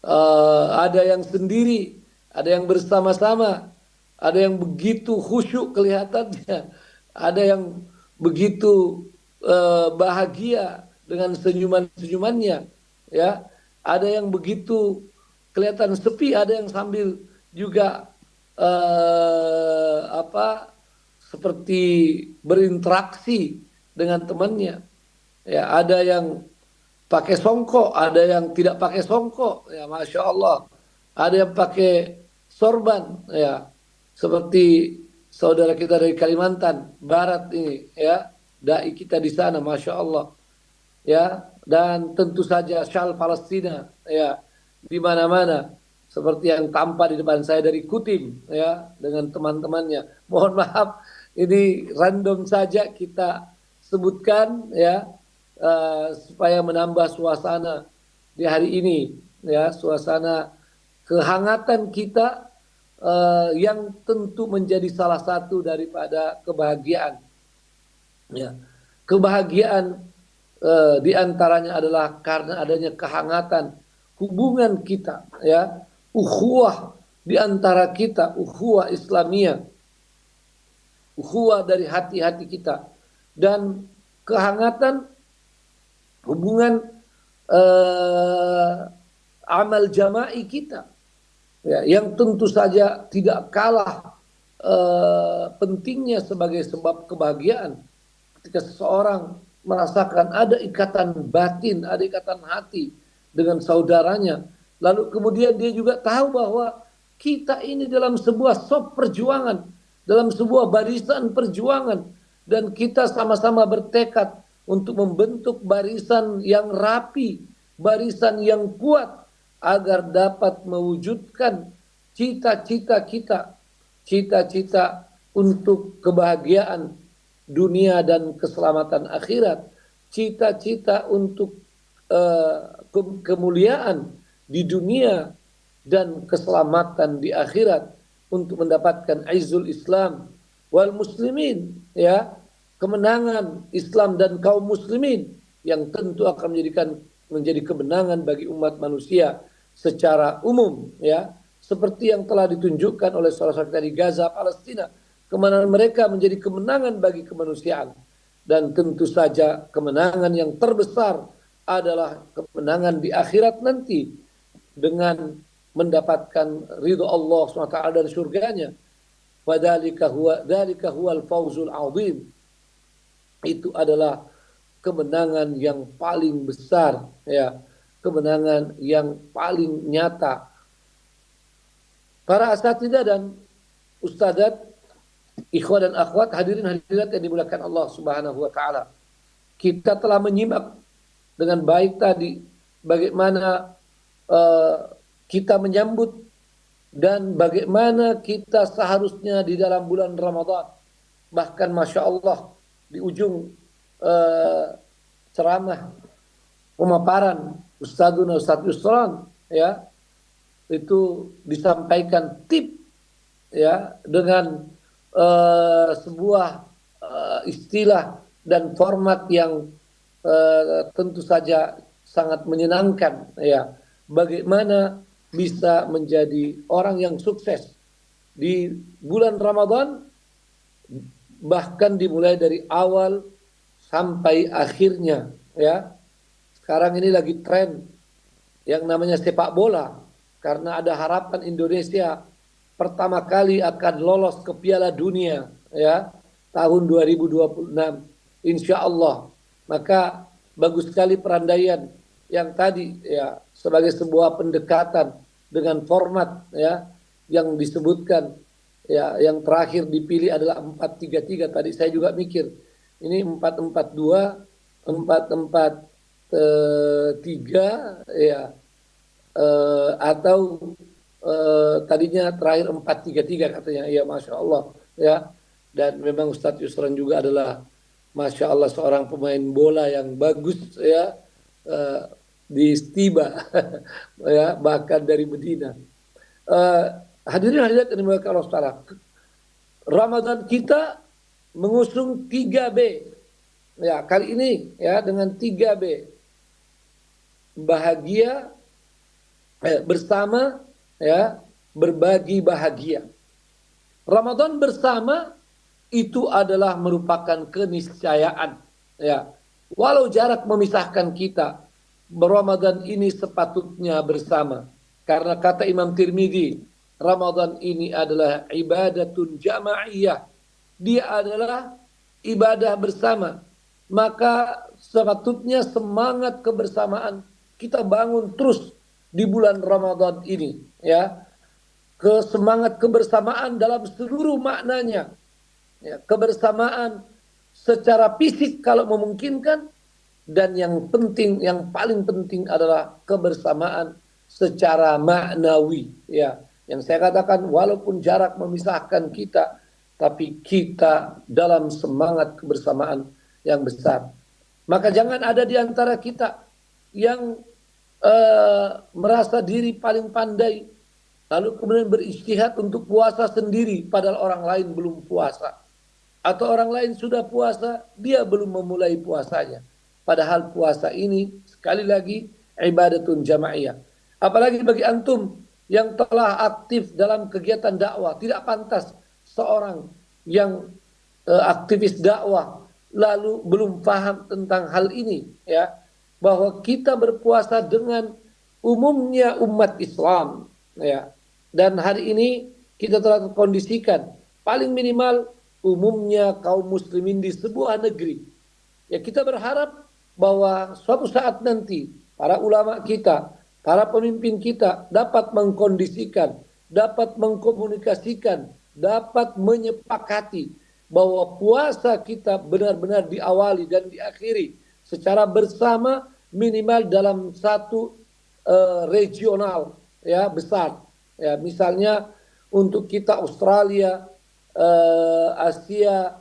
[SPEAKER 13] ada yang sendiri, ada yang bersama-sama, ada yang begitu khusyuk kelihatannya, ada yang begitu bahagia dengan senyuman-senyumannya, ya. Ada yang begitu kelihatan sepi, ada yang sambil juga seperti berinteraksi dengan temannya. Ya, ada yang pakai songkok, ada yang tidak pakai songkok, ya masya Allah. Ada yang pakai sorban, ya seperti saudara kita dari Kalimantan Barat ini, ya dai kita di sana, masya Allah, ya. Dan tentu saja syal Palestina, ya di mana-mana, seperti yang tampak di depan saya dari Kutim, ya dengan teman-temannya. Mohon maaf, ini random saja kita sebutkan, ya supaya menambah suasana di hari ini, ya suasana kehangatan kita yang tentu menjadi salah satu daripada kebahagiaan. Ya, kebahagiaan di antaranya adalah karena adanya kehangatan hubungan kita, ya ukhuwah di antara kita, ukhuwah Islamiyah, ukhuwah dari hati-hati kita, dan kehangatan hubungan amal jama'i kita, ya, yang tentu saja tidak kalah pentingnya sebagai sebab kebahagiaan ketika seseorang merasakan ada ikatan batin, ada ikatan hati dengan saudaranya, lalu kemudian dia juga tahu bahwa kita ini dalam sebuah sop perjuangan, dalam sebuah barisan perjuangan, dan kita sama-sama bertekad untuk membentuk barisan yang rapi, barisan yang kuat, agar dapat mewujudkan cita-cita kita, cita-cita untuk kebahagiaan dunia dan keselamatan akhirat, cita-cita untuk kemuliaan di dunia dan keselamatan di akhirat, untuk mendapatkan aizul Islam wal muslimin, ya kemenangan Islam dan kaum muslimin yang tentu akan menjadi kemenangan bagi umat manusia secara umum, ya seperti yang telah ditunjukkan oleh saudara kita di Gaza, Palestina. Kemenangan mereka menjadi kemenangan bagi kemanusiaan, dan tentu saja kemenangan yang terbesar adalah kemenangan di akhirat nanti dengan mendapatkan ridho Allah SWT dan surganya. Dzalika huwal fawzul azim. Itu adalah kemenangan yang paling besar, ya kemenangan yang paling nyata. Para asatidzah dan ustadzat, ikhwah dan akhwat, hadirin hadirat yang dimuliakan Allah Subhanahu wa taala. Kita telah menyimak dengan baik tadi bagaimana kita menyambut dan bagaimana kita seharusnya di dalam bulan Ramadan. Bahkan masya Allah di ujung ceramah pemaparan Ustaz Yusran, ya itu disampaikan tip, ya dengan sebuah istilah dan format yang tentu saja sangat menyenangkan, ya bagaimana bisa menjadi orang yang sukses di bulan Ramadan, bahkan dimulai dari awal sampai akhirnya, ya sekarang ini lagi tren yang namanya sepak bola, karena ada harapan Indonesia pertama kali akan lolos ke Piala Dunia, ya tahun 2026 insya Allah. Maka bagus sekali perandaian yang tadi, ya sebagai sebuah pendekatan dengan format, ya yang disebutkan, ya yang terakhir dipilih adalah 4-3-3. Tadi saya juga mikir ini 4-4-2, 4-4-3, ya atau tadinya terakhir 4-3-3 katanya, ya masya Allah, ya. Dan memang Ustadz Yusran juga adalah masya Allah seorang pemain bola yang bagus, ya di Stiba ya bahkan dari Medina. Hadirin hadirat yang dimuliakan Allah Taala, Ramadan kita mengusung 3B, ya kali ini, ya dengan 3B: bahagia, bersama, ya, berbagi bahagia. Ramadan bersama itu adalah merupakan keniscayaan, ya. Walau jarak memisahkan kita, Ramadan ini sepatutnya bersama. Karena kata Imam Tirmidzi, Ramadan ini adalah ibadatun jama'iyah. Dia adalah ibadah bersama. Maka sepatutnya semangat kebersamaan kita bangun terus di bulan Ramadan ini, ya. Semangat kebersamaan dalam seluruh maknanya, ya, kebersamaan secara fisik kalau memungkinkan, dan yang penting, yang paling penting adalah kebersamaan secara maknawi, ya. Yang saya katakan, walaupun jarak memisahkan kita, tapi kita dalam semangat kebersamaan yang besar. Maka jangan ada di antara kita yang merasa diri paling pandai, lalu kemudian berijtihad untuk puasa sendiri, padahal orang lain belum puasa. Atau orang lain sudah puasa, dia belum memulai puasanya. Padahal puasa ini, sekali lagi, ibadatun jama'iyah. Apalagi bagi antum yang telah aktif dalam kegiatan dakwah, tidak pantas seorang yang aktivis dakwah lalu belum paham tentang hal ini, ya, bahwa kita berpuasa dengan umumnya umat Islam, ya. Dan hari ini kita telah terkondisikan paling minimal umumnya kaum muslimin di sebuah negeri. Ya, kita berharap bahwa suatu saat nanti para ulama kita, para pemimpin kita dapat mengkondisikan, dapat mengkomunikasikan, dapat menyepakati bahwa puasa kita benar-benar diawali dan diakhiri secara bersama, minimal dalam satu regional, ya, besar. Ya, misalnya untuk kita Australia, Asia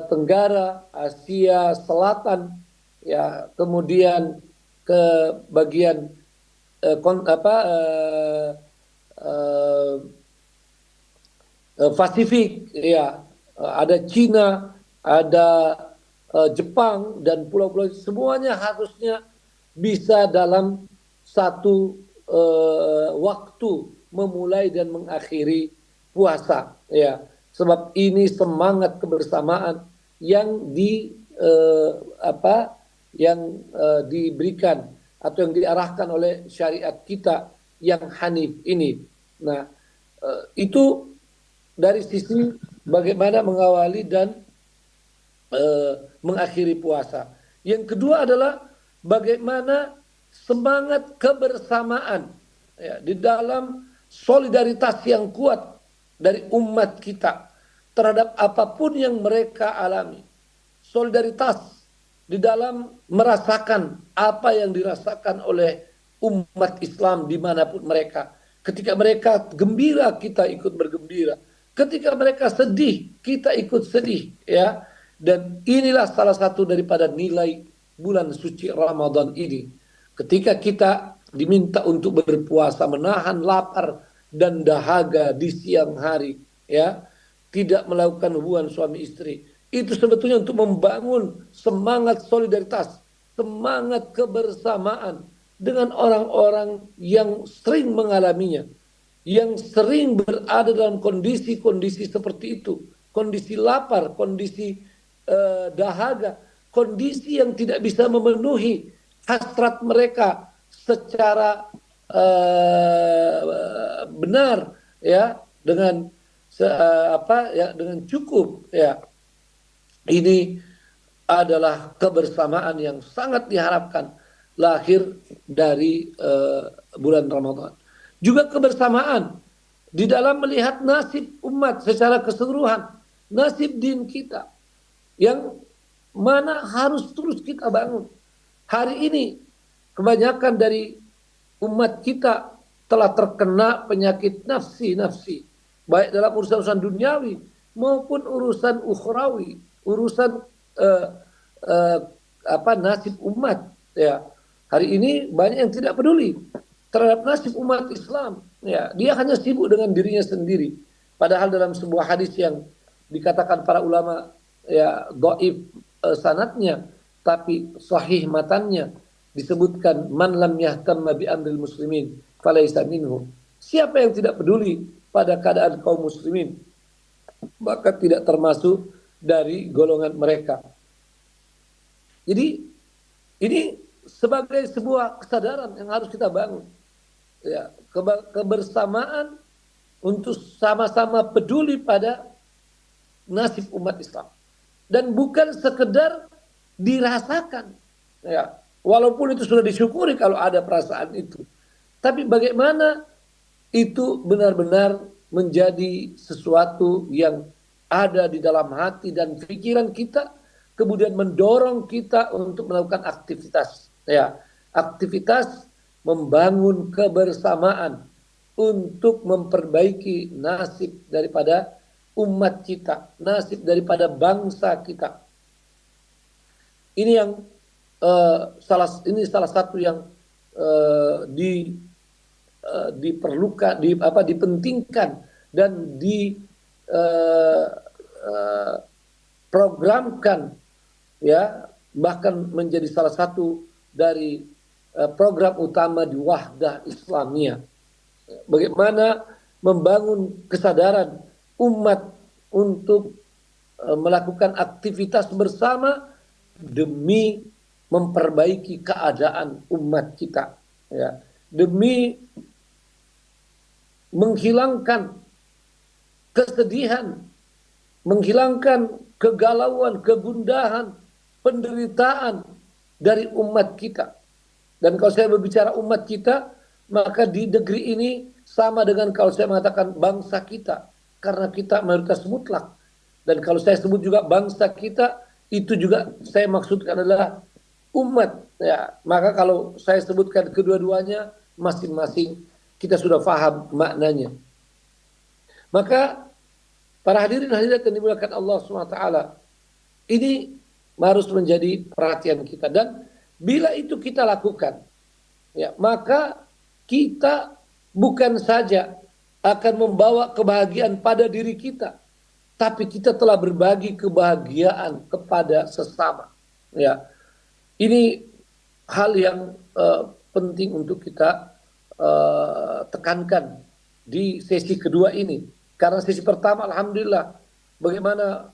[SPEAKER 13] Tenggara, Asia Selatan, ya, kemudian ke bagian Pasifik, ya, ada Cina, ada Jepang dan pulau-pulau, semuanya harusnya bisa dalam satu waktu memulai dan mengakhiri puasa, ya. Sebab ini semangat kebersamaan yang diberikan atau yang diarahkan oleh syariat kita yang hanif ini. Nah, itu dari sisi bagaimana mengawali dan mengakhiri puasa. Yang kedua adalah bagaimana semangat kebersamaan, ya, di dalam solidaritas yang kuat dari umat kita terhadap apapun yang mereka alami. Solidaritas di dalam merasakan apa yang dirasakan oleh umat Islam dimanapun mereka. Ketika mereka gembira, kita ikut bergembira. Ketika mereka sedih, kita ikut sedih, ya. Dan inilah salah satu daripada nilai bulan suci Ramadan ini. Ketika kita diminta untuk berpuasa, menahan lapar dan dahaga di siang hari, ya, tidak melakukan hubungan suami istri, itu sebetulnya untuk membangun semangat solidaritas, semangat kebersamaan dengan orang-orang yang sering mengalaminya, yang sering berada dalam kondisi-kondisi seperti itu, kondisi lapar, kondisi dahaga, kondisi yang tidak bisa memenuhi hasrat mereka secara benar, ya, dengan dengan cukup, ya. Ini adalah kebersamaan yang sangat diharapkan lahir dari bulan Ramadan. Juga kebersamaan di dalam melihat nasib umat secara keseluruhan, nasib din kita, yang mana harus terus kita bangun. Hari ini kebanyakan dari umat kita telah terkena penyakit nafsi, baik dalam urusan-urusan duniawi maupun urusan ukhrawi, urusan nasib umat, ya. Hari ini banyak yang tidak peduli terhadap nasib umat Islam, ya. Dia hanya sibuk dengan dirinya sendiri. Padahal dalam sebuah hadis yang dikatakan para ulama, ya, dhaif sanadnya tapi sahih matannya, disebutkan man lam yahtamma bi amril muslimin falaysa minhum. Siapa yang tidak peduli pada keadaan kaum muslimin, maka tidak termasuk dari golongan mereka. Jadi ini sebagai sebuah kesadaran yang harus kita bangun. Ya, kebersamaan untuk sama-sama peduli pada nasib umat Islam. Dan bukan sekedar dirasakan. Ya, walaupun itu sudah disyukuri kalau ada perasaan itu. Tapi bagaimana itu benar-benar menjadi sesuatu yang ada di dalam hati dan pikiran kita, kemudian mendorong kita untuk melakukan aktivitas. Ya, aktivitas membangun kebersamaan untuk memperbaiki nasib daripada umat kita, nasib daripada bangsa kita. Ini yang salah satu yang diperlukan, dipentingkan dan diprogramkan, ya, bahkan menjadi salah satu dari program utama di Wahdah Islamiyah. Bagaimana membangun kesadaran umat untuk melakukan aktivitas bersama demi memperbaiki keadaan umat kita, ya, demi menghilangkan kesedihan, menghilangkan kegalauan, kegundahan, penderitaan dari umat kita. Dan kalau saya berbicara umat kita, maka di negeri ini sama dengan kalau saya mengatakan bangsa kita, karena kita mayoritas mutlak. Dan kalau saya sebut juga bangsa kita, itu juga saya maksudkan adalah umat. Ya, maka kalau saya sebutkan kedua-duanya, masing-masing kita sudah paham maknanya. Maka para hadirin hadirat yang dimuliakan Allah SWT, ini harus menjadi perhatian kita. Dan bila itu kita lakukan, ya, maka kita bukan saja akan membawa kebahagiaan pada diri kita, tapi kita telah berbagi kebahagiaan kepada sesama. Ya, ini hal yang penting untuk kita tekankan di sesi kedua ini. Karena sesi pertama, alhamdulillah, bagaimana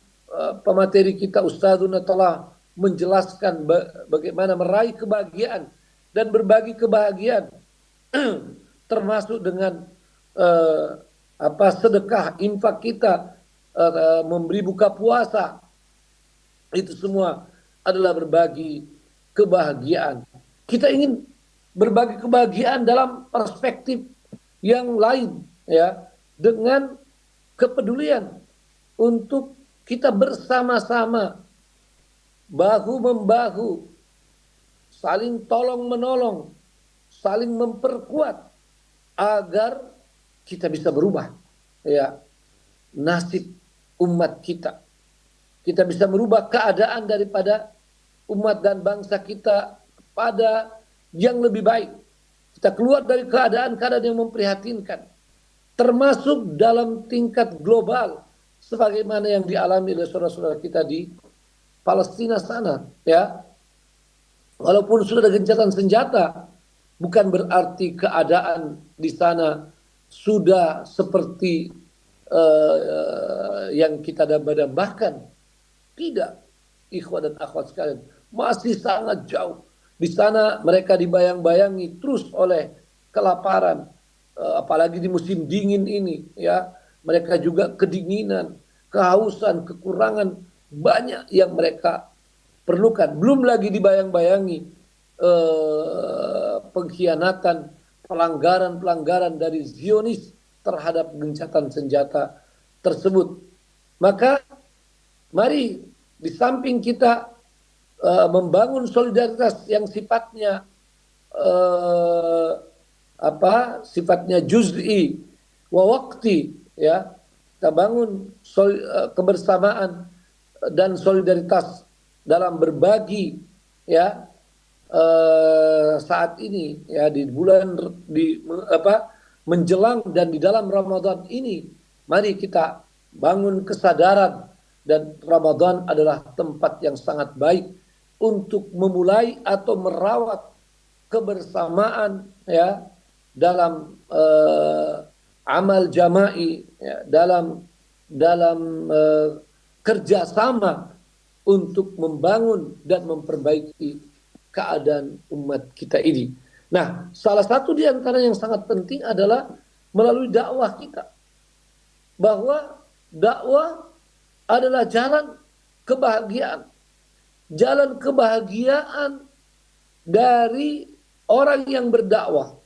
[SPEAKER 13] pemateri kita Ustadzuna telah menjelaskan bagaimana meraih kebahagiaan dan berbagi kebahagiaan, termasuk dengan sedekah, infak kita, memberi buka puasa, itu semua adalah berbagi kebahagiaan. Kita ingin berbagi kebahagiaan dalam perspektif yang lain, ya, dengan kepedulian untuk kita bersama-sama, bahu-membahu, saling tolong-menolong, saling memperkuat agar kita bisa berubah, ya, nasib umat kita. Kita bisa merubah keadaan daripada umat dan bangsa kita pada yang lebih baik. Kita keluar dari keadaan-keadaan yang memprihatinkan, termasuk dalam tingkat global, sebagaimana yang dialami oleh saudara-saudara kita di Palestina sana, ya. Walaupun sudah ada gencatan senjata, bukan berarti keadaan di sana sudah seperti yang kita dambakan. Tidak, ikhwah dan akhwat sekalian, masih sangat jauh. Di sana mereka dibayang-bayangi terus oleh kelaparan, apalagi di musim dingin ini, ya. Mereka juga kedinginan, kehausan, kekurangan banyak yang mereka perlukan. Belum lagi dibayang-bayangi pengkhianatan, pelanggaran-pelanggaran dari Zionis terhadap gencatan senjata tersebut. Maka mari di samping kita membangun solidaritas yang sifatnya sifatnya juz'i wa waqti, ya, kita bangun kebersamaan dan solidaritas dalam berbagi, ya, saat ini, ya, di bulan menjelang dan di dalam Ramadan ini, mari kita bangun kesadaran, dan Ramadan adalah tempat yang sangat baik untuk memulai atau merawat kebersamaan, ya, dalam amal jama'i, ya, dalam kerjasama untuk membangun dan memperbaiki keadaan umat kita ini. Nah, salah satu di antara yang sangat penting adalah melalui dakwah kita. Bahwa dakwah adalah jalan kebahagiaan. Jalan kebahagiaan dari orang yang berdakwah.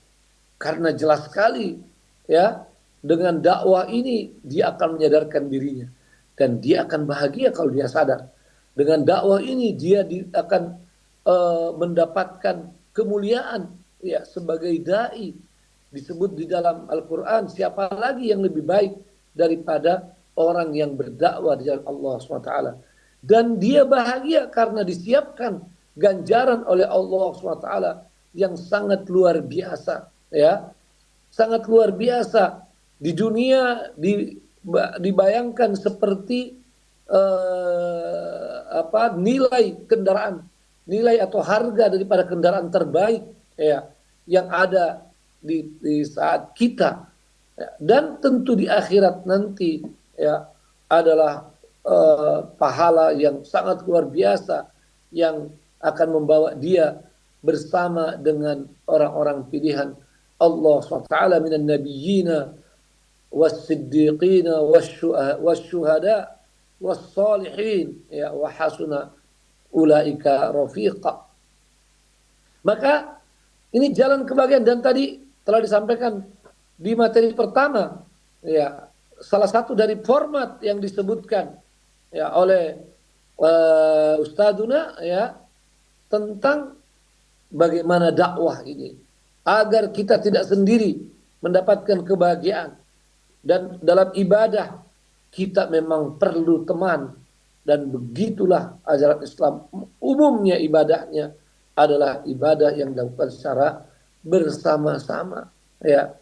[SPEAKER 13] Karena jelas sekali ya, dengan dakwah ini dia akan menyadarkan dirinya dan dia akan bahagia kalau dia sadar. Dengan dakwah ini dia akan mendapatkan kemuliaan ya sebagai dai. Disebut di dalam Al-Qur'an, siapa lagi yang lebih baik daripada orang yang berdakwah di jalan Allah SWT. Dan dia bahagia karena disiapkan ganjaran oleh Allah SWT yang sangat luar biasa ya. Sangat luar biasa. Di dunia dibayangkan seperti nilai kendaraan, nilai atau harga daripada kendaraan terbaik ya yang ada di saat kita ya. Dan tentu di akhirat nanti ya adalah pahala yang sangat luar biasa yang akan membawa dia bersama dengan orang-orang pilihan Allah SWT minan nabiyyina was-siddiqina was-syuhada was-salihin ya wa hasuna ulaika rafiqa. Maka ini jalan kebahagiaan, dan tadi telah disampaikan di materi pertama ya, salah satu dari format yang disebutkan ya oleh Ustadzuna ya tentang bagaimana dakwah ini agar kita tidak sendiri mendapatkan kebahagiaan. Dan dalam ibadah kita memang perlu teman, dan begitulah ajaran Islam. Umumnya ibadahnya adalah ibadah yang dilakukan secara bersama-sama ya.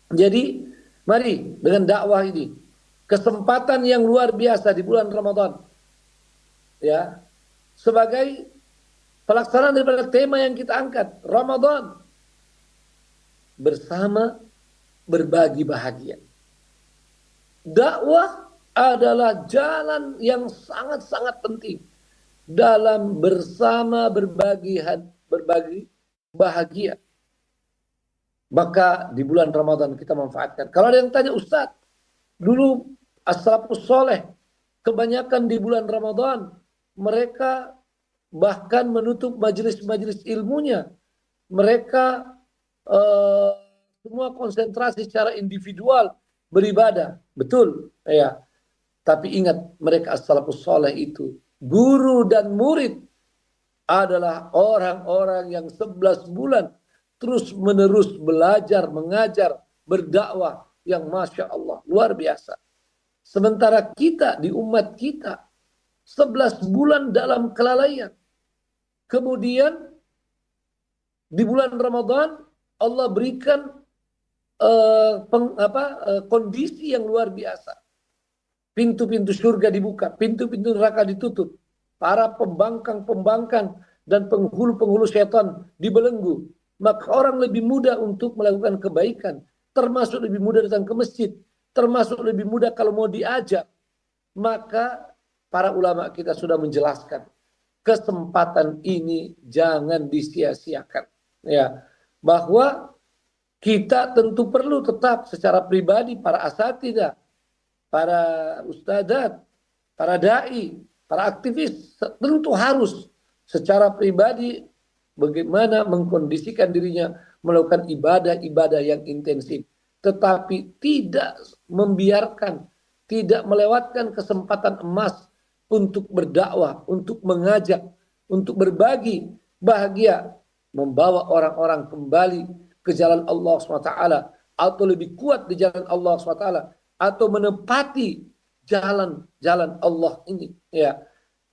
[SPEAKER 13] Jadi mari dengan dakwah ini, kesempatan yang luar biasa di bulan Ramadan ya, sebagai pelaksanaan daripada tema yang kita angkat, Ramadan bersama berbagi bahagia. Dakwah adalah jalan yang sangat-sangat penting dalam bersama berbagi bahagia. Maka di bulan Ramadan kita manfaatkan. Kalau ada yang tanya, Ustaz, dulu as-salafus soleh kebanyakan di bulan Ramadan mereka bahkan menutup majelis-majelis ilmunya. Mereka semua konsentrasi secara individual beribadah. Betul ya. Tapi ingat, mereka as-salafus soleh itu guru dan murid adalah orang-orang yang 11 bulan terus menerus belajar, mengajar, berdakwah yang Masya Allah luar biasa. Sementara kita di umat kita 11 bulan dalam kelalaian. Kemudian di bulan Ramadan Allah berikan kondisi yang luar biasa. Pintu-pintu surga dibuka, pintu-pintu neraka ditutup. Para pembangkang-pembangkang dan penghulu-penghulu setan dibelenggu. Maka orang lebih mudah untuk melakukan kebaikan. Termasuk lebih mudah datang ke masjid. Termasuk lebih mudah kalau mau diajak. Maka para ulama kita sudah menjelaskan. Kesempatan ini jangan disia-siakan. Ya, bahwa kita tentu perlu tetap secara pribadi, para asatidzah, para ustadzat, para dai, para aktivis tentu harus secara pribadi bagaimana mengkondisikan dirinya melakukan ibadah-ibadah yang intensif, tetapi tidak membiarkan, tidak melewatkan kesempatan emas untuk berdakwah, untuk mengajak, untuk berbagi bahagia, membawa orang-orang kembali ke jalan Allah SWT, atau lebih kuat di jalan Allah SWT, atau menempati jalan-jalan Allah ini ya.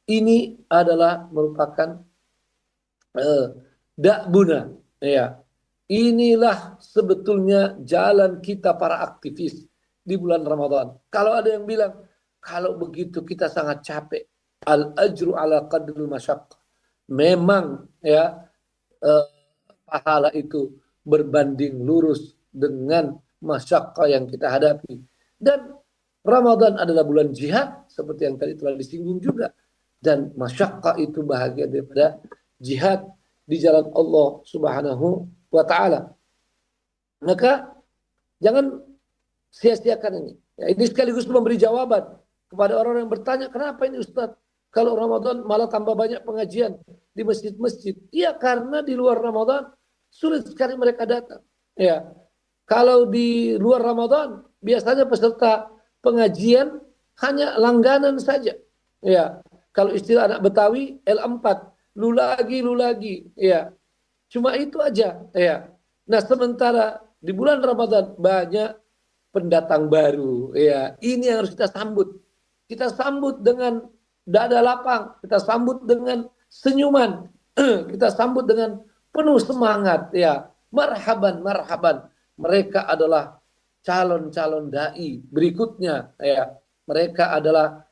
[SPEAKER 13] Ini adalah merupakan da'buna ya. Inilah sebetulnya jalan kita para aktivis di bulan Ramadan. Kalau ada yang bilang kalau begitu kita sangat capek, al ajru ala qadril masyaqqah. Memang ya pahala itu berbanding lurus dengan masyarakat yang kita hadapi. Dan Ramadan adalah bulan jihad seperti yang tadi telah disinggung juga. Dan masyarakat itu bahagian daripada jihad di jalan Allah Subhanahu wa taala. Maka jangan sia-siakan ini. Ya, ini sekaligus memberi jawaban kepada orang yang bertanya, kenapa ini Ustaz? Kalau Ramadan malah tambah banyak pengajian di masjid-masjid. Ya karena di luar Ramadan sulit sekali mereka datang. Ya, kalau di luar Ramadan biasanya peserta pengajian hanya langganan saja. Ya, kalau istilah anak Betawi L4, lu lagi. Ya, cuma itu aja. Ya, nah sementara di bulan Ramadan banyak pendatang baru. Ya, ini yang harus kita sambut. Kita sambut dengan dada lapang, kita sambut dengan senyuman, kita sambut dengan penuh semangat. Ya, marhaban. Mereka adalah calon-calon dai berikutnya. Ya, mereka adalah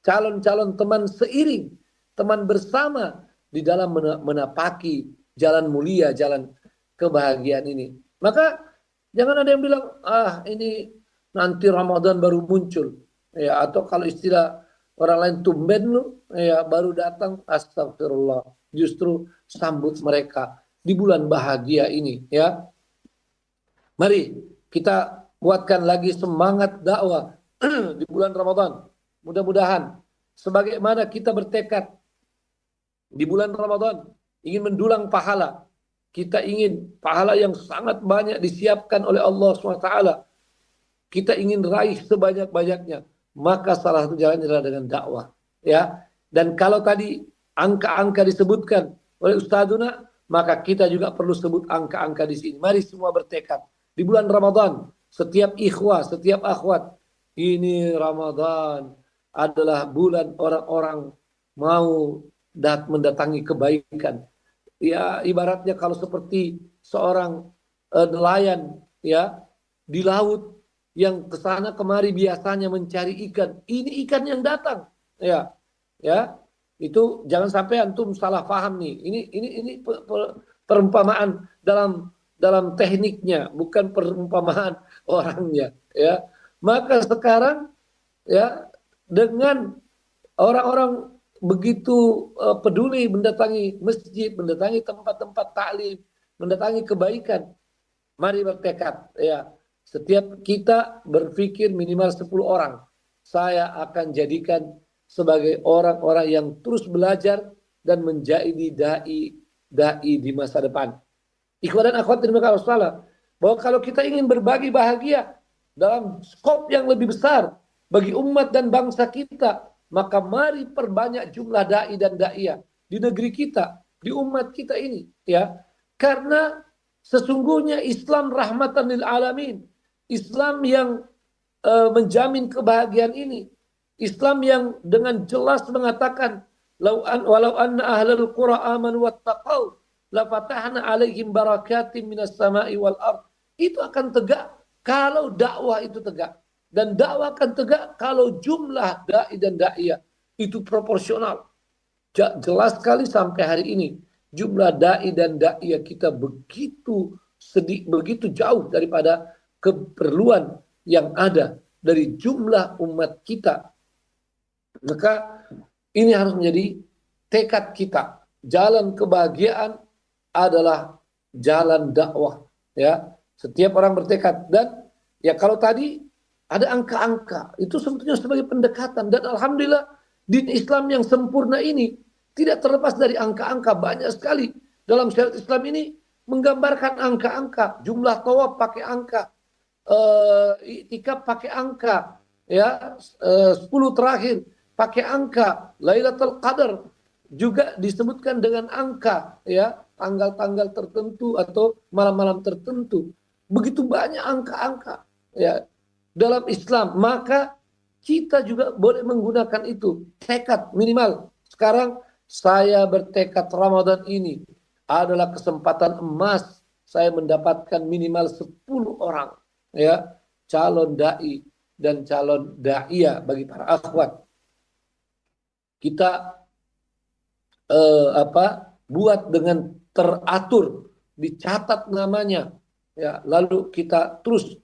[SPEAKER 13] calon-calon teman seiring, teman bersama di dalam menapaki jalan mulia, jalan kebahagiaan ini. Maka jangan ada yang bilang, ini nanti Ramadan baru muncul. Ya, atau kalau istilah orang lain tumben lu, ya baru datang, astagfirullah. Justru sambut mereka di bulan bahagia ini, ya. Mari kita kuatkan lagi semangat dakwah di bulan Ramadan. Mudah-mudahan sebagaimana kita bertekad di bulan Ramadan ingin mendulang pahala, kita ingin pahala yang sangat banyak disiapkan oleh Allah SWT. Kita ingin raih sebanyak-banyaknya, maka salah satu jalannya adalah dengan dakwah. Ya, dan kalau tadi angka-angka disebutkan oleh Ustadzuna, maka kita juga perlu sebut angka-angka di sini. Mari semua bertekad di bulan Ramadan, setiap ikhwah, setiap akhwat, ini Ramadan adalah bulan orang-orang mau mendatangi kebaikan. Ya, ibaratnya kalau seperti seorang nelayan, ya, di laut yang kesana kemari biasanya mencari ikan. Ini ikan yang datang. Ya, itu jangan sampai antum salah paham nih. Ini perumpamaan dalam tekniknya, bukan perumpamaan orangnya. Ya, maka sekarang ya dengan orang-orang begitu peduli mendatangi masjid, mendatangi tempat-tempat taklim, mendatangi kebaikan, mari bertekad. Ya. Setiap kita berpikir minimal 10 orang. Saya akan jadikan sebagai orang-orang yang terus belajar dan menjadi dai di masa depan. Ikhwan dan akhwat dirahmati Allah, bahwa kalau kita ingin berbagi bahagia dalam skop yang lebih besar bagi umat dan bangsa kita, maka mari perbanyak jumlah dai dan daiyah di negeri kita, di umat kita ini, ya. Karena sesungguhnya Islam rahmatan lil alamin. Islam yang menjamin kebahagiaan ini. Islam yang dengan jelas mengatakan, walau anna ahlul qura amanu wattaqau la fatahna alaihim barakatim minas sama'i wal ard. Itu akan tegak kalau dakwah itu tegak. Dan dakwah akan tegak kalau jumlah dai dan daiyah itu proporsional. Jelas sekali sampai hari ini jumlah dai dan daiyah kita begitu begitu jauh daripada keperluan yang ada dari jumlah umat kita. Maka ini harus menjadi tekad kita. Jalan kebahagiaan adalah jalan dakwah. Ya, setiap orang bertekad. Dan ya kalau tadi ada angka-angka, itu sebetulnya sebagai pendekatan. Dan alhamdulillah din Islam yang sempurna ini tidak terlepas dari angka-angka. Banyak sekali dalam syariat Islam ini menggambarkan angka-angka. Jumlah tawaf pakai angka, iktikaf pakai angka, ya, 10 terakhir pakai angka, Lailatul Qadar juga disebutkan dengan angka, ya, tanggal-tanggal tertentu atau malam-malam tertentu. Begitu banyak angka-angka, ya, dalam Islam. Maka kita juga boleh menggunakan itu, tekad minimal. Sekarang saya bertekad Ramadan ini adalah kesempatan emas saya mendapatkan minimal 10 orang, ya, calon dai dan calon daiyah bagi para akhwat. Kita buat dengan teratur, dicatat namanya, ya, lalu kita terus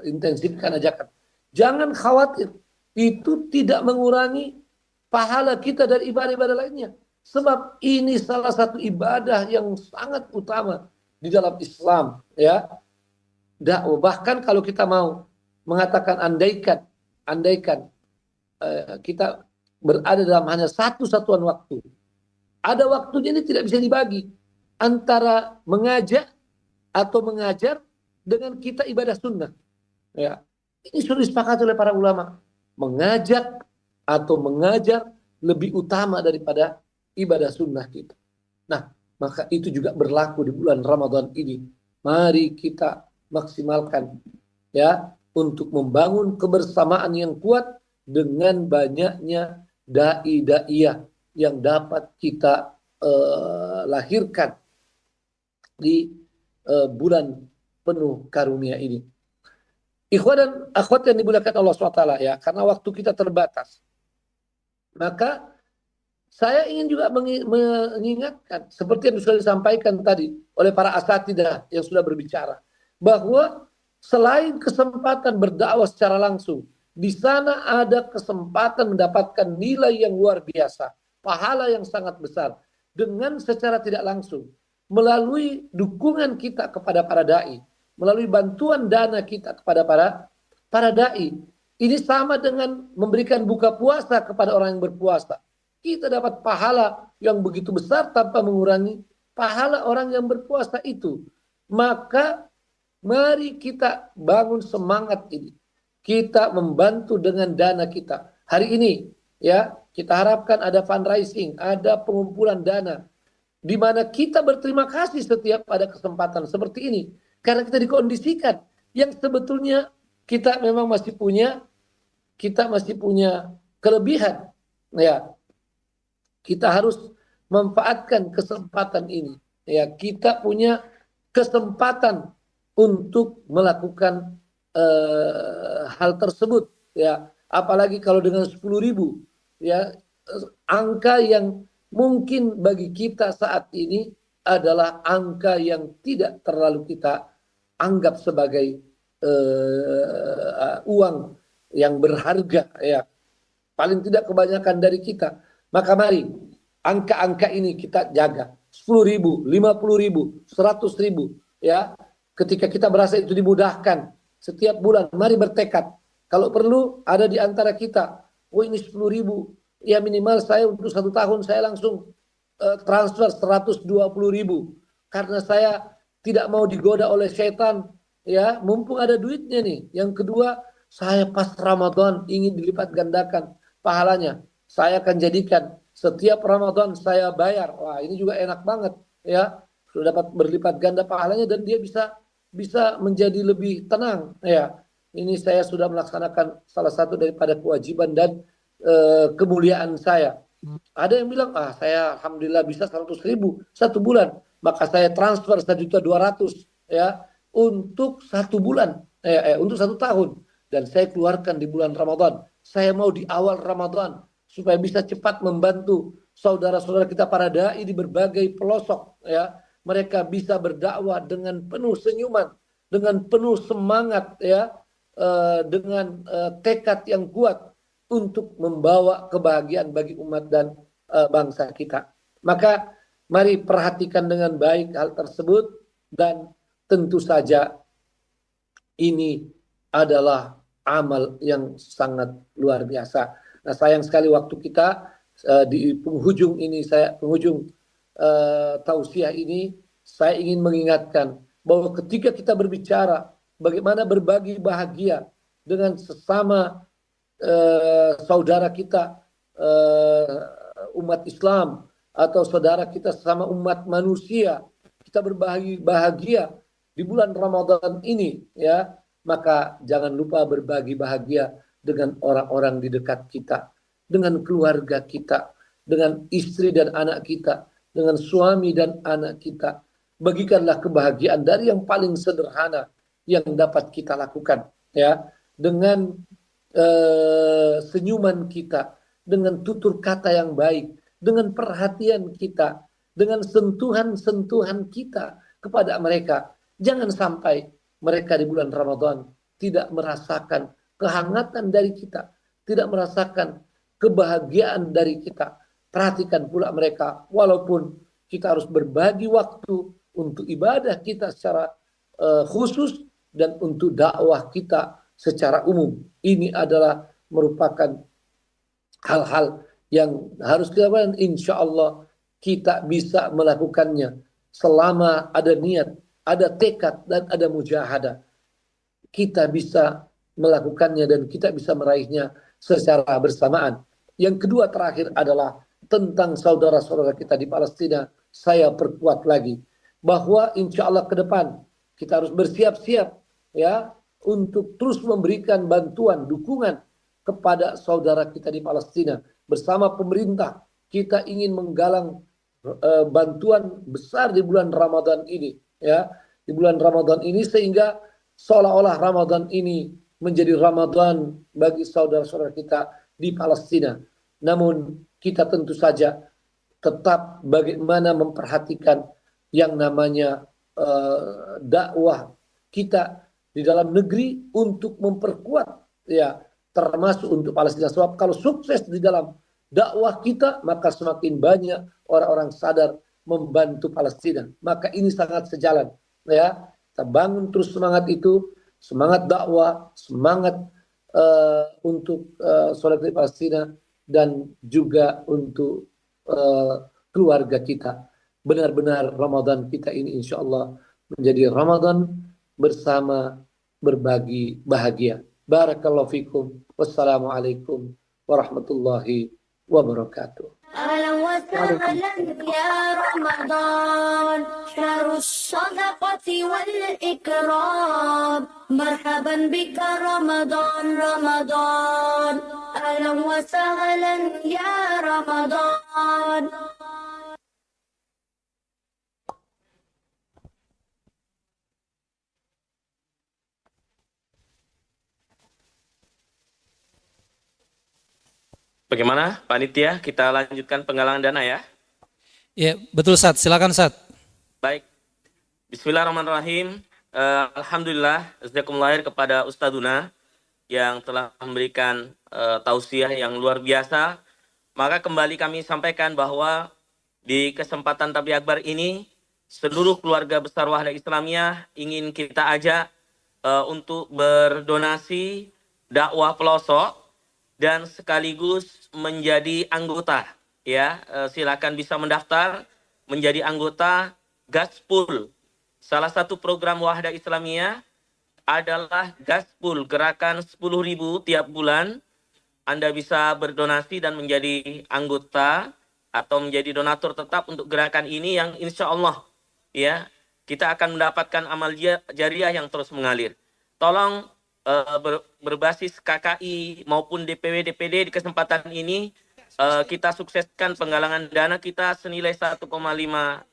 [SPEAKER 13] intensifkan ajakan. Jangan khawatir, itu tidak mengurangi pahala kita dari ibadah-ibadah lainnya. Sebab ini salah satu ibadah yang sangat utama di dalam Islam, ya. Bahkan kalau kita mau mengatakan andaikan kita berada dalam hanya satu satuan waktu, ada waktunya ini tidak bisa dibagi antara mengajak atau mengajar dengan kita ibadah sunnah. Ya, ini sudah disepakati oleh para ulama. Mengajak atau mengajar lebih utama daripada ibadah sunnah kita. Nah, maka itu juga berlaku di bulan Ramadan ini. Mari kita maksimalkan, ya, untuk membangun kebersamaan yang kuat dengan banyaknya dai-daiyah yang dapat kita lahirkan di bulan penuh karunia ini. Ikhwan dan akhwat yang dimuliakan Allah SWT, ya, karena waktu kita terbatas, maka saya ingin juga mengingatkan seperti yang sudah disampaikan tadi oleh para asatidzah yang sudah berbicara, bahwa selain kesempatan berdakwah secara langsung, di sana ada kesempatan mendapatkan nilai yang luar biasa, pahala yang sangat besar dengan secara tidak langsung melalui dukungan kita kepada para dai, melalui bantuan dana kita kepada para dai. Ini sama dengan memberikan buka puasa kepada orang yang berpuasa. Kita dapat pahala yang begitu besar tanpa mengurangi pahala orang yang berpuasa itu. Maka mari kita bangun semangat ini. Kita membantu dengan dana kita. Hari ini, ya, kita harapkan ada fundraising, ada pengumpulan dana, di mana kita berterima kasih setiap ada kesempatan seperti ini. Karena kita dikondisikan yang sebetulnya kita memang masih punya kelebihan. Ya, kita harus memanfaatkan kesempatan ini. Ya, kita punya kesempatan untuk melakukan hal tersebut. Ya, apalagi kalau dengan 10.000, ya, angka yang mungkin bagi kita saat ini adalah angka yang tidak terlalu kita anggap sebagai uang yang berharga, ya. Paling tidak kebanyakan dari kita. Maka mari angka-angka ini kita jaga. 10.000, 50.000, 100.000, ya. Ketika kita merasa itu dimudahkan setiap bulan, mari bertekad. Kalau perlu ada di antara kita, oh ini 10.000, ya minimal saya untuk 1 tahun saya langsung transfer 120.000 karena saya tidak mau digoda oleh setan, ya, mumpung ada duitnya nih. Yang kedua, saya pas Ramadan ingin dilipat gandakan pahalanya. Saya akan jadikan setiap Ramadan saya bayar. Wah, ini juga enak banget, ya. Sudah dapat berlipat ganda pahalanya dan dia bisa menjadi lebih tenang, ya. Ini saya sudah melaksanakan salah satu daripada kewajiban dan kemuliaan saya. Ada yang bilang, saya alhamdulillah bisa 100.000 1 bulan, maka saya transfer 1.200.000, ya, untuk 1 bulan, untuk 1 tahun, dan saya keluarkan di bulan Ramadan. Saya mau di awal Ramadan supaya bisa cepat membantu saudara-saudara kita para dai di berbagai pelosok, ya. Mereka bisa berdakwah dengan penuh senyuman, dengan penuh semangat, ya, dengan tekad yang kuat untuk membawa kebahagiaan bagi umat dan bangsa kita. Maka mari perhatikan dengan baik hal tersebut, dan tentu saja ini adalah amal yang sangat luar biasa. Nah, sayang sekali waktu kita di penghujung ini, tausiah ini, saya ingin mengingatkan bahwa ketika kita berbicara bagaimana berbagi bahagia dengan sesama saudara kita umat Islam, atau saudara kita sesama umat manusia, kita berbagi bahagia di bulan Ramadan ini, ya, maka jangan lupa berbagi bahagia dengan orang-orang di dekat kita, dengan keluarga kita, dengan istri dan anak kita, dengan suami dan anak kita. Bagikanlah kebahagiaan dari yang paling sederhana yang dapat kita lakukan, ya, dengan senyuman kita, dengan tutur kata yang baik, dengan perhatian kita, dengan sentuhan-sentuhan kita kepada mereka. Jangan sampai mereka di bulan Ramadan tidak merasakan kehangatan dari kita, tidak merasakan kebahagiaan dari kita. Perhatikan pula mereka, walaupun kita harus berbagi waktu untuk ibadah kita secara khusus dan untuk dakwah kita secara umum. Ini adalah merupakan hal-hal yang harus kita lakukan. Insya Allah kita bisa melakukannya selama ada niat, ada tekad, dan ada mujahadah. Kita bisa melakukannya dan kita bisa meraihnya secara bersamaan. Yang kedua terakhir adalah tentang saudara-saudara kita di Palestina. Saya perkuat lagi bahwa insya Allah ke depan kita harus bersiap-siap ya untuk terus memberikan bantuan, dukungan kepada saudara kita di Palestina. Bersama pemerintah kita ingin menggalang bantuan besar di bulan Ramadan ini, ya, di bulan Ramadan ini, sehingga seolah-olah Ramadan ini menjadi Ramadan bagi saudara-saudara kita di Palestina. Namun kita tentu saja tetap bagaimana memperhatikan yang namanya dakwah kita di dalam negeri untuk memperkuat, ya, termasuk untuk Palestina. Sebab kalau sukses di dalam dakwah kita, maka semakin banyak orang-orang sadar membantu Palestina. Maka ini sangat sejalan, ya. Kita bangun terus semangat itu, semangat dakwah, semangat untuk saudara di Palestina, dan juga untuk keluarga kita. Benar-benar Ramadan kita ini insya Allah menjadi Ramadan bersama, berbagi bahagia. Barakallahu fikum. Wassalamualaikum warahmatullahi wabarakatuh.
[SPEAKER 1] أهلا وسهلا يا رمضان شهر الصدقة والإكرام مرحبا بك رمضان رمضان أهلا وسهلا يا رمضان.
[SPEAKER 10] Bagaimana panitia? Kita lanjutkan penggalangan dana ya.
[SPEAKER 2] Ya, betul Ustaz. Silakan Ustaz.
[SPEAKER 10] Baik. Bismillahirrahmanirrahim. Alhamdulillah, jazakumullah khair kepada Ustaduna yang telah memberikan tausiah yang luar biasa. Maka kembali kami sampaikan bahwa di kesempatan Tabligh Akbar ini seluruh keluarga besar Wahda Islamiyah ingin kita ajak untuk berdonasi dakwah pelosok dan sekaligus menjadi anggota, ya. Silakan bisa mendaftar menjadi anggota Gaspul. Salah satu program Wahda Islamiyah adalah Gaspul, gerakan 10.000 tiap bulan. Anda bisa berdonasi dan menjadi anggota atau menjadi donatur tetap untuk gerakan ini yang insya Allah, ya, kita akan mendapatkan amal jariah yang terus mengalir. Tolong berbasis KKI maupun DPW DPD di kesempatan ini kita sukseskan penggalangan dana kita senilai 1,5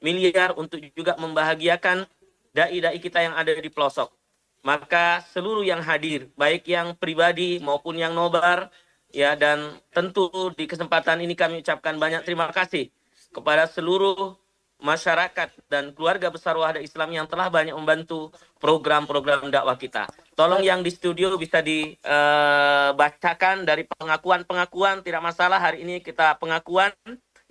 [SPEAKER 10] miliar untuk juga membahagiakan dai-dai kita yang ada di pelosok. Maka seluruh yang hadir, baik yang pribadi maupun yang nobar, ya, dan tentu di kesempatan ini kami ucapkan banyak terima kasih kepada seluruh masyarakat dan keluarga besar Wahda Islam yang telah banyak membantu program-program dakwah kita. Tolong yang di studio bisa dibacakan dari pengakuan-pengakuan, tidak masalah. Hari ini kita pengakuan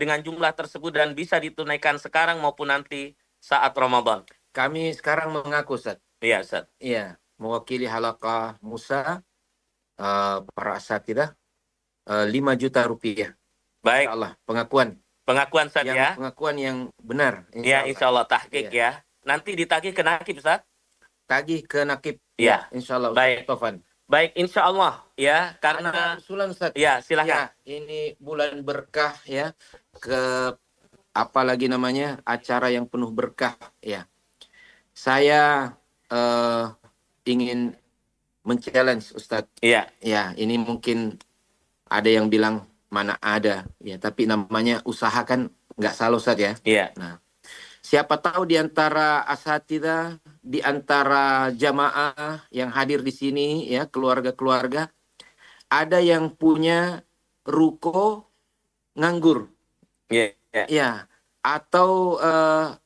[SPEAKER 10] dengan jumlah tersebut dan bisa ditunaikan sekarang maupun nanti saat Ramadan.
[SPEAKER 6] Kami sekarang mengaku, Ustaz.
[SPEAKER 10] Iya, Ustaz.
[SPEAKER 6] Iya, mewakili Halaqah Musa, para asatidzah, 5 juta rupiah.
[SPEAKER 10] Baik.
[SPEAKER 6] Insya Allah, pengakuan.
[SPEAKER 10] Pengakuan Ustaz ya.
[SPEAKER 6] Pengakuan yang benar.
[SPEAKER 10] Ya, insya Allah tahqiq ya. Nanti ditagih ke Nakib Ustaz.
[SPEAKER 6] Tagih ke Nakib.
[SPEAKER 10] Ya.
[SPEAKER 6] Insya Allah.
[SPEAKER 10] Baik.
[SPEAKER 6] Taufan.
[SPEAKER 10] Baik, insya Allah ya, karena
[SPEAKER 6] usulan Ustaz.
[SPEAKER 10] Ya, silahkan.
[SPEAKER 6] Ya, ini bulan berkah ya. Apa lagi namanya, acara yang penuh berkah ya. Saya ingin men-challenge Ustadz.
[SPEAKER 10] Iya.
[SPEAKER 6] Ya, ini mungkin ada yang bilang mana ada ya, tapi namanya usaha kan nggak salah Ustadz ya.
[SPEAKER 10] Iya.
[SPEAKER 6] Nah, siapa tahu di antara asatidzah, di antara jamaah yang hadir di sini ya, keluarga-keluarga, ada yang punya ruko nganggur
[SPEAKER 10] Ya, ya.
[SPEAKER 6] Ya, atau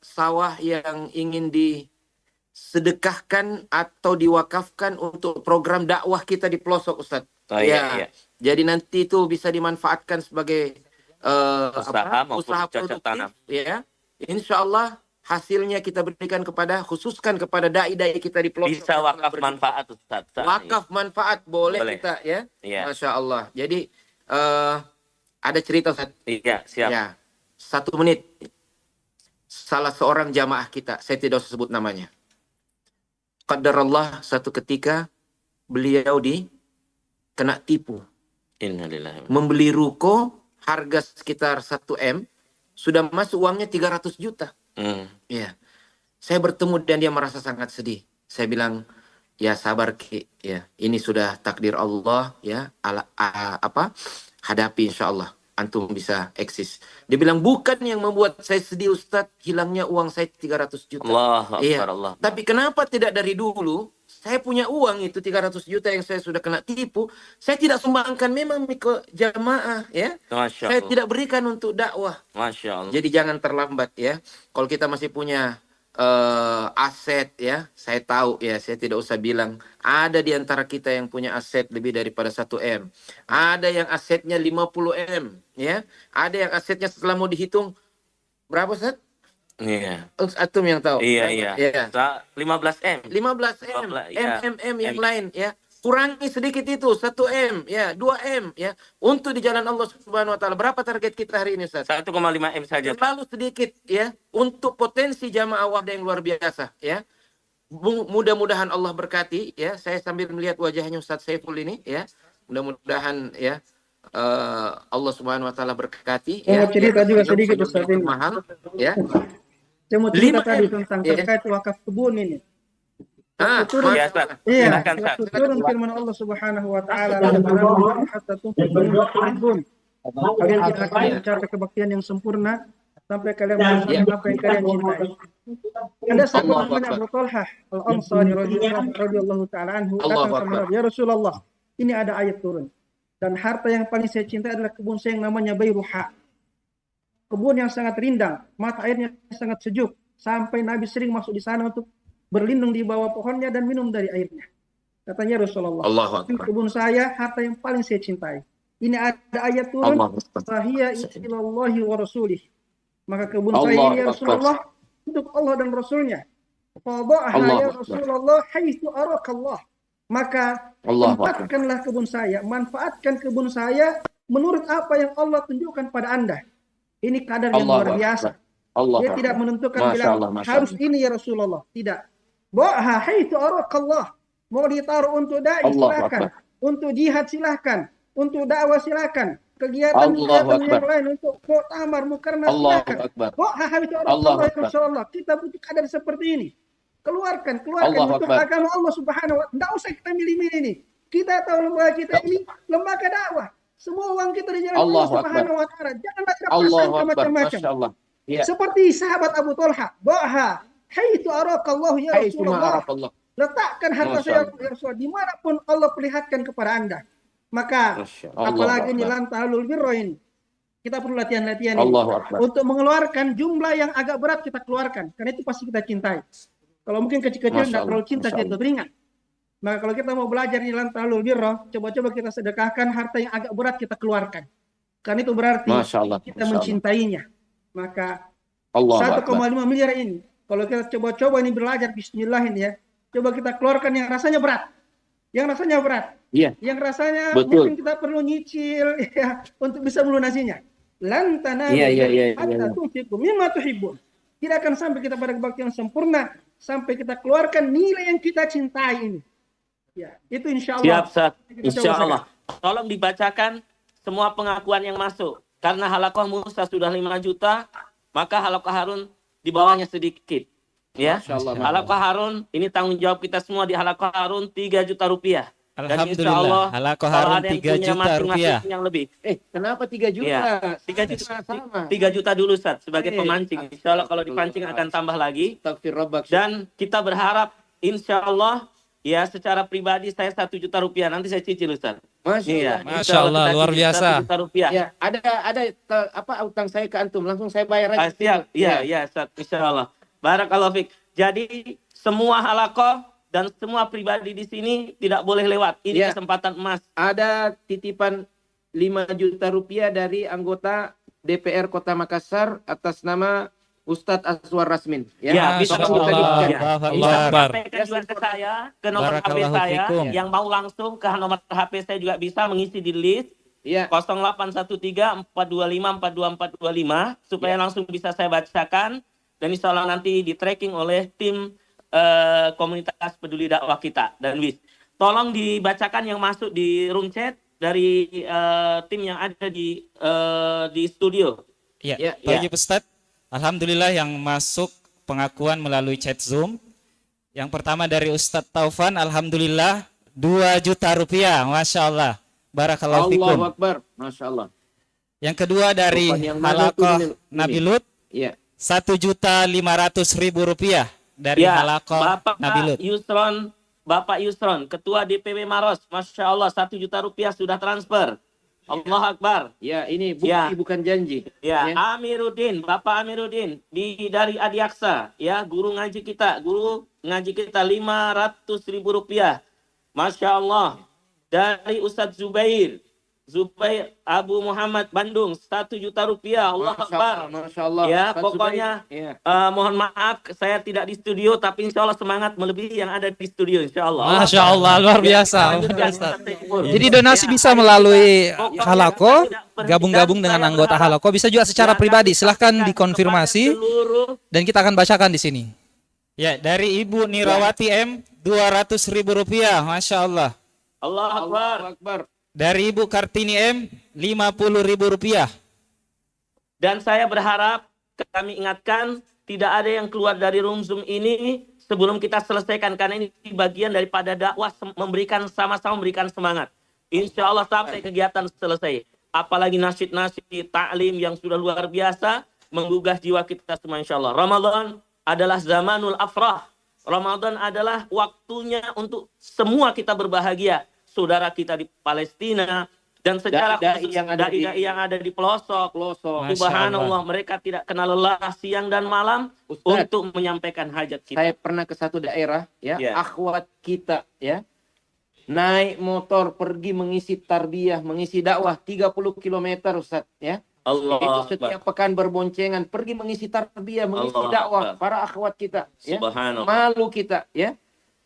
[SPEAKER 6] sawah yang ingin disedekahkan atau diwakafkan untuk program dakwah kita di pelosok, Ustaz.
[SPEAKER 10] Oh, iya, iya.
[SPEAKER 6] Jadi nanti itu bisa dimanfaatkan sebagai
[SPEAKER 10] Usaha maupun
[SPEAKER 6] usaha
[SPEAKER 10] cocok
[SPEAKER 6] produktif,
[SPEAKER 10] tanam.
[SPEAKER 6] ya. Insya Allah hasilnya kita berikan khususkan kepada dai-dai kita di pelosok.
[SPEAKER 10] Bisa wakaf manfaat, Ustaz.
[SPEAKER 6] Wakaf manfaat boleh,
[SPEAKER 10] Boleh.
[SPEAKER 6] kita, ya.
[SPEAKER 10] Iya.
[SPEAKER 6] Masya Allah. Jadi ada cerita, Ustaz.
[SPEAKER 10] Iya, siap.
[SPEAKER 6] Ya, 1 menit. Salah seorang jamaah kita, saya tidak usah sebut namanya. Qadarullah, satu ketika beliau kena tipu.
[SPEAKER 10] Innalillahi.
[SPEAKER 6] Membeli ruko harga sekitar 1 M, sudah masuk uangnya 300 juta. Ya. Saya bertemu dan dia merasa sangat sedih. Saya bilang, ya sabar Ki, ya. Ini sudah takdir Allah, ya. Hadapi insyaallah. Antum bisa eksis. Dia bilang, bukan yang membuat saya sedih Ustadz, hilangnya uang saya 300 juta.
[SPEAKER 10] Allah
[SPEAKER 6] Iya.
[SPEAKER 10] Akbar, Allah.
[SPEAKER 6] Tapi kenapa tidak dari dulu, saya punya uang itu 300 juta yang saya sudah kena tipu, saya tidak sumbangkan memang ke jamaah, ya.
[SPEAKER 10] Masya
[SPEAKER 6] Saya
[SPEAKER 10] Allah.
[SPEAKER 6] tidak berikan untuk dakwah.
[SPEAKER 10] Masya Allah.
[SPEAKER 6] Jadi jangan terlambat, ya. Kalau kita masih punya aset, ya, saya tahu, ya, saya tidak usah bilang. Ada di antara kita yang punya aset lebih daripada 1 M. Ada yang asetnya 50 M, ya. Ada yang asetnya setelah mau dihitung berapa, Ustaz?
[SPEAKER 10] Iya.
[SPEAKER 6] Atum yang tahu.
[SPEAKER 10] Iya, iya.
[SPEAKER 6] Ya.
[SPEAKER 10] 15 M.
[SPEAKER 6] 15 M,
[SPEAKER 10] 15, ya.
[SPEAKER 6] M yang lain, ya. Kurangi sedikit itu, 1 M, ya, 2 M, ya. Untuk di jalan Allah Subhanahu wa taala. Berapa target kita hari ini, Ustaz?
[SPEAKER 10] 1,5 M saja.
[SPEAKER 6] Terlalu sedikit, ya. Untuk potensi jamaah wahda yang luar biasa, ya. Mudah-mudahan Allah berkati, ya. Saya sambil melihat wajahnya Ustaz Saiful ini, ya. Mudah-mudahan, ya, Allah Subhanahu wa taala berkati,
[SPEAKER 9] Saya
[SPEAKER 6] ya.
[SPEAKER 9] mau cerita juga
[SPEAKER 6] Senyum-
[SPEAKER 9] sedikit,
[SPEAKER 6] senyum
[SPEAKER 9] Ustaz,
[SPEAKER 6] yang
[SPEAKER 9] ini.
[SPEAKER 6] mahal, ya.
[SPEAKER 9] Saya mau cerita
[SPEAKER 6] 5
[SPEAKER 9] tadi
[SPEAKER 6] M,
[SPEAKER 9] tentang
[SPEAKER 6] ya.
[SPEAKER 9] terkait wakaf kebun ini.
[SPEAKER 10] Iya, Ustaz.
[SPEAKER 9] Iya,
[SPEAKER 10] Silakan, Ustaz.
[SPEAKER 9] waktu turun firman Allah Subhanahu wa taala, hatta tunfiqu mimma tuhibbun. Kalian tidak akan mencapai kebaktian yang sempurna sampai kalian merasakan apa yang kalian cintai. Ada sahabat namanya Abu Talhah Al-Ansari radhiyallahu taala anhu datang kepada Nabi, ya Rasulullah, ini ada ayat turun. Dan harta yang paling saya cintai adalah kebun saya yang namanya Bayruha. Kebun yang sangat rindang, mata airnya sangat sejuk, sampai Nabi sering masuk di sana untuk berlindung di bawah pohonnya dan minum dari airnya. Katanya Rasulullah,
[SPEAKER 6] Allahu Akbar.
[SPEAKER 9] kebun saya harta yang paling saya cintai. Ini ada ayat turun, fahiya ilallahi wa rasulih. Maka kebun saya ini ya Rasulullah untuk Allah dan Rasulnya. Fadha'ha ya Rasulullah haitsu arakallah. Maka tempatkanlah kebun saya, manfaatkan kebun saya menurut apa yang Allah tunjukkan pada Anda. Ini kadar yang luar biasa. Dia tidak menentukan bilang harus ini ya Rasulullah. Tidak. Ba'ha haitsu arakallah. Mau ditaruh untuk dai silakan, untuk jihad silakan, untuk dakwah silakan, kegiatan yang lain untuk muktamar mukarnas silakan. Ba'ha haitsu arakallah ya Rasulullah. Kita butuh kadar seperti ini. Keluarkan untuk agama Allah Subhanahu wa taala. Enggak usah kita milih-milih nih. Kita tahu lembaga kita ini lembaga dakwah. Semua uang kita di jalan Allah Subhanahu wa taala. Janganlah kita pasang macam-macam. Seperti sahabat Abu Talha, Ba'ha haitsu arakallahu ya Rasulullah. Letakkan harta saya ya Rasulullah dimanapun Allah perlihatkan kepada Anda. Maka apalagi ini lantalul birro ini. Kita perlu latihan-latihan ini. Untuk mengeluarkan jumlah yang agak berat kita keluarkan. Karena itu pasti kita cintai. Kalau mungkin kecil-kecil tidak terlalu cinta, kita teringat. Maka kalau kita mau belajar di lantalul birro, coba-coba kita sedekahkan harta yang agak berat kita keluarkan. Karena itu berarti kita mencintainya. Maka 1,5 miliar ini, kalau kita coba-coba ini belajar bismillah ini ya, coba kita keluarkan yang rasanya berat. Yang rasanya berat. Yang rasanya mungkin kita perlu nyicil ya, untuk bisa melunasinya. Lan tanalu hatta tunfiqu mimma tuhibbun. Tidak akan sampai kita pada kebaktian sempurna sampai kita keluarkan nilai yang kita cintai ini. Ya, itu insyaallah.
[SPEAKER 10] Siap, Ustaz. Insyaallah. Tolong dibacakan semua pengakuan yang masuk. Karena halakoh Musa sudah 5 juta, maka halakoh Harun di bawahnya sedikit. Ya, halakoh Harun, ini tanggung jawab kita semua di halakoh Harun 3 juta rupiah.
[SPEAKER 2] Alhamdulillah, halakoh Harun 3 juta rupiah.
[SPEAKER 10] Yang lebih.
[SPEAKER 6] Kenapa 3 juta?
[SPEAKER 10] Ya, 3 juta dulu, Ustaz, sebagai pemancing. Insya Allah kalau dipancing akan tambah lagi. Dan kita berharap, insya Allah, ya secara pribadi saya 1 juta rupiah. Nanti saya cicil, Ustaz.
[SPEAKER 2] Masya Allah, luar biasa.
[SPEAKER 6] Rupiah.
[SPEAKER 10] Ya, ada utang saya ke antum, langsung saya bayar aja.
[SPEAKER 6] Siap. Iya, Ustaz. Insyaallah. Barakallahu fiik. Jadi semua halaqah dan semua pribadi di sini tidak boleh lewat. Ini kesempatan emas.
[SPEAKER 10] Ada titipan 5 juta rupiah dari anggota DPR Kota Makassar atas nama Ustadz Aswar Rasmin.
[SPEAKER 6] Ya, bisa
[SPEAKER 2] Allah.
[SPEAKER 6] sampaikan juga ke saya, ke nomor HP saya. Yang mau langsung ke nomor HP saya juga bisa mengisi di list. 0813-425-42425 supaya langsung bisa saya bacakan. Dan insya Allah nanti di tracking oleh tim komunitas peduli dakwah kita dan WIS. Tolong dibacakan yang masuk di room chat dari tim yang ada di studio.
[SPEAKER 7] Ya, Pak Ustadz. Alhamdulillah yang masuk pengakuan melalui chat Zoom. Yang pertama dari Ustadz Taufan, alhamdulillah 2 juta rupiah, Masya Allah. Barakallahu fikum.
[SPEAKER 10] Allahu Akbar, Masya Allah.
[SPEAKER 7] Yang kedua dari Halaqah Nabi Lut, 1.500.000 rupiah dari Halaqah Nabi Lut.
[SPEAKER 6] Bapak Yusron, Ketua DPW Maros, Masya Allah 1 juta rupiah sudah transfer. Allah Akbar.
[SPEAKER 10] Ya, ini bukti bukan janji.
[SPEAKER 6] Ya, Amiruddin, Bapak Amiruddin dari Adiaksa, ya, guru ngaji kita 500.000 rupiah. Masya Allah. Dari Ustadz Zubair Abu Muhammad Bandung 1 juta rupiah. Allah Akbar.
[SPEAKER 10] Masya Allah.
[SPEAKER 6] Ya, pokoknya mohon maaf saya tidak di studio, tapi insya Allah semangat melebihi yang ada di studio insya Allah.
[SPEAKER 2] Masya Allah, luar biasa. Jadi donasi bisa melalui Halaqah, gabung-gabung dengan anggota Halaqah, bisa juga secara pribadi. Silahkan dikonfirmasi dan kita akan bacakan di sini.
[SPEAKER 7] Ya, dari Ibu Nirawati M 200.000 rupiah, Masya Allah.
[SPEAKER 6] Allah Akbar.
[SPEAKER 7] Dari Ibu Kartini M 50.000 rupiah.
[SPEAKER 6] Dan saya berharap kami ingatkan tidak ada yang keluar dari room Zoom ini sebelum kita selesaikan, karena ini bagian daripada dakwah, sama-sama memberikan semangat. Insya Allah sampai kegiatan selesai. Apalagi nasyid-nasyid ta'lim yang sudah luar biasa menggugah jiwa kita semua insya Allah. Ramadan adalah zamanul afrah. Ramadan adalah waktunya untuk semua kita berbahagia. Saudara kita di Palestina dan secara khusus dai-dai yang ada di pelosok. Subhanallah, mereka tidak kenal lelah siang dan malam untuk menyampaikan hajat kita.
[SPEAKER 10] Saya pernah ke satu daerah, akhwat kita, naik motor pergi mengisi tarbiyah, mengisi dakwah 30 km, Ustaz,
[SPEAKER 6] Allah
[SPEAKER 10] itu setiap pekan berboncengan pergi mengisi tarbiyah, mengisi dakwah para akhwat kita,
[SPEAKER 6] Subhanallah.
[SPEAKER 10] Malu kita,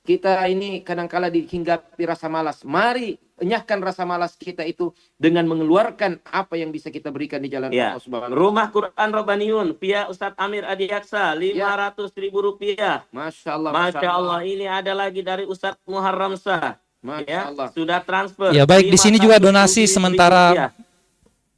[SPEAKER 10] Kita ini kadang-kala dihinggapi rasa malas. Mari enyahkan rasa malas kita itu dengan mengeluarkan apa yang bisa kita berikan di jalan Allah Subhanahu wa Ta'ala.
[SPEAKER 6] Rumah Quran Rabbaniyun via Ustadz Amir Adiaksa 500.000 rupiah.
[SPEAKER 10] Masya Allah.
[SPEAKER 6] Masya Allah. Ini ada lagi dari Ustadz Muharram Sah.
[SPEAKER 10] Masya Allah.
[SPEAKER 6] Sudah transfer.
[SPEAKER 2] Ya baik, di sini juga donasi sementara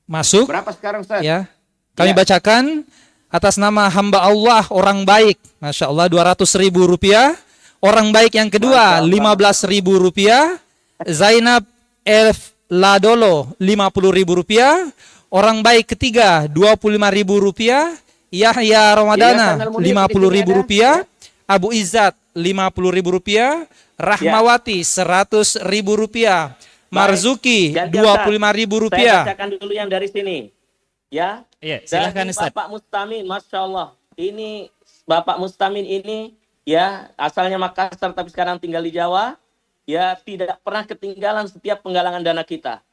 [SPEAKER 2] masuk.
[SPEAKER 10] Berapa sekarang, Ustaz?
[SPEAKER 2] Ya. Kami bacakan atas nama hamba Allah orang baik. Masya Allah 200.000 rupiah. Orang baik yang kedua 15.000 rupiah. Zainab F. Ladolo 50.000 rupiah. Orang baik ketiga 25.000 rupiah. Yahya Ramadana 50.000 rupiah. Abu Izzat 50.000 rupiah. Rahmawati 100.000 rupiah. Marzuki 25.000 rupiah.
[SPEAKER 6] Saya bacakan dulu yang dari sini. Ya.
[SPEAKER 7] Silakan Ustaz.
[SPEAKER 6] Bapak Mustamin, Masya Allah. Ini Bapak Mustamin ini asalnya Makassar tapi sekarang tinggal di Jawa. Tidak pernah ketinggalan setiap penggalangan dana kita.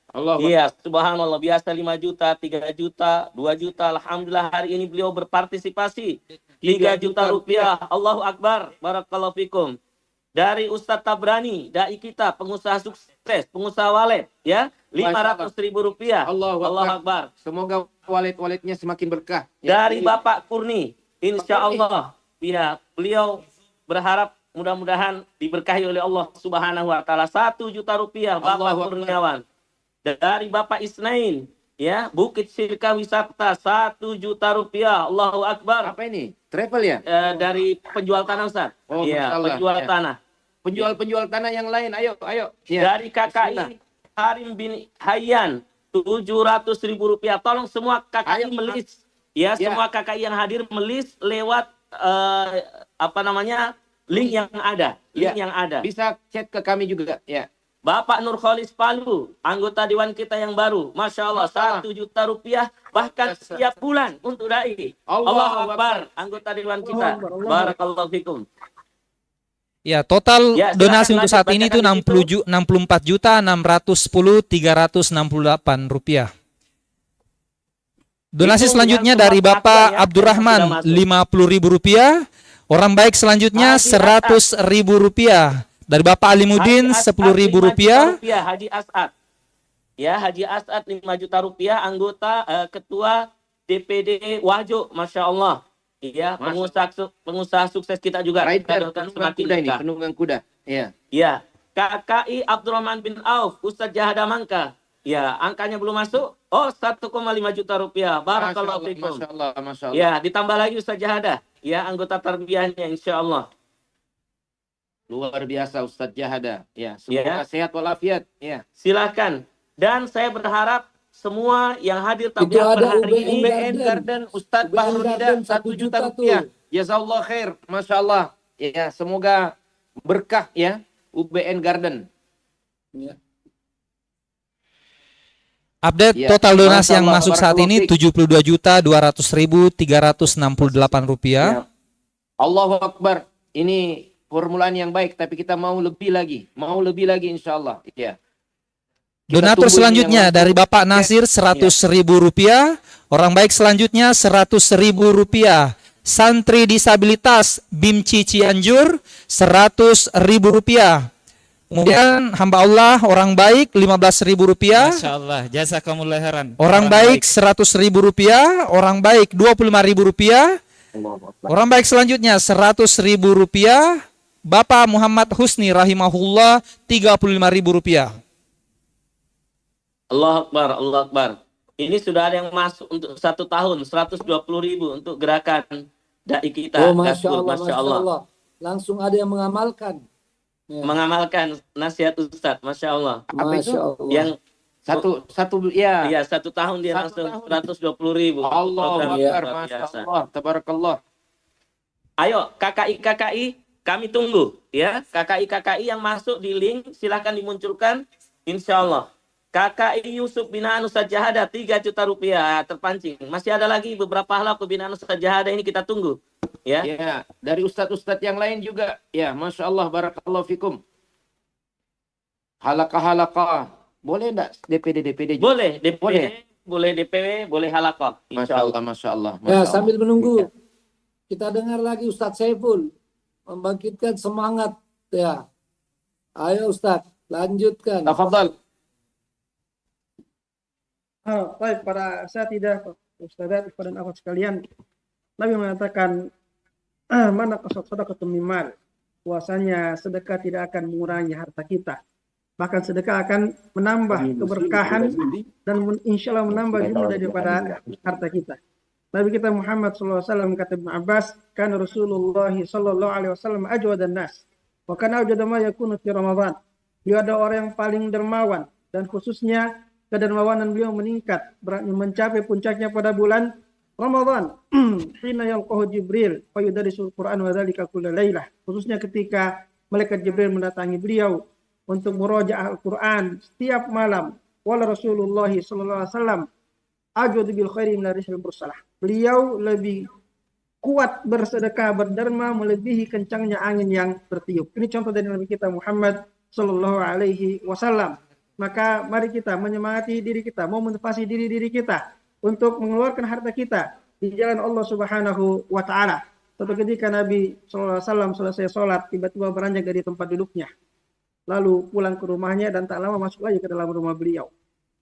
[SPEAKER 6] Subhanallah, biasa 5 juta, 3 juta, 2 juta. Alhamdulillah hari ini beliau berpartisipasi 3 juta rupiah. Allahu Akbar. Barakallahu fikum. Dari Ustadz Tabrani, dai kita, pengusaha sukses, pengusaha walet, 500.000 rupiah.
[SPEAKER 10] Allahu Akbar. Semoga walet-waletnya semakin berkah.
[SPEAKER 6] Dari Bapak Kurni, insya Allah, beliau berharap mudah-mudahan diberkahi oleh Allah Subhanahu wa Ta'ala 1 juta rupiah. Bapak Kurniawan. Dari Bapak Isnain, Bukit Sirka Wisata 1 juta rupiah. Allahu Akbar.
[SPEAKER 10] Apa ini? Travel ya?
[SPEAKER 6] Dari penjual tanah, Ustaz. Penjual tanah.
[SPEAKER 10] Penjual tanah yang lain, ayo.
[SPEAKER 6] Dari KKI Harim bin Hayyan 700.000 rupiah. Tolong semua KKI melis. Semua KKI yang hadir melis lewat link yang ada.
[SPEAKER 10] Bisa chat ke kami juga, Bapak Nurkholis Palu, anggota Dewan kita yang baru. Masya Allah, 1 juta rupiah bahkan setiap bulan untuk dai. Allahu Akbar, anggota Dewan kita. Barakallahu fikum.
[SPEAKER 2] Ya, total
[SPEAKER 10] Ya,
[SPEAKER 2] donasi
[SPEAKER 10] silakan
[SPEAKER 2] untuk saat
[SPEAKER 10] lanjut,
[SPEAKER 2] ini itu
[SPEAKER 10] bacakan di
[SPEAKER 2] 64.610.368 rupiah. Donasi
[SPEAKER 10] Itu
[SPEAKER 2] selanjutnya
[SPEAKER 10] yang
[SPEAKER 2] dari
[SPEAKER 10] semua
[SPEAKER 2] Bapak
[SPEAKER 10] fatwa ya,
[SPEAKER 2] Abdurrahman
[SPEAKER 10] yang sudah masuk.
[SPEAKER 2] Rp50.000. Orang baik selanjutnya Rp100.000. Dari Bapak Alimuddin
[SPEAKER 10] Haji As'ad,
[SPEAKER 2] Rp10.000.
[SPEAKER 10] 5 juta rupiah, Haji As'ad. Ya, Haji As'ad 5 juta rupiah, anggota ketua DPD Wajo, Masya Allah. Iya, pengusaha sukses kita juga.
[SPEAKER 6] Rider,
[SPEAKER 10] Kita
[SPEAKER 6] penunggang kuda ini, penunggang kuda. Iya.
[SPEAKER 10] Ya, KKI Abdurrahman bin Auf, Ustadz Jahada Mangka. Ya, angkanya belum masuk. Oh, 1,5 juta rupiah. Barakallahu fikum.
[SPEAKER 6] Masya Allah, Masya Allah.
[SPEAKER 10] Ya, ditambah lagi Ustadz Jahada. Ya, anggota tarbiyahnya insya Allah.
[SPEAKER 6] Luar biasa Ustadz Jahada. Ya, semoga sehat walafiat. Ya.
[SPEAKER 10] Silakan. Dan saya berharap semua yang hadir
[SPEAKER 13] Itu
[SPEAKER 10] tabligh
[SPEAKER 13] ada
[SPEAKER 10] pada hari ini
[SPEAKER 6] UBN Garden Ustadz Bahrunida 1 juta rupiah. Jazakallah khair. Masya Allah. Ya, semoga berkah ya UBN Garden.
[SPEAKER 13] Ya.
[SPEAKER 2] Update
[SPEAKER 6] Ya,
[SPEAKER 2] total donasi yang
[SPEAKER 6] Masya Allah,
[SPEAKER 2] masuk saat ini
[SPEAKER 6] barakallahu fiik.
[SPEAKER 2] 72.200.368 rupiah.
[SPEAKER 6] Ya. Allahu Akbar. Ini formulaan yang baik, tapi kita mau lebih lagi. Mau lebih lagi insya Allah. Ya. Kita
[SPEAKER 2] Donatur
[SPEAKER 6] tunggu ini
[SPEAKER 2] selanjutnya
[SPEAKER 6] yang
[SPEAKER 2] dari
[SPEAKER 6] masuk.
[SPEAKER 2] Bapak Nasir Rp100.000. Orang baik selanjutnya Rp100.000. Santri disabilitas BIMCI Cianjur Rp100.000. Kemudian hamba Allah orang baik Rp15.000.
[SPEAKER 7] Masya Allah, jazakumullah khairan.
[SPEAKER 2] Orang baik Rp100.000. Orang baik Rp25.000. Orang baik selanjutnya Rp100.000. Bapak Muhammad Husni rahimahullah Rp35.000.
[SPEAKER 10] Allah Akbar, Allah Akbar. Ini sudah ada yang masuk untuk 1 tahun, 120.000 untuk gerakan dai kita.
[SPEAKER 13] Oh, Masya
[SPEAKER 10] Gasbul,
[SPEAKER 13] Allah,
[SPEAKER 10] Masya Allah.
[SPEAKER 13] Langsung ada yang mengamalkan. Ya.
[SPEAKER 10] Mengamalkan nasihat Ustadz, Masya Allah.
[SPEAKER 6] Apa itu?
[SPEAKER 13] Masya Allah.
[SPEAKER 10] Yang
[SPEAKER 6] Satu ya.
[SPEAKER 10] Iya, 1 tahun dia langsung 120.000.
[SPEAKER 6] Allah
[SPEAKER 10] Program
[SPEAKER 6] Akbar,
[SPEAKER 10] luar
[SPEAKER 6] Masya
[SPEAKER 10] biasa.
[SPEAKER 6] Allah, tabarakallah.
[SPEAKER 10] Ayo KKI kami tunggu ya. KKI yang masuk di link silahkan dimunculkan. Insya Allah. KKI Yusuf binaan Ustadz Jahada 3 juta rupiah terpancing. Masih ada lagi beberapa hal binaan Ustadz Jahada ini kita tunggu. Ya.
[SPEAKER 6] Ya, dari ustadz-ustadz yang lain juga. Ya, Masya Allah, barakallahu fikum. Halakah. Boleh enggak DPD juga?
[SPEAKER 10] Boleh DPD, boleh DPW, boleh halaqah.
[SPEAKER 6] Masya Allah, Masya Allah.
[SPEAKER 13] Ya, sambil menunggu, kita dengar lagi Ustadz Saiful membangkitkan semangat. Ya, ayo Ustadz, lanjutkan.
[SPEAKER 6] Tafadhal.
[SPEAKER 9] Baik, para asatidzah, ustadzat, ikhwan dan akhwat sekalian, Nabi mengatakan mana qasad sadaqatun min mal, bahwasanya sedekah tidak akan mengurangi harta kita. Bahkan sedekah akan menambah keberkahan dan insya Allah menambah jumlah daripada harta kita. Nabi kita Muhammad SAW kata Ibn Abbas, kan Rasulullah SAW ajwadan nas, wa kana ajwada ma yakunu fi Ramadan. Beliau ada orang yang paling dermawan, dan khususnya kedermawanan beliau meningkat, mencapai puncaknya pada bulan Ramadan. Hina yalqahu Jibril fa yudarisul Qur'an wa dzalika kulla lailah. Khususnya ketika malaikat Jibril mendatangi beliau untuk murojaah Al-Qur'an setiap malam. Wala Rasulullah sallallahu alaihi wasallam ajwadu bil khairi min ar-rihil mursalah. Beliau lebih kuat bersedekah berderma melebihi kencangnya angin yang bertiup. Ini contoh dari Nabi kita Muhammad sallallahu alaihi wasallam. Maka mari kita menyemangati diri kita, mau motivasi diri kita untuk mengeluarkan harta kita di jalan Allah Subhanahu wa taala. Suatu ketika Nabi sallallahu alaihi wasallam selesai sholat, tiba-tiba beranjak dari tempat duduknya. Lalu pulang ke rumahnya dan tak lama masuk lagi ke dalam rumah beliau.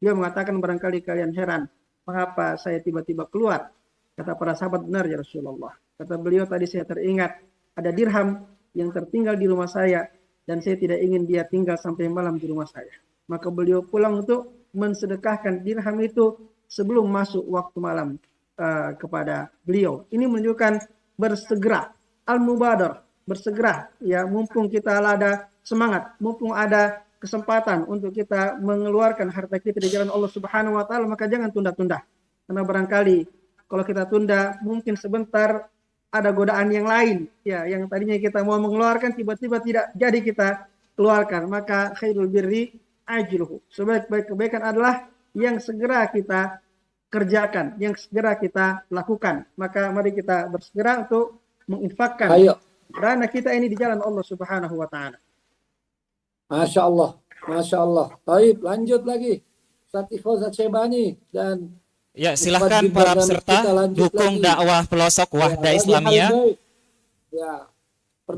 [SPEAKER 9] Dia mengatakan, barangkali kalian heran, mengapa saya tiba-tiba keluar? Kata para sahabat, benar ya Rasulullah. Kata beliau, tadi saya teringat ada dirham yang tertinggal di rumah saya dan saya tidak ingin dia tinggal sampai malam di rumah saya. Maka beliau pulang untuk mensedekahkan dirham itu sebelum masuk waktu malam kepada beliau. Ini menunjukkan bersegera, al-mubadar, bersegera ya, mumpung kita ada semangat, mumpung ada kesempatan untuk kita mengeluarkan harta kita di jalan Allah Subhanahu wa taala, maka jangan tunda-tunda. Karena barangkali kalau kita tunda, mungkin sebentar ada godaan yang lain ya, yang tadinya kita mau mengeluarkan tiba-tiba tidak jadi kita keluarkan, maka khairul birri ajiluhu. Sebaik-baik kebaikan adalah yang segera kita kerjakan, yang segera kita lakukan. Maka mari kita bersegera untuk menginfakkan dana kita ini di jalan Allah Subhanahu wa taala.
[SPEAKER 13] Masya Allah, Masya Allah. Baik, lanjut lagi. Ustaz Ikhlas Syebani dan
[SPEAKER 7] Ya, silahkan para peserta dukung dakwah pelosok Wahda Islamiyah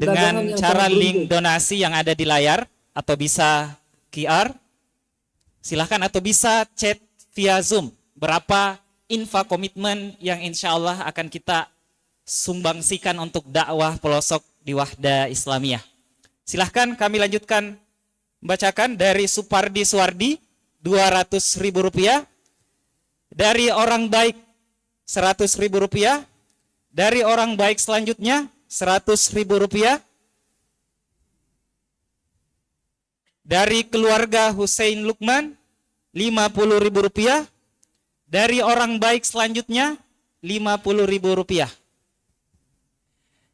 [SPEAKER 7] dengan cara link donasi yang ada di layar, atau bisa QR, silahkan, atau bisa chat via Zoom berapa infak komitmen yang insya Allah akan kita sumbangsikan untuk dakwah pelosok di Wahda Islamiyah. Silahkan kami lanjutkan membacakan dari Supardi Suwardi, Rp200.000, dari orang baik Rp100.000, dari orang baik selanjutnya Rp100.000, dari keluarga Hussein Lukman Rp50.000, dari orang baik selanjutnya Rp50.000.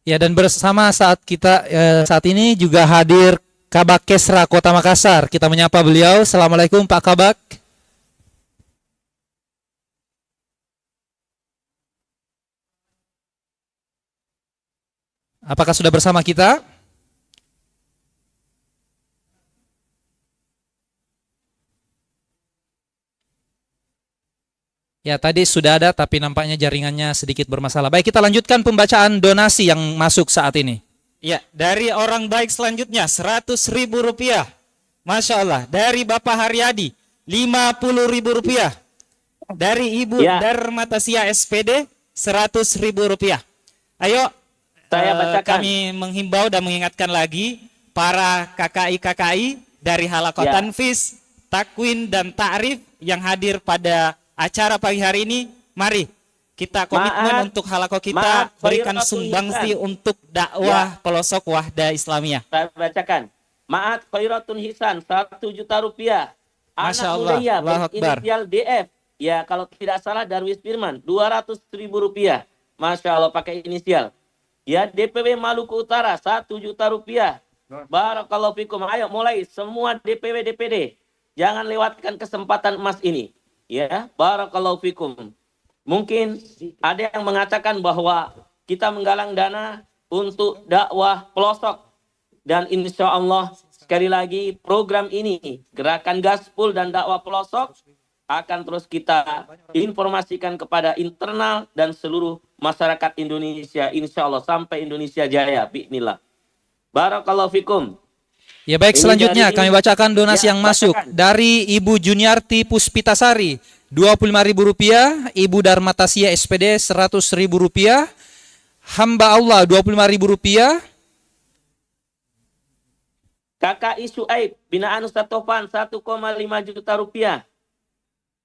[SPEAKER 2] Ya, dan bersama saat ini juga hadir Kabak Kesra Kota Makassar. Kita menyapa beliau. Assalamualaikum Pak Kabak. Apakah sudah bersama kita? Ya, tadi sudah ada tapi nampaknya jaringannya sedikit bermasalah. Baik, kita lanjutkan pembacaan donasi yang masuk saat ini.
[SPEAKER 7] Ya, dari orang baik selanjutnya Rp100.000. Masya Allah. Dari Bapak Haryadi Rp50.000. Dari Ibu Darmatasia SPD Rp100.000. Ayo,
[SPEAKER 10] saya bacakan.
[SPEAKER 7] Kami menghimbau dan mengingatkan lagi para KKI-KKI dari Halaqah Tanfis, Takwin, dan Ta'rif yang hadir pada acara pagi hari ini. Mari kita komitmen untuk halaqah kita, berikan sumbangsi untuk dakwah pelosok Wahda Islamiyah.
[SPEAKER 10] Saya bacakan. Ma'at khairatun hisan Rp1 juta.
[SPEAKER 7] Masya
[SPEAKER 10] Anak
[SPEAKER 7] Allah,
[SPEAKER 10] mulia
[SPEAKER 7] Allahu Akbar.
[SPEAKER 10] berinisial DF. Ya, kalau tidak salah Darwis Firman Rp200.000. Masya Allah, pakai inisial. Ya, DPW Maluku Utara Rp1 juta. Barakallahu fikum. Ayo mulai semua DPW DPD. Jangan lewatkan kesempatan emas ini. Ya, barakallahu fikum. Mungkin ada yang mengatakan bahwa kita menggalang dana untuk dakwah pelosok, dan insya Allah sekali lagi program ini, Gerakan Gaspul dan Dakwah Pelosok, akan terus kita informasikan kepada internal dan seluruh masyarakat Indonesia, insya Allah sampai Indonesia jaya, bi'nillah. Barakallahu fikum.
[SPEAKER 2] Ya baik, selanjutnya kami bacakan donasi yang masuk dari Ibu Juniarti Puspitasari Rp25.000, Ibu Darmatasia SPD Rp100.000, Hamba Allah Rp25.000,
[SPEAKER 10] KKI Suaib binaan Ustaz Topan Rp1,5 juta.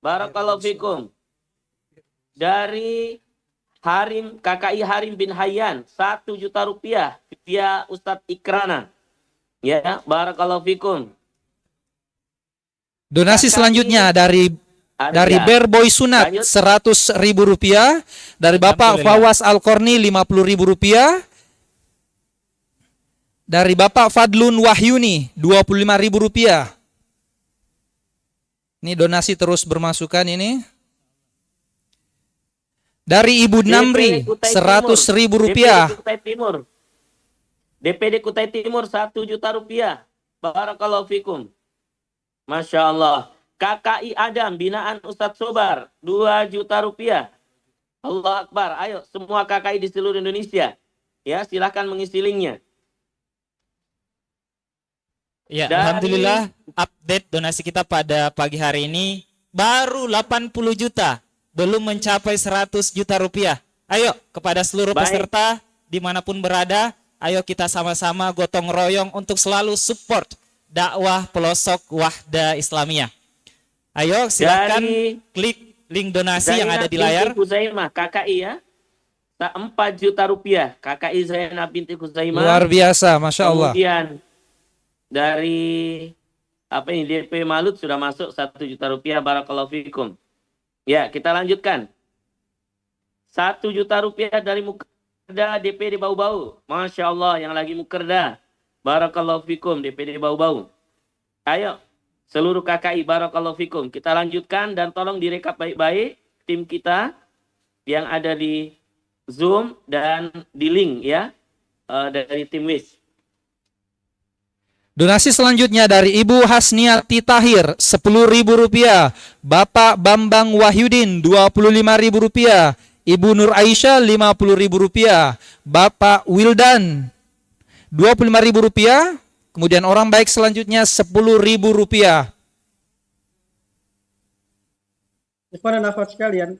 [SPEAKER 10] Barakallahu fikum. Dari KKI Harim bin Hayyan Rp1 juta via Ustadz Ikrana. Ya, barakallahu fikum.
[SPEAKER 2] Donasi selanjutnya dari Berboy Sunat Rp100.000, dari Bapak Fawas Al-Korni Rp50.000, dari Bapak Fadlun Wahyuni Rp25.000. Ini donasi terus bermasukan ini. Dari Ibu Namri Rp100.000.
[SPEAKER 10] DPD Kutai Timur Rp1 juta. Barakallahu fikum. Masya Allah. KKI Adam binaan Ustadz Sobar Rp2 juta. Allah Akbar. Ayo semua KKI di seluruh Indonesia. Ya, silahkan mengisi linknya.
[SPEAKER 7] Ya, alhamdulillah update donasi kita pada pagi hari ini baru 80 juta, belum mencapai 100 juta rupiah. Ayo kepada seluruh peserta dimanapun berada, ayo kita sama-sama gotong royong untuk selalu support dakwah pelosok Wahda Islamiyah. Ayo silakan klik link donasi yang ada di layar.
[SPEAKER 10] Zainab KKI ya, 4 juta rupiah. KKI Zainab binti Kuzaimah.
[SPEAKER 2] Luar biasa, Masya Allah.
[SPEAKER 10] Kemudian dari DP Malut sudah masuk 1 juta rupiah. Barakallahu fikum. Ya, kita lanjutkan. 1 juta rupiah dari Mukerda DPD Bau-Bau. Masya Allah, yang lagi Mukerda. Barakallahu fikum DPD Bau-Bau. Ayo seluruh KKI barakallahu fikum. Kita lanjutkan dan tolong direkap baik-baik tim kita yang ada di Zoom dan di link ya dari tim WIS.
[SPEAKER 2] Donasi selanjutnya dari Ibu Hasniati Tahir Rp10.000, Bapak Bambang Wahyudin Rp25.000, Ibu Nur Aisyah Rp50.000, Bapak Wildan Rp25.000, kemudian orang baik selanjutnya Rp10.000.
[SPEAKER 9] Ikhwan dan akhwat sekalian,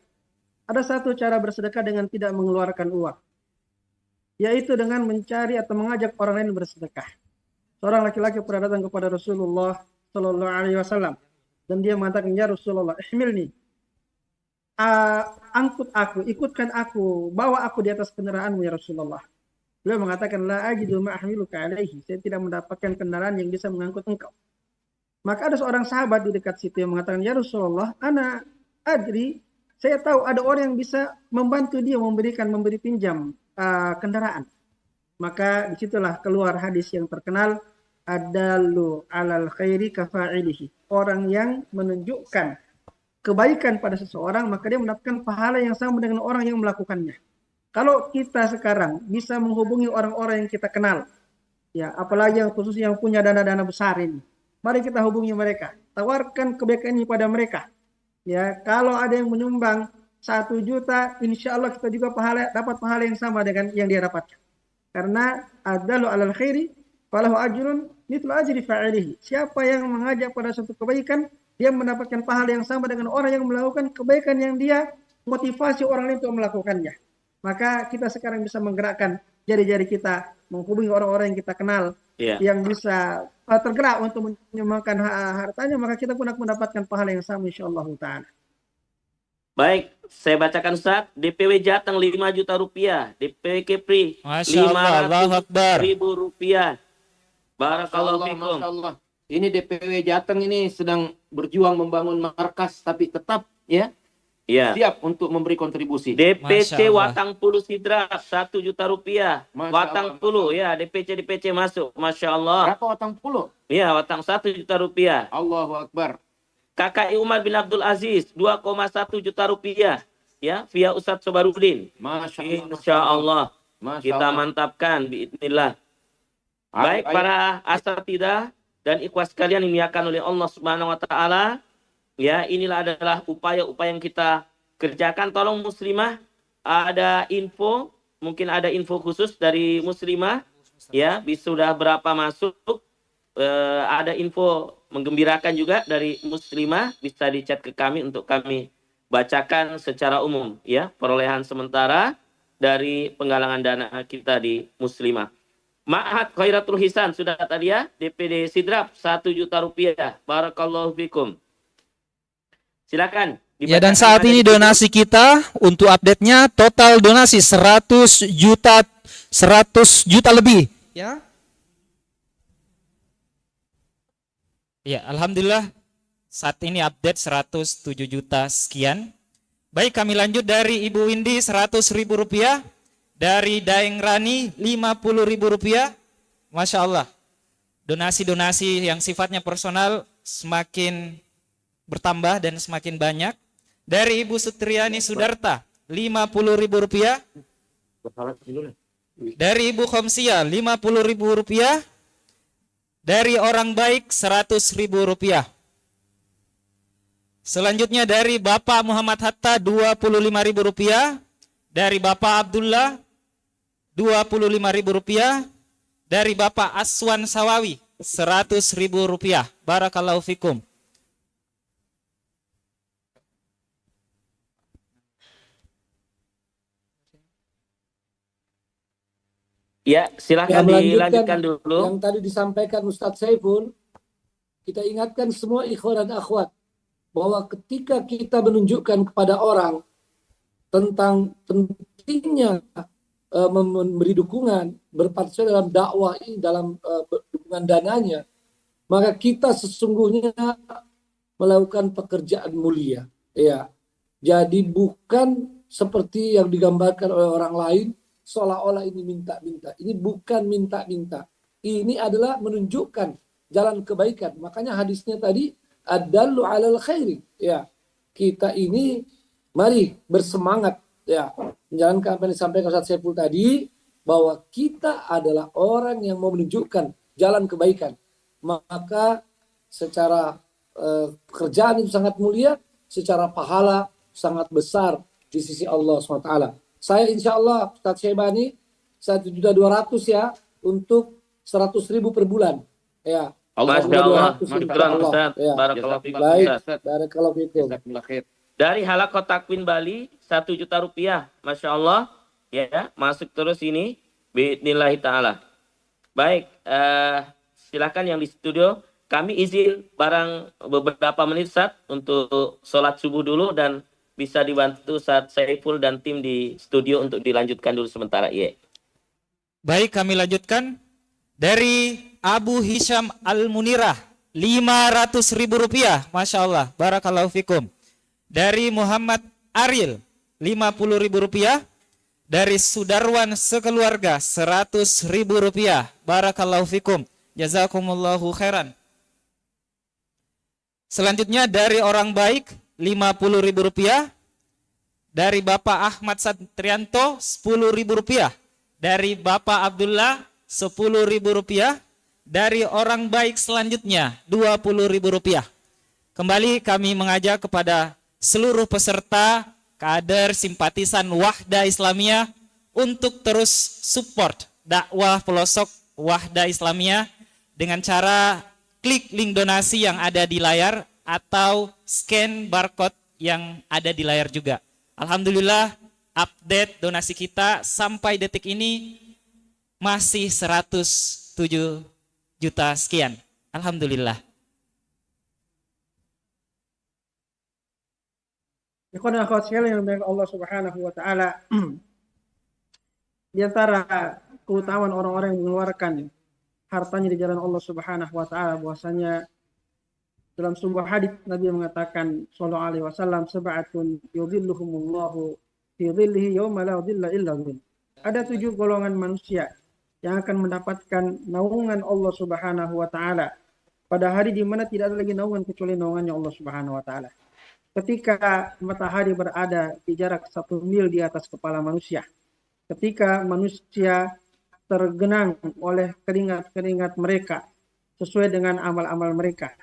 [SPEAKER 9] ada satu cara bersedekah dengan tidak mengeluarkan uang, yaitu dengan mencari atau mengajak orang lain bersedekah. Seorang laki-laki pernah datang kepada Rasulullah Sallallahu Alaihi Wasallam dan dia mengatakan, ya Rasulullah, ihmilni, angkut aku, ikutkan aku, bawa aku di atas kendaraanmu ya Rasulullah. Beliau mengatakan, la ajidu ma'ahmiluka alaihi, saya tidak mendapatkan kendaraan yang bisa mengangkut engkau. Maka ada seorang sahabat di dekat situ yang mengatakan, ya Rasulullah, ana adri, saya tahu ada orang yang bisa membantu dia memberi pinjam kendaraan. Maka disitulah keluar hadis yang terkenal, adalu alal khairi kafa'ilihi. Orang yang menunjukkan kebaikan pada seseorang, maka dia mendapatkan pahala yang sama dengan orang yang melakukannya. Kalau kita sekarang bisa menghubungi orang-orang yang kita kenal, ya apalagi yang khusus yang punya dana-dana besar ini, mari kita hubungi mereka, tawarkan kebaikan ini pada mereka. Ya, kalau ada yang menyumbang 1 juta, insya Allah kita juga dapat pahala yang sama dengan yang dia dapatkan. Karena adalu alal khairi falahu ajrun mithlu ajri fa'ilihi. Siapa yang mengajak pada suatu kebaikan, dia mendapatkan pahala yang sama dengan orang yang melakukan kebaikan yang dia motivasi orang lain untuk melakukannya. Maka kita sekarang bisa menggerakkan jari-jari kita, menghubungi orang-orang yang kita kenal, yang bisa tergerak untuk menyumbangkan hartanya, maka kita pun akan mendapatkan pahala yang sama insyaallah ta'ala.
[SPEAKER 10] Baik, saya bacakan Ustaz. DPW Jateng 5 juta rupiah, DPW Kepri 500.000 rupiah. Barakallahu fikum.
[SPEAKER 6] Ini DPW Jateng ini sedang berjuang membangun markas, tapi tetap siap untuk memberi kontribusi.
[SPEAKER 10] DPC Watang Pulu Sidrap 1 juta rupiah. Watang Pulu ya, DPC masuk. Masya Allah.
[SPEAKER 6] Berapa Watang Pulu?
[SPEAKER 10] Ya, Watang 1 juta rupiah.
[SPEAKER 6] Allahu Akbar.
[SPEAKER 10] KKI Umar bin Abdul Aziz 2,1 juta rupiah ya via Ustadz Sobarudin. Insya Allah kita mantapkan biidznillah. Baik para asatidzah dan ikhwas sekalian yang dimuliakan oleh Allah Subhanahu wa taala, ya inilah adalah upaya-upaya yang kita kerjakan. Tolong muslimah ada info, mungkin ada info khusus dari muslimah ya, sudah berapa masuk, ada info menggembirakan juga dari muslimah, bisa dicat ke kami untuk kami bacakan secara umum ya, perolehan sementara dari penggalangan dana kita di muslimah. Ma'had Khairatul Hisan sudah tadi ya, DPD Sidrap 1 juta rupiah. Barakallahu fikum. Silakan.
[SPEAKER 2] Ya, dan saat ini donasi kita untuk update-nya total donasi 100 juta lebih ya. Ya, alhamdulillah saat ini update 107 juta sekian. Baik, kami lanjut dari Ibu Windy 100.000 rupiah, dari Daeng Rani 50.000 rupiah. Masya Allah, donasi-donasi yang sifatnya personal semakin bertambah dan semakin banyak. Dari Ibu Sutriani Sudarta 50.000 rupiah. Dari Ibu Khomsia 50.000 rupiah. Dari orang baik 100.000 rupiah. Selanjutnya dari Bapak Muhammad Hatta 25.000 rupiah. Dari Bapak Abdullah 25.000 rupiah. Dari Bapak Aswan Sawawi 100.000 rupiah. Barakallahu fikum.
[SPEAKER 10] Ya, silakan dilanjutkan dulu.
[SPEAKER 13] Yang tadi disampaikan Ustadz Saiful, kita ingatkan semua ikhwan dan akhwat bahwa ketika kita menunjukkan kepada orang tentang pentingnya memberi dukungan, berpartisipasi dalam dakwah ini, dalam dukungan dananya, maka kita sesungguhnya melakukan pekerjaan mulia. Ya, jadi bukan seperti yang digambarkan oleh orang lain, seolah-olah ini minta-minta. Ini bukan minta-minta. ini adalah menunjukkan jalan kebaikan. Makanya hadisnya tadi ad-dallu 'alal khairi. Ya, kita ini mari bersemangat ya menjalankan apa yang disampaikan Ustaz Saiful tadi, bahwa kita adalah orang yang mau menunjukkan jalan kebaikan. Maka secara pekerjaan itu sangat mulia, secara pahala sangat besar di sisi Allah SWT. Saya insya Allah Ustaz Syaibani 1.200.000 ya untuk 100.000 per bulan. Ya.
[SPEAKER 10] Masya Allah, syukran Ustaz.
[SPEAKER 13] Ya.
[SPEAKER 10] Barakallahu fikum.
[SPEAKER 13] Baik,
[SPEAKER 10] Ustaz.
[SPEAKER 13] barakallahu fikum.
[SPEAKER 10] Dari Halaqah Takwin Bali 1 juta rupiah, Masya Allah, ya masuk terus ini, biidnillahi ta'ala. Baik, silakan yang di studio, kami izin barang beberapa menit Ustaz untuk sholat subuh dulu dan bisa dibantu Ustaz Saiful dan tim di studio untuk dilanjutkan dulu sementara. Iya.
[SPEAKER 2] Baik, kami lanjutkan dari Abu Hisham Al-Munirah 500.000 rupiah, Masya Allah, barakallahu fikum. Dari Muhammad Aril 50.000 rupiah. Dari Sudarwan sekeluarga 100.000 rupiah, barakallahu fikum, jazakumullahu khairan. Selanjutnya dari orang baik 50.000 rupiah. Dari Bapak Ahmad Satrianto 10.000 rupiah. Dari Bapak Abdullah 10.000 rupiah. Dari orang baik selanjutnya 20.000 rupiah. Kembali kami mengajak kepada seluruh peserta, kader, simpatisan Wahda Islamiyah untuk terus support dakwah pelosok Wahda Islamiyah dengan cara klik link donasi yang ada di layar atau scan barcode yang ada di layar juga. Alhamdulillah, update donasi kita sampai detik ini masih 107 juta sekian. Alhamdulillah.
[SPEAKER 9] Ikhwan dan akhwat sekalian yang dimuliakan Allah Subhanahu wa taala, di antara keutamaan orang-orang yang mengeluarkan hartanya di jalan Allah Subhanahu wa taala, bahwasanya dalam sebuah hadis Nabi mengatakan sallallahu alaihi wasallam, sab'atun yudhilluhumullahu fi dhillihi yauma la dhilla illa dhill. Ada 7 golongan manusia yang akan mendapatkan naungan Allah Subhanahu wa taala pada hari di mana tidak ada lagi naungan kecuali naungannya Allah Subhanahu wa taala. Ketika matahari berada di jarak 1 mil di atas kepala manusia, ketika manusia tergenang oleh keringat-keringat mereka sesuai dengan amal-amal mereka.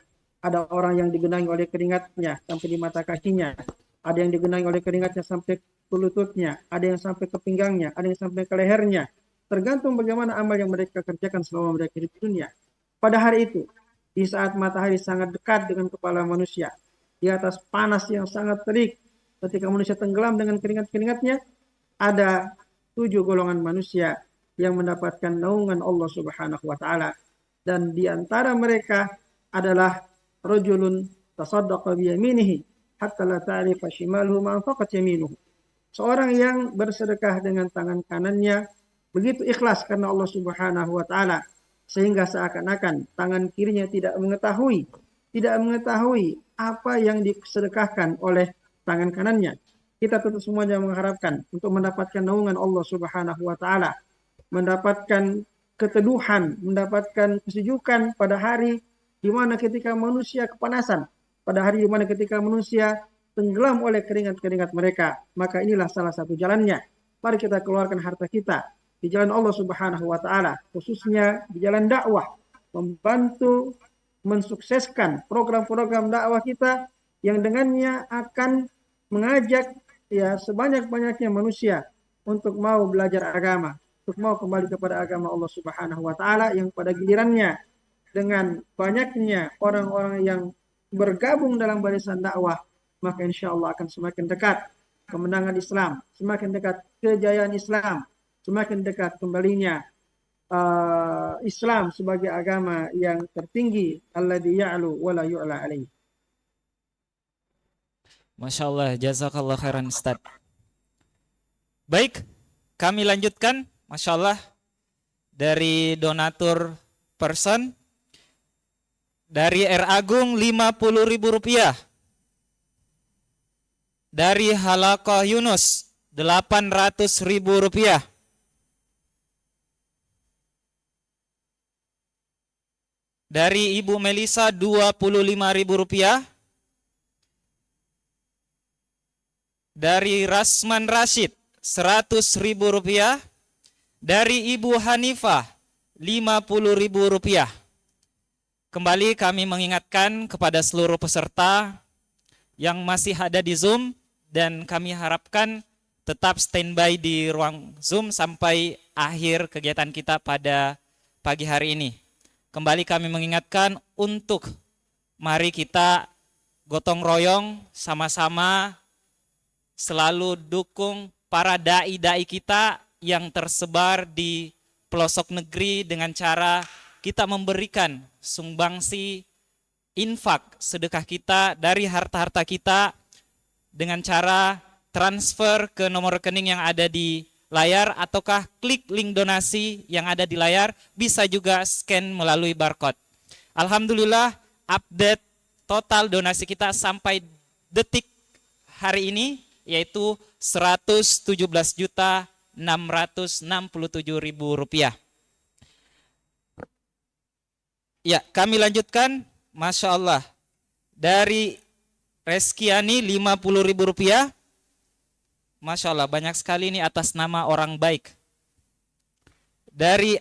[SPEAKER 9] Ada orang yang digenangi oleh keringatnya sampai di mata kakinya, ada yang digenangi oleh keringatnya sampai ke lututnya, ada yang sampai ke pinggangnya, ada yang sampai ke lehernya. Tergantung bagaimana amal yang mereka kerjakan selama mereka hidup di dunia. Pada hari itu, di saat matahari sangat dekat dengan kepala manusia, di atas panas yang sangat terik, ketika manusia tenggelam dengan keringat-keringatnya, ada 7 golongan manusia yang mendapatkan naungan Allah Subhanahu wa taala. Dan di antara mereka adalah rajulun tasaddaqa bi yaminihi hatta la ta'rifa shimaluhu ma anfaqat yaminuhu. Seorang yang bersedekah dengan tangan kanannya begitu ikhlas karena Allah Subhanahu wa taala sehingga seakan-akan tangan kirinya tidak mengetahui apa yang disedekahkan oleh tangan kanannya. Kita tentu semuanya mengharapkan untuk mendapatkan naungan Allah Subhanahu wa taala, mendapatkan keteduhan, mendapatkan kesejukan pada hari di mana ketika manusia kepanasan, pada hari di mana ketika manusia tenggelam oleh keringat-keringat mereka. Maka inilah salah satu jalannya. Mari kita keluarkan harta kita di jalan Allah Subhanahu wa taala, khususnya di jalan dakwah, membantu mensukseskan program-program dakwah kita yang dengannya akan mengajak ya sebanyak-banyaknya manusia untuk mau belajar agama, untuk mau kembali kepada agama Allah Subhanahu wa taala, yang pada gilirannya dengan banyaknya orang-orang yang bergabung dalam barisan dakwah, maka insya Allah akan semakin dekat kemenangan Islam, semakin dekat kejayaan Islam, semakin dekat kembalinya Islam sebagai agama yang tertinggi, alladzi ya'lu wa la yu'la alaihi.
[SPEAKER 2] Masya Allah, jazakallah khairan Ustaz. Baik, kami lanjutkan. Masya Allah, dari donatur person, dari R. Agung 50.000 rupiah. Dari Halaqah Yunus 800.000 rupiah. Dari Ibu Melisa Rp25.000. Dari Rasman Rashid Rp100.000. Dari Ibu Hanifah Rp50.000. Kembali kami mengingatkan kepada seluruh peserta yang masih ada di Zoom, dan kami harapkan tetap standby di ruang Zoom sampai akhir kegiatan kita pada pagi hari ini. Kembali kami mengingatkan untuk mari kita gotong royong sama-sama selalu dukung para dai-dai kita yang tersebar di pelosok negeri dengan cara kita memberikan sumbangsi infak sedekah kita dari harta-harta kita dengan cara transfer ke nomor rekening yang ada di layar, ataukah klik link donasi yang ada di layar, bisa juga scan melalui barcode. Alhamdulillah, update total donasi kita sampai detik hari ini yaitu Rp117.667.000. Ya, kami lanjutkan. Masya Allah. Dari Reskiani Rp50.000. Masya Allah, banyak sekali ini atas nama orang baik. Dari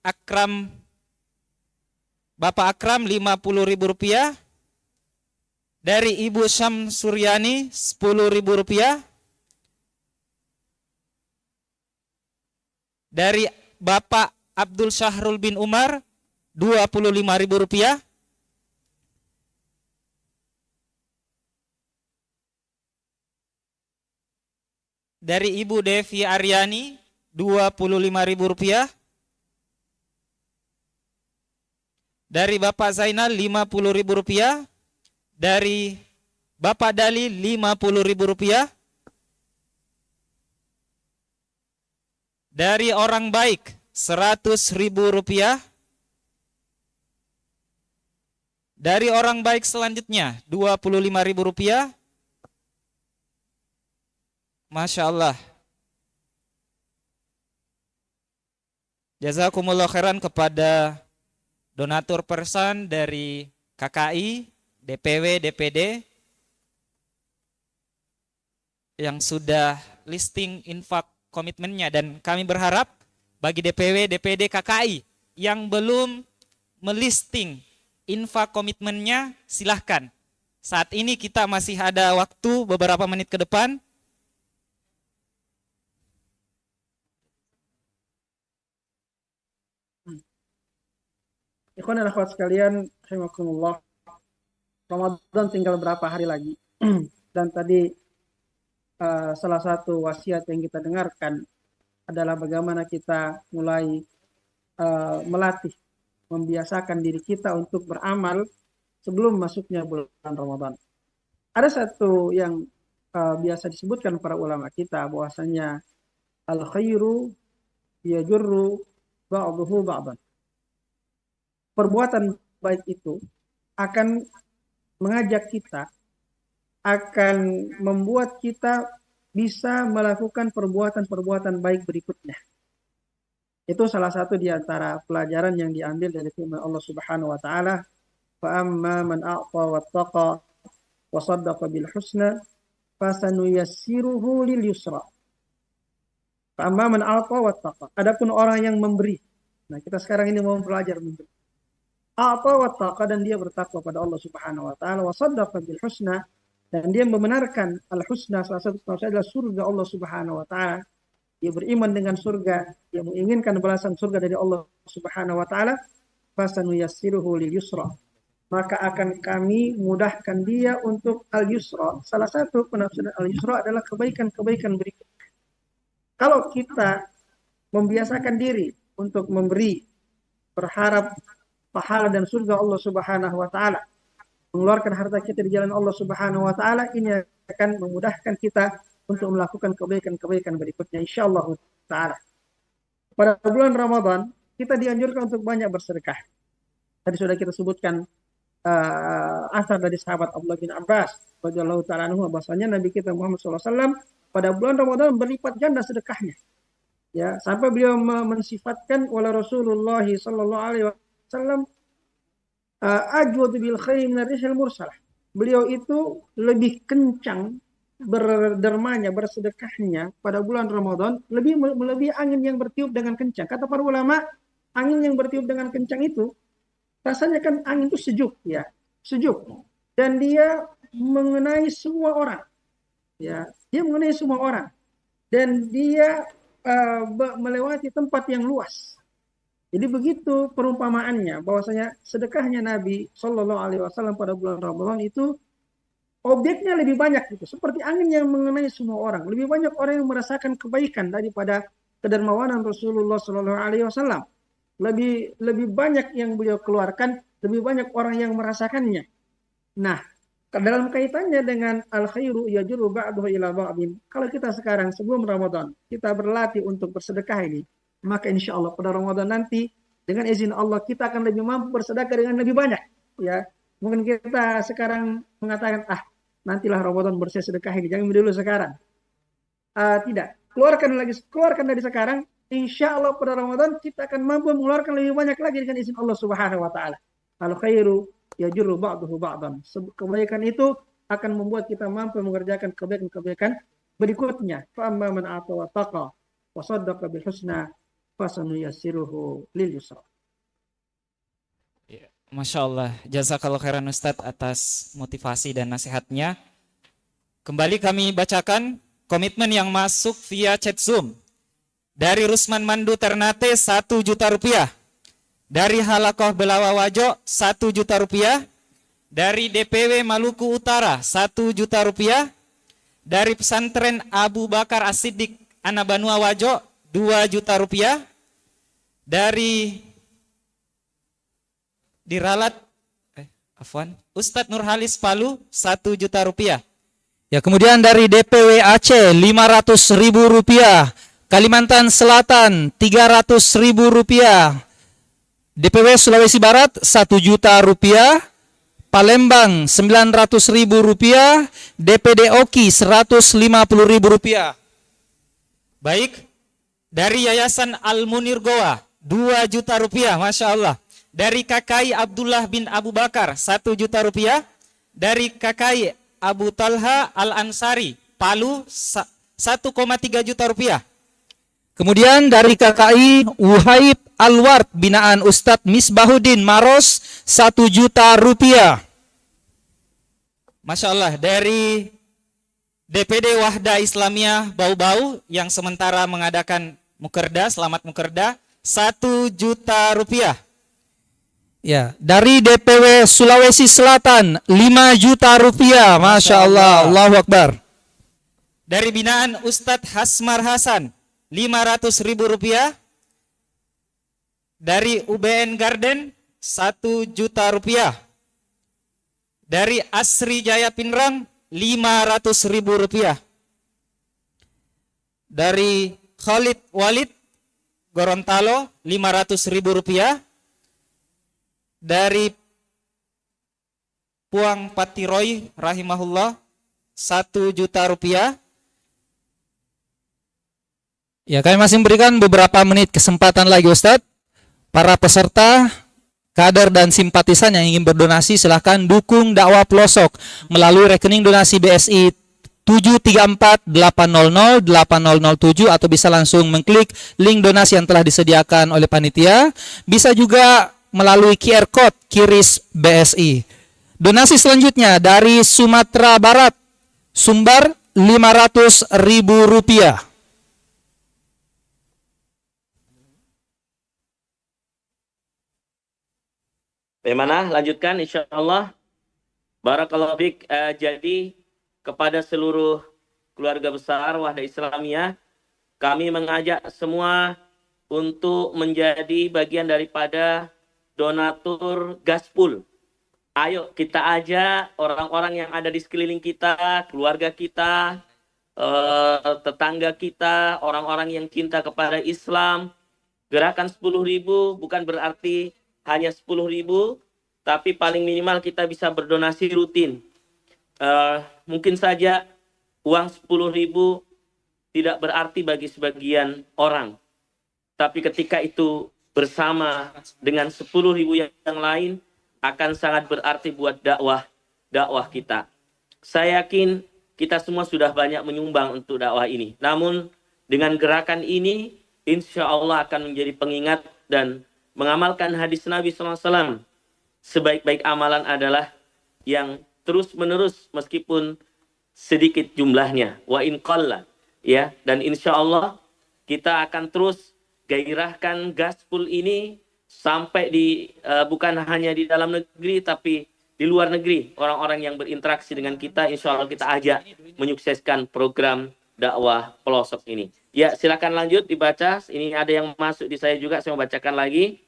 [SPEAKER 2] Akram, Bapak Akram Rp50.000. Dari Ibu Syamsuryani Rp10.000. Dari Bapak Abdul Syahrul bin Umar Rp25.000. Dari Ibu Devi Aryani Rp25.000. Dari Bapak Zainal Rp50.000. Dari Bapak Dali Rp50.000. Dari orang baik Rp100.000. Dari orang baik selanjutnya Rp25.000. Masya Allah. Jazakumullah khairan kepada donatur person dari KKI, DPW, DPD yang sudah listing infak komitmennya, dan kami berharap bagi DPW, DPD, KKI yang belum melisting infak komitmennya, silahkan. Saat ini kita masih ada waktu beberapa menit ke depan.
[SPEAKER 9] Ikhwan dan akhwat sekalian, rahimakumullah. Ramadan tinggal berapa hari lagi. Dan tadi salah satu wasiat yang kita dengarkan adalah bagaimana kita mulai melatih, membiasakan diri kita untuk beramal sebelum masuknya bulan Ramadan. Ada satu yang biasa disebutkan para ulama kita, bahwasanya al-khairu yajurru ba'duhu ba'dan. Perbuatan baik itu akan mengajak kita, akan membuat kita bisa melakukan perbuatan-perbuatan baik berikutnya. Itu salah satu di antara pelajaran yang diambil dari firman Allah Subhanahu wa taala, "Fa amma man a'ta wattaqa wa saddaqa bil husna fasanuyassiruhu lil yusra." Fa amma man a'ta wattaqa. Adapun orang yang memberi. Nah, kita sekarang ini mau belajar memberi. A'ta wattaqa, dan dia bertakwa pada Allah Subhanahu wa taala, wa saddaqa bil husna, dan dia membenarkan al-husna, salah satu adalah surga Allah Subhanahu wa taala. Dia beriman dengan surga, dia menginginkan balasan surga dari Allah Subhanahu wa taala, fasanuyassiruhu lil yusra. Maka akan kami mudahkan dia untuk al-yusra. Salah satu penafsiran al-yusra adalah kebaikan-kebaikan berikutnya. Kalau kita membiasakan diri untuk memberi, berharap pahala dan surga Allah Subhanahu wa taala, mengeluarkan harta kita di jalan Allah Subhanahu wa taala, ini akan memudahkan kita untuk melakukan kebaikan-kebaikan berikutnya insyaallah taala. Pada bulan Ramadan kita dianjurkan untuk banyak bersedekah. Tadi sudah kita sebutkan asar dari sahabat Abdullah bin Abbas radhiyallahu taala anhu, bahwasanya Nabi kita Muhammad SAW pada bulan Ramadan berlipat ganda sedekahnya. Ya, sampai beliau mensifatkan wala Rasulullah sallallahu alaihi wasallam ajwadu bil khairi min ar-rihil mursalah. Beliau itu lebih kencang berdermanya, bersedekahnya pada bulan Ramadan lebih melebihi angin yang bertiup dengan kencang. Kata para ulama, angin yang bertiup dengan kencang itu rasanya kan angin itu sejuk ya, sejuk. Dan dia mengenai semua orang. Ya, dia mengenai semua orang. Dan dia melewati tempat yang luas. Jadi begitu perumpamaannya bahwasanya sedekahnya Nabi Shallallahu Alaihi Wasallam pada bulan Ramadan itu objeknya lebih banyak gitu, seperti angin yang mengenai semua orang. Lebih banyak orang yang merasakan kebaikan daripada kedermawanan Rasulullah Shallallahu Alaihi Wasallam. Lebih banyak yang beliau keluarkan, lebih banyak orang yang merasakannya. Nah, dalam kaitannya dengan al khairu yajru ba'dahu ila ba'din. Kalau kita sekarang sebelum Ramadan kita berlatih untuk bersedekah ini, maka insya Allah pada Ramadan nanti dengan izin Allah kita akan lebih mampu bersedekah dengan lebih banyak. Ya, mungkin kita sekarang mengatakan nantilah Ramadan bersedekah ini, jangan dulu sekarang. Tidak, keluarkan dari sekarang. Insya Allah pada Ramadan kita akan mampu mengeluarkan lebih banyak lagi dengan izin Allah Subhanahu Wa Taala. Al khairu yajru ba'dahu ba'dan. Kebaikan itu akan membuat kita mampu mengerjakan kebaikan-kebaikan berikutnya. Fa amma man ata wa taqa wa saddaqa bil husna fasanuyassiruhu lil yusra.
[SPEAKER 3] Masya Allah, jazakallah khairan Ustadz atas motivasi dan nasihatnya. Kembali kami bacakan komitmen yang masuk via chat Zoom. Dari Rusman Mandu Ternate 1 juta rupiah. Dari Halakoh Belawa Wajo 1 juta rupiah. Dari DPW Maluku Utara 1 juta rupiah. Dari Pesantren Abu Bakar As-Siddiq Anabanua Wajo 2 juta rupiah. Dari Diralat Ustadz Nurhalis Palu 1 juta rupiah.
[SPEAKER 2] Ya, kemudian dari DPW Aceh 500.000 rupiah, Kalimantan Selatan 300.000 rupiah, DPW Sulawesi Barat 1 juta rupiah, Palembang 900.000 rupiah, DPD Oki 150.000 rupiah.
[SPEAKER 3] Baik, dari Yayasan Al Munir Goa 2 juta rupiah, Masya Allah. Dari KKI Abdullah bin Abu Bakar 1 juta rupiah. Dari KKI Abu Talha Al Ansari Palu 1,3 juta rupiah.
[SPEAKER 2] Kemudian dari KKI Uhaib Alward binaan Ustadz Misbahuddin Maros 1 juta rupiah.
[SPEAKER 3] Masya Allah. Dari DPD Wahda Islamiyah Bau-Bau yang sementara mengadakan Mukerda, selamat Mukerda, 1 juta rupiah.
[SPEAKER 2] Ya, dari DPW Sulawesi Selatan 5 juta rupiah, Masya Allah, Allahu Akbar.
[SPEAKER 3] Dari binaan Ustadz Hasmar Hasan 500.000 rupiah. Dari UBN Garden 1 juta rupiah. Dari Asri Jaya Pinrang 500.000 rupiah. Dari Khalid Walid Gorontalo 500.000 rupiah. Dari Puang Patiroy rahimahullah 1 juta rupiah.
[SPEAKER 2] Ya, kami masih memberikan beberapa menit kesempatan lagi Ustadz. Para peserta, kader dan simpatisan yang ingin berdonasi silahkan dukung dakwah pelosok melalui rekening donasi BSI 734-800-8007 atau bisa langsung mengklik link donasi yang telah disediakan oleh panitia. Bisa juga melalui QR Code Kiris BSI. Donasi selanjutnya dari Sumatera Barat, Sumbar 500.000 rupiah.
[SPEAKER 10] Bagaimana? Lanjutkan insya Allah. Barakallahu fiik. Jadi kepada seluruh keluarga besar Wahda Islamiyah, kami mengajak semua untuk menjadi bagian daripada donatur Gaspul. Ayo kita ajak orang-orang yang ada di sekeliling kita, keluarga kita, tetangga kita, orang-orang yang cinta kepada Islam. Gerakan 10.000 bukan berarti hanya 10.000, tapi paling minimal kita bisa berdonasi rutin. Mungkin saja uang 10.000 tidak berarti bagi sebagian orang. Tapi ketika itu bersama dengan 10.000 yang lain, akan sangat berarti buat dakwah kita. Saya yakin kita semua sudah banyak menyumbang untuk dakwah ini. Namun dengan gerakan ini insya Allah akan menjadi pengingat dan mengamalkan hadis Nabi SAW. Sebaik-baik amalan adalah yang terus menerus meskipun sedikit jumlahnya. Wa in qalla. Ya, dan insya Allah kita akan terus gairahkan gaspol ini sampai di bukan hanya di dalam negeri tapi di luar negeri. Orang-orang yang berinteraksi dengan kita insya Allah kita ajak menyukseskan program dakwah pelosok ini. Ya, silakan lanjut dibaca. Ini ada yang masuk di saya juga, saya mau bacakan lagi.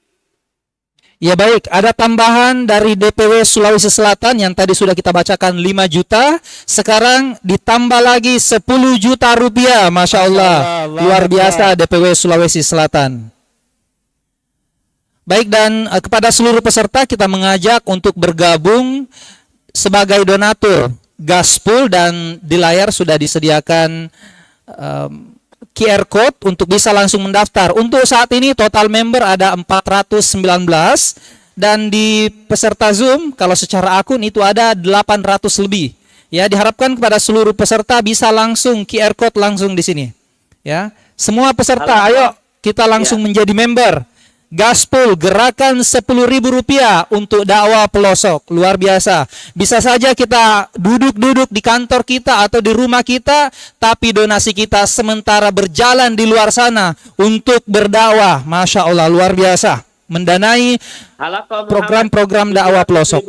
[SPEAKER 2] Ya baik, ada tambahan dari DPW Sulawesi Selatan yang tadi sudah kita bacakan 5 juta, sekarang ditambah lagi 10 juta rupiah, Masya Allah, luar biasa DPW Sulawesi Selatan. Baik, dan kepada seluruh peserta kita mengajak untuk bergabung sebagai donatur Gaspol, dan di layar sudah disediakan QR code untuk bisa langsung mendaftar. Untuk saat ini total member ada 419 dan di peserta Zoom kalau secara akun itu ada 800 lebih. Ya, diharapkan kepada seluruh peserta bisa langsung QR code langsung di sini. Ya, semua peserta ayo kita langsung menjadi member. Gaspol, gerakan Rp10.000 untuk dakwah pelosok, luar biasa. Bisa saja kita duduk-duduk di kantor kita atau di rumah kita, tapi donasi kita sementara berjalan di luar sana untuk berdakwah. Masya Allah, luar biasa. Mendanai program-program dakwah pelosok.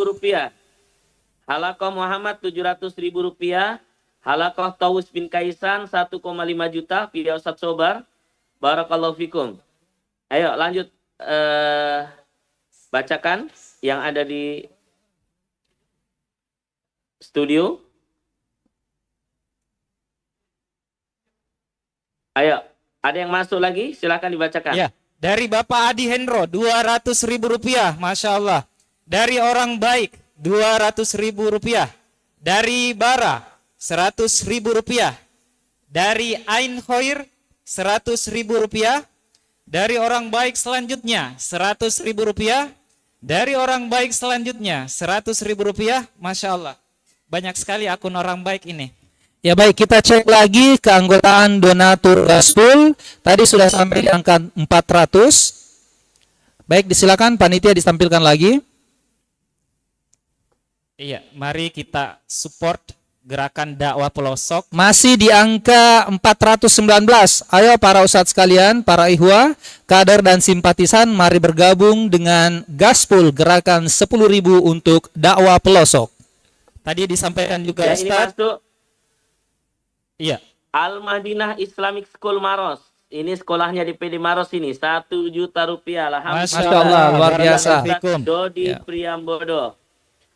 [SPEAKER 10] Halakoh Muhammad Rp700.000. Halakoh Tawus bin Kaisan 1,5 juta. Via Ustadz Sobar. Barakallahu fikum. Ayo lanjut. Bacakan yang ada di studio. Ayo, ada yang masuk lagi? Silakan dibacakan.
[SPEAKER 3] Ya, dari Bapak Adi Hendro Rp200.000, Masya Allah. Dari orang baik Rp200.000. Dari Bara Rp100.000. Dari Ain Khoir Rp100.000. Dari orang baik selanjutnya Rp100.000. Dari orang baik selanjutnya Rp100.000. Masya Allah, banyak sekali akun orang baik ini.
[SPEAKER 2] Ya baik, kita cek lagi keanggotaan donatur Gaspol. Tadi sudah sampai di angka 400. Baik, disilakan panitia ditampilkan lagi.
[SPEAKER 3] Iya, mari kita support gerakan dakwah pelosok.
[SPEAKER 2] Masih di angka 419. Ayo para ustadz sekalian, para ihwa, kader dan simpatisan, mari bergabung dengan Gaspol, gerakan 10.000 untuk dakwah pelosok.
[SPEAKER 3] Tadi disampaikan juga
[SPEAKER 10] ya,
[SPEAKER 3] Ustadz.
[SPEAKER 10] Iya. Al-Madinah Islamic School Maros. Ini sekolahnya di PD Maros ini. Rp1 juta. Alhamdulillah.
[SPEAKER 2] Masya Allah, luar biasa.
[SPEAKER 10] Dodi Priambodo.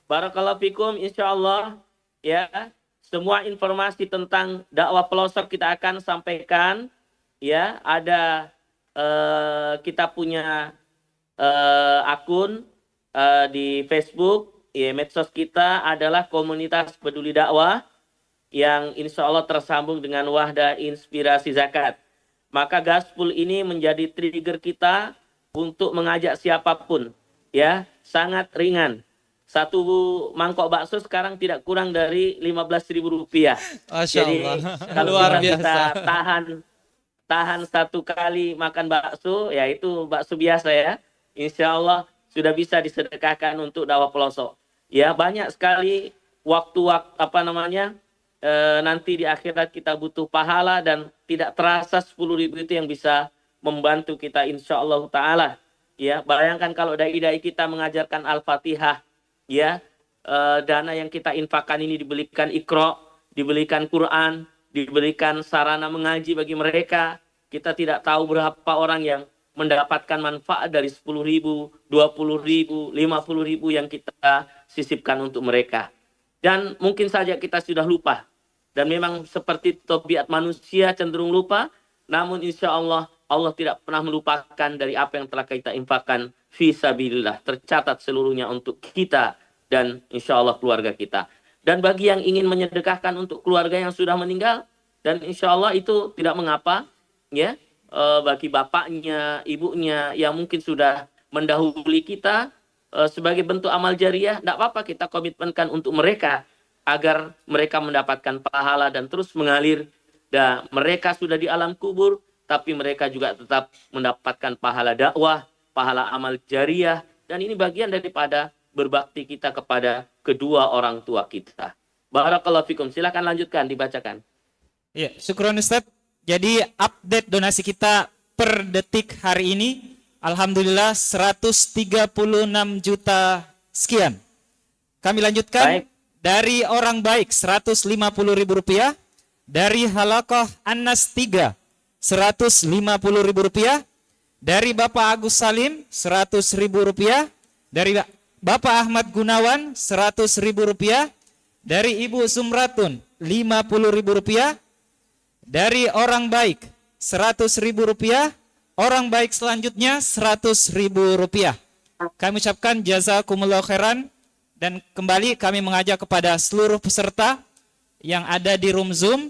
[SPEAKER 10] Barakallahu fikum, insya Allah. Ya, semua informasi tentang dakwah pelosok kita akan sampaikan. Ya, ada kita punya akun di Facebook. Ya, medsos kita adalah komunitas peduli dakwah yang insya Allah tersambung dengan Wahdah Inspirasi Zakat. Maka Gaspol ini menjadi trigger kita untuk mengajak siapapun. Ya, sangat ringan. Satu mangkok bakso sekarang tidak kurang dari Rp15.000. Jadi kalau kita tahan satu kali makan bakso, ya itu bakso biasa ya. Insya Allah sudah bisa disedekahkan untuk dakwah pelosok. Ya, banyak sekali waktu nanti di akhirat kita butuh pahala dan tidak terasa 10.000 itu yang bisa membantu kita insya Allah Ta'ala. Ya, bayangkan kalau dai-dai kita mengajarkan Al-Fatihah, ya, dana yang kita infakkan ini dibelikan Iqra, dibelikan Quran, dibelikan sarana mengaji bagi mereka. Kita tidak tahu berapa orang yang mendapatkan manfaat dari 10.000, 20.000, 50.000 yang kita sisipkan untuk mereka. Dan mungkin saja kita sudah lupa. Dan memang seperti tabiat manusia cenderung lupa. Namun insya Allah, Allah tidak pernah melupakan dari apa yang telah kita infakkan. Fisabilillah. Tercatat seluruhnya untuk kita. Dan insya Allah keluarga kita. Dan bagi yang ingin menyedekahkan untuk keluarga yang sudah meninggal. Dan insya Allah itu tidak mengapa. Ya, bagi bapaknya, ibunya yang mungkin sudah mendahului kita. sebagai bentuk amal jariah, tidak apa-apa kita komitmenkan untuk mereka agar mereka mendapatkan pahala dan terus mengalir. Dan mereka sudah di alam kubur, tapi mereka juga tetap mendapatkan pahala dakwah, pahala amal jariah, dan ini bagian daripada berbakti kita kepada kedua orang tua kita. Barakallahu fikum. Silakan lanjutkan dibacakan.
[SPEAKER 3] Ya, syukron Ustaz. Jadi update donasi kita per detik hari ini, alhamdulillah 136 juta sekian. Kami lanjutkan. Baik. Dari orang baik 150.000 rupiah, dari Halaqah An-Nas 3 150.000 rupiah, dari Bapak Agus Salim 100.000 rupiah, dari Bapak Ahmad Gunawan 100.000 rupiah, dari Ibu Sumratun 50.000 rupiah, dari orang baik 100.000 rupiah, orang baik selanjutnya 100.000 rupiah. Kami ucapkan jazakumullah khairan. Dan kembali kami mengajak kepada seluruh peserta yang ada di room Zoom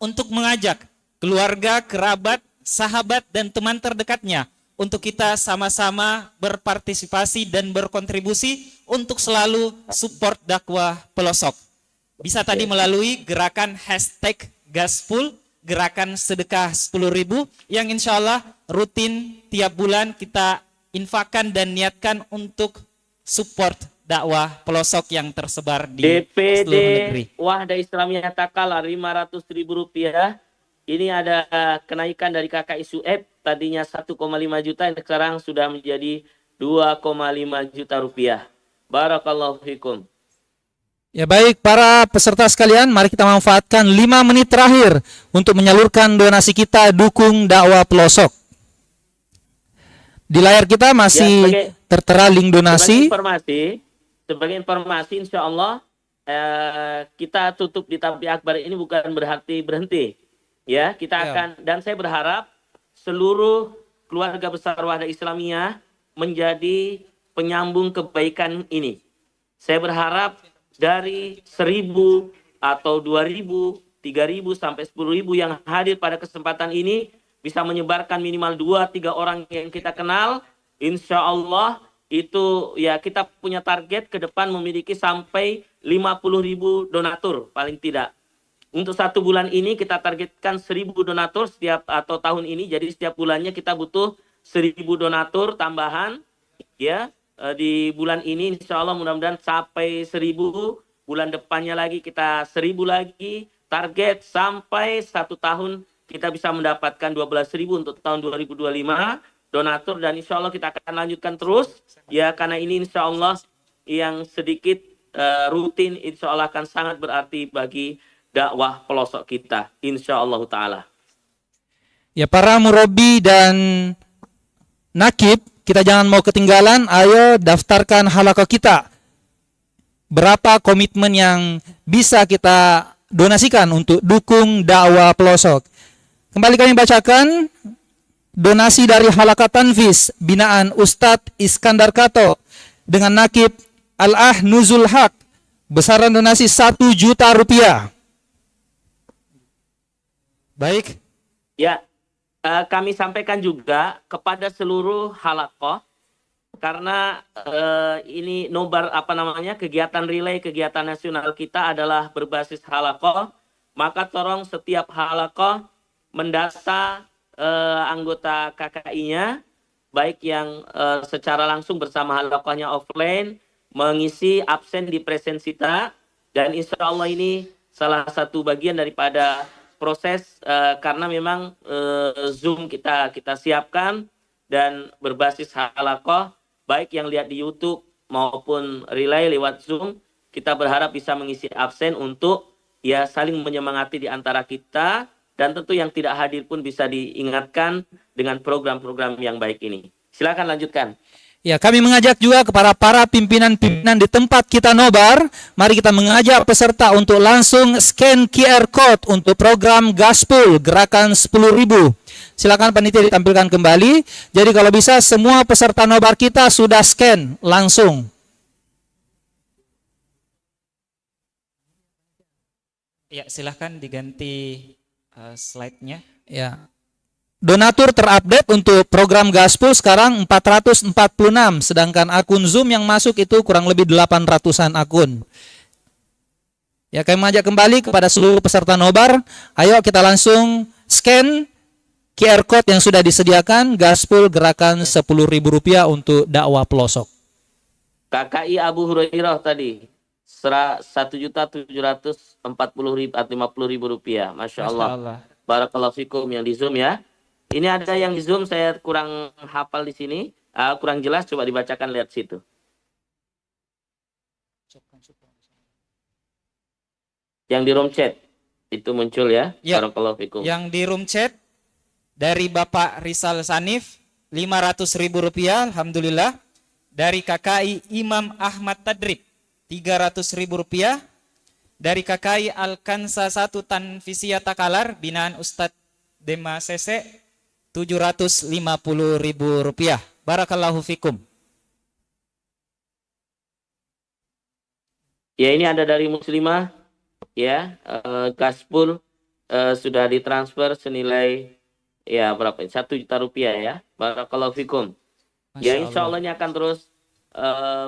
[SPEAKER 3] untuk mengajak keluarga, kerabat, sahabat, dan teman terdekatnya untuk kita sama-sama berpartisipasi dan berkontribusi untuk selalu support dakwah pelosok. Bisa tadi melalui gerakan hashtag Gaspul, gerakan sedekah 10.000 yang insya Allah rutin tiap bulan kita infakkan dan niatkan untuk support dakwah pelosok yang tersebar di seluruh negeri.
[SPEAKER 10] Wahda Islamiyah Takala 500.000 rupiah. Ini ada kenaikan dari kakak Isueb, tadinya 1,5 juta, sekarang sudah menjadi 2,5 juta rupiah. Barakallahu fikum.
[SPEAKER 2] Ya baik, para peserta sekalian, mari kita manfaatkan 5 menit terakhir untuk menyalurkan donasi kita dukung dakwah pelosok. Di layar kita masih tertera link donasi.
[SPEAKER 10] Sebagai informasi, insya Allah kita tutup di Tapi Akbar ini bukan berarti berhenti. Ya, kita akan, dan saya berharap seluruh keluarga besar Wahda Islamiyah menjadi penyambung kebaikan ini. Saya berharap dari 1.000 atau 2.000, 3.000 sampai 10.000 yang hadir pada kesempatan ini bisa menyebarkan minimal 2-3 orang yang kita kenal. Insya Allah itu ya kita punya target ke depan memiliki sampai 50.000 donatur paling tidak. Untuk 1 bulan ini kita targetkan 1.000 donatur setiap atau tahun ini, jadi setiap bulannya kita butuh 1.000 donatur tambahan ya. Di bulan ini insya Allah mudah-mudahan sampai 1.000, bulan depannya lagi kita 1.000 lagi, target sampai 1 tahun kita bisa mendapatkan 12.000 untuk tahun 2025 donatur, dan insya Allah kita akan lanjutkan terus ya, karena ini insya Allah yang sedikit rutin insya Allah akan sangat berarti bagi dakwah pelosok kita insya Allah ta'ala.
[SPEAKER 2] Ya para murabi dan nakib, kita jangan mau ketinggalan, ayo daftarkan halaqah kita. Berapa komitmen yang bisa kita donasikan untuk dukung dakwah pelosok. Kembali kami bacakan donasi dari Halaqah Tanfiz binaan Ustadz Iskandar Kato dengan nakib Al-Ah Nuzul Haq, besaran donasi 1 juta rupiah. Baik.
[SPEAKER 10] Ya, kami sampaikan juga kepada seluruh halaqah, karena ini nobar kegiatan relay, kegiatan nasional kita adalah berbasis halaqah, maka tolong setiap halaqah mendata anggota KKI-nya, baik yang secara langsung bersama halaqahnya offline, mengisi absen di presensita, dan insya Allah ini salah satu bagian daripada proses karena memang Zoom kita siapkan dan berbasis halaqah, baik yang lihat di YouTube maupun relay lewat Zoom, kita berharap bisa mengisi absen untuk ya saling menyemangati di antara kita, dan tentu yang tidak hadir pun bisa diingatkan dengan program-program yang baik ini. Silakan lanjutkan.
[SPEAKER 2] Ya, kami mengajak juga kepada para pimpinan-pimpinan di tempat kita nobar, mari kita mengajak peserta untuk langsung scan QR Code untuk program Gaspul, gerakan 10.000. Silakan panitia ditampilkan kembali. Jadi kalau bisa semua peserta nobar kita sudah scan langsung.
[SPEAKER 3] Ya, silahkan diganti slide-nya.
[SPEAKER 2] Ya. Donatur terupdate untuk program Gaspol sekarang 446, sedangkan akun Zoom yang masuk itu kurang lebih 800-an akun. Ya, kami mengajak kembali kepada seluruh peserta nobar, ayo kita langsung scan QR code yang sudah disediakan, Gaspol gerakan Rp10.000 untuk dakwah pelosok.
[SPEAKER 10] KKI Abu Hurairah tadi, Rp1.740.000 atau Rp50.000. Masya Allah. Barakallahu fikum yang di Zoom ya. Ini ada yang di Zoom, saya kurang hafal di sini, kurang jelas, coba dibacakan, lihat situ. Yang di room chat itu muncul ya. Barakallahu fikum.
[SPEAKER 3] Yang di room chat dari Bapak Rizal Sanif Rp500.000, alhamdulillah. Dari KKI Imam Ahmad Tadrib Rp300.000. Dari KKI Alkansa 1 Tanfisia Takalar binaan Ustadz Dema Sese Rp750.000. Barakallahu fikum.
[SPEAKER 10] Ya, ini ada dari Muslimah ya, Gaspol sudah ditransfer senilai ya berapa? Rp1 juta ya. Barakallahu fikum. Ya, insya Allah ini akan terus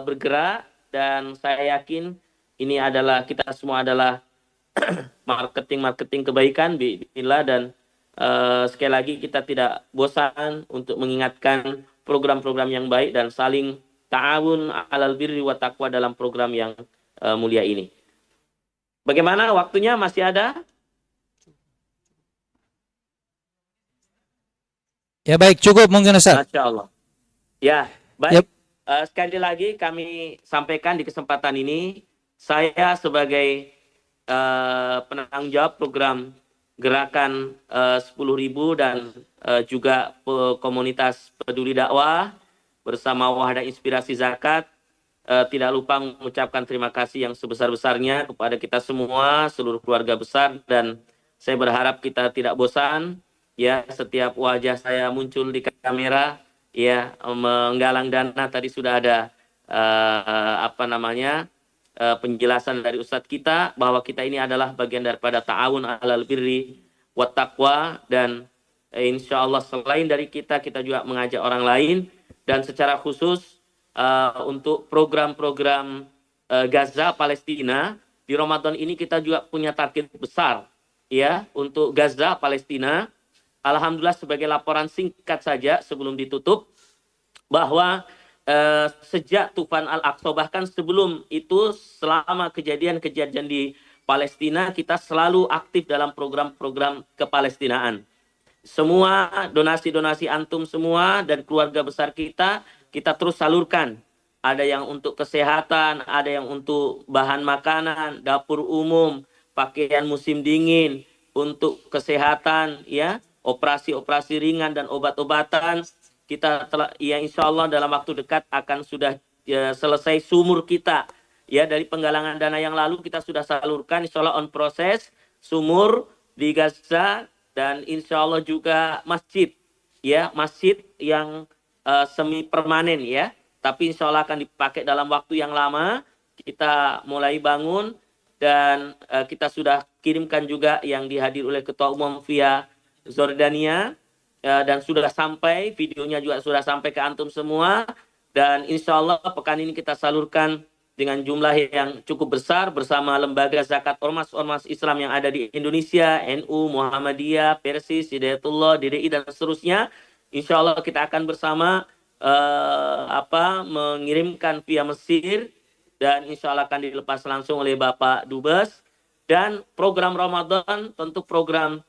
[SPEAKER 10] bergerak, dan saya yakin ini adalah, kita semua adalah marketing kebaikan bismillah, dan sekali lagi kita tidak bosan untuk mengingatkan program-program yang baik dan saling ta'awun 'alal birri wa taqwa dalam program yang mulia ini. Bagaimana waktunya, masih ada?
[SPEAKER 2] Ya baik, cukup mungkin Ustaz.
[SPEAKER 10] Masya Allah. Ya, baik. Sekali lagi kami sampaikan di kesempatan ini, saya sebagai penanggung jawab program gerakan 10.000 dan juga komunitas peduli dakwah bersama Wahda Inspirasi Zakat, tidak lupa mengucapkan terima kasih yang sebesar-besarnya kepada kita semua, seluruh keluarga besar, dan saya berharap kita tidak bosan ya, setiap wajah saya muncul di kamera ya, menggalang dana. Tadi sudah ada penjelasan dari Ustadz kita bahwa kita ini adalah bagian daripada ta'awun 'alal birri wat taqwa, dan insya Allah selain dari kita juga mengajak orang lain, dan secara khusus untuk program-program Gaza Palestina di Ramadan ini kita juga punya target besar ya untuk Gaza Palestina. Alhamdulillah, sebagai laporan singkat saja sebelum ditutup, bahwa sejak Tufan Al-Aqsa, bahkan sebelum itu, selama kejadian-kejadian di Palestina, kita selalu aktif dalam program-program kepalestinaan. Semua donasi-donasi antum semua dan keluarga besar kita terus salurkan. Ada yang untuk kesehatan, ada yang untuk bahan makanan, dapur umum, pakaian musim dingin, untuk kesehatan ya, operasi-operasi ringan dan obat-obatan. Kita telah, ya insya Allah dalam waktu dekat akan sudah selesai sumur kita ya, dari penggalangan dana yang lalu kita sudah salurkan, insya Allah on proses sumur di Gaza, dan insya Allah juga masjid ya, masjid yang semi permanen ya, tapi insya Allah akan dipakai dalam waktu yang lama. Kita mulai bangun, dan kita sudah kirimkan juga yang dihadir oleh Ketua Umum via Jordania, dan sudah sampai, videonya juga sudah sampai ke antum semua, dan insya Allah pekan ini kita salurkan dengan jumlah yang cukup besar bersama lembaga zakat ormas-ormas Islam yang ada di Indonesia, NU, Muhammadiyah, Persis, Hidayatullah, DDI, dan seterusnya. Insya Allah kita akan bersama mengirimkan via Mesir, dan insya Allah akan dilepas langsung oleh Bapak Dubes. Dan program Ramadan tentu program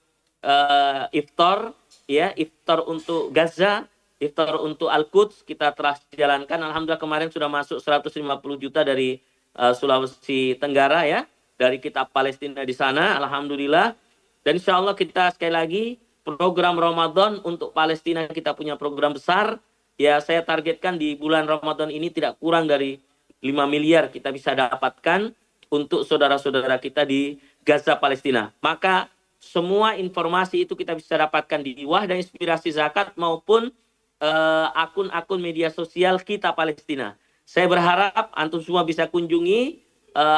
[SPEAKER 10] iftar ya, iftar untuk Gaza, iftar untuk Al-Quds kita telah jalankan. Alhamdulillah kemarin sudah masuk 150 juta dari Sulawesi Tenggara ya, dari kitab Palestina di sana, alhamdulillah. Dan insya Allah kita sekali lagi program Ramadan untuk Palestina, kita punya program besar ya. Saya targetkan di bulan Ramadan ini tidak kurang dari 5 miliar kita bisa dapatkan untuk saudara-saudara kita di Gaza Palestina. Maka semua informasi itu kita bisa dapatkan di Wahda Inspirasi Zakat maupun akun-akun media sosial kita Palestina. Saya berharap antum semua bisa kunjungi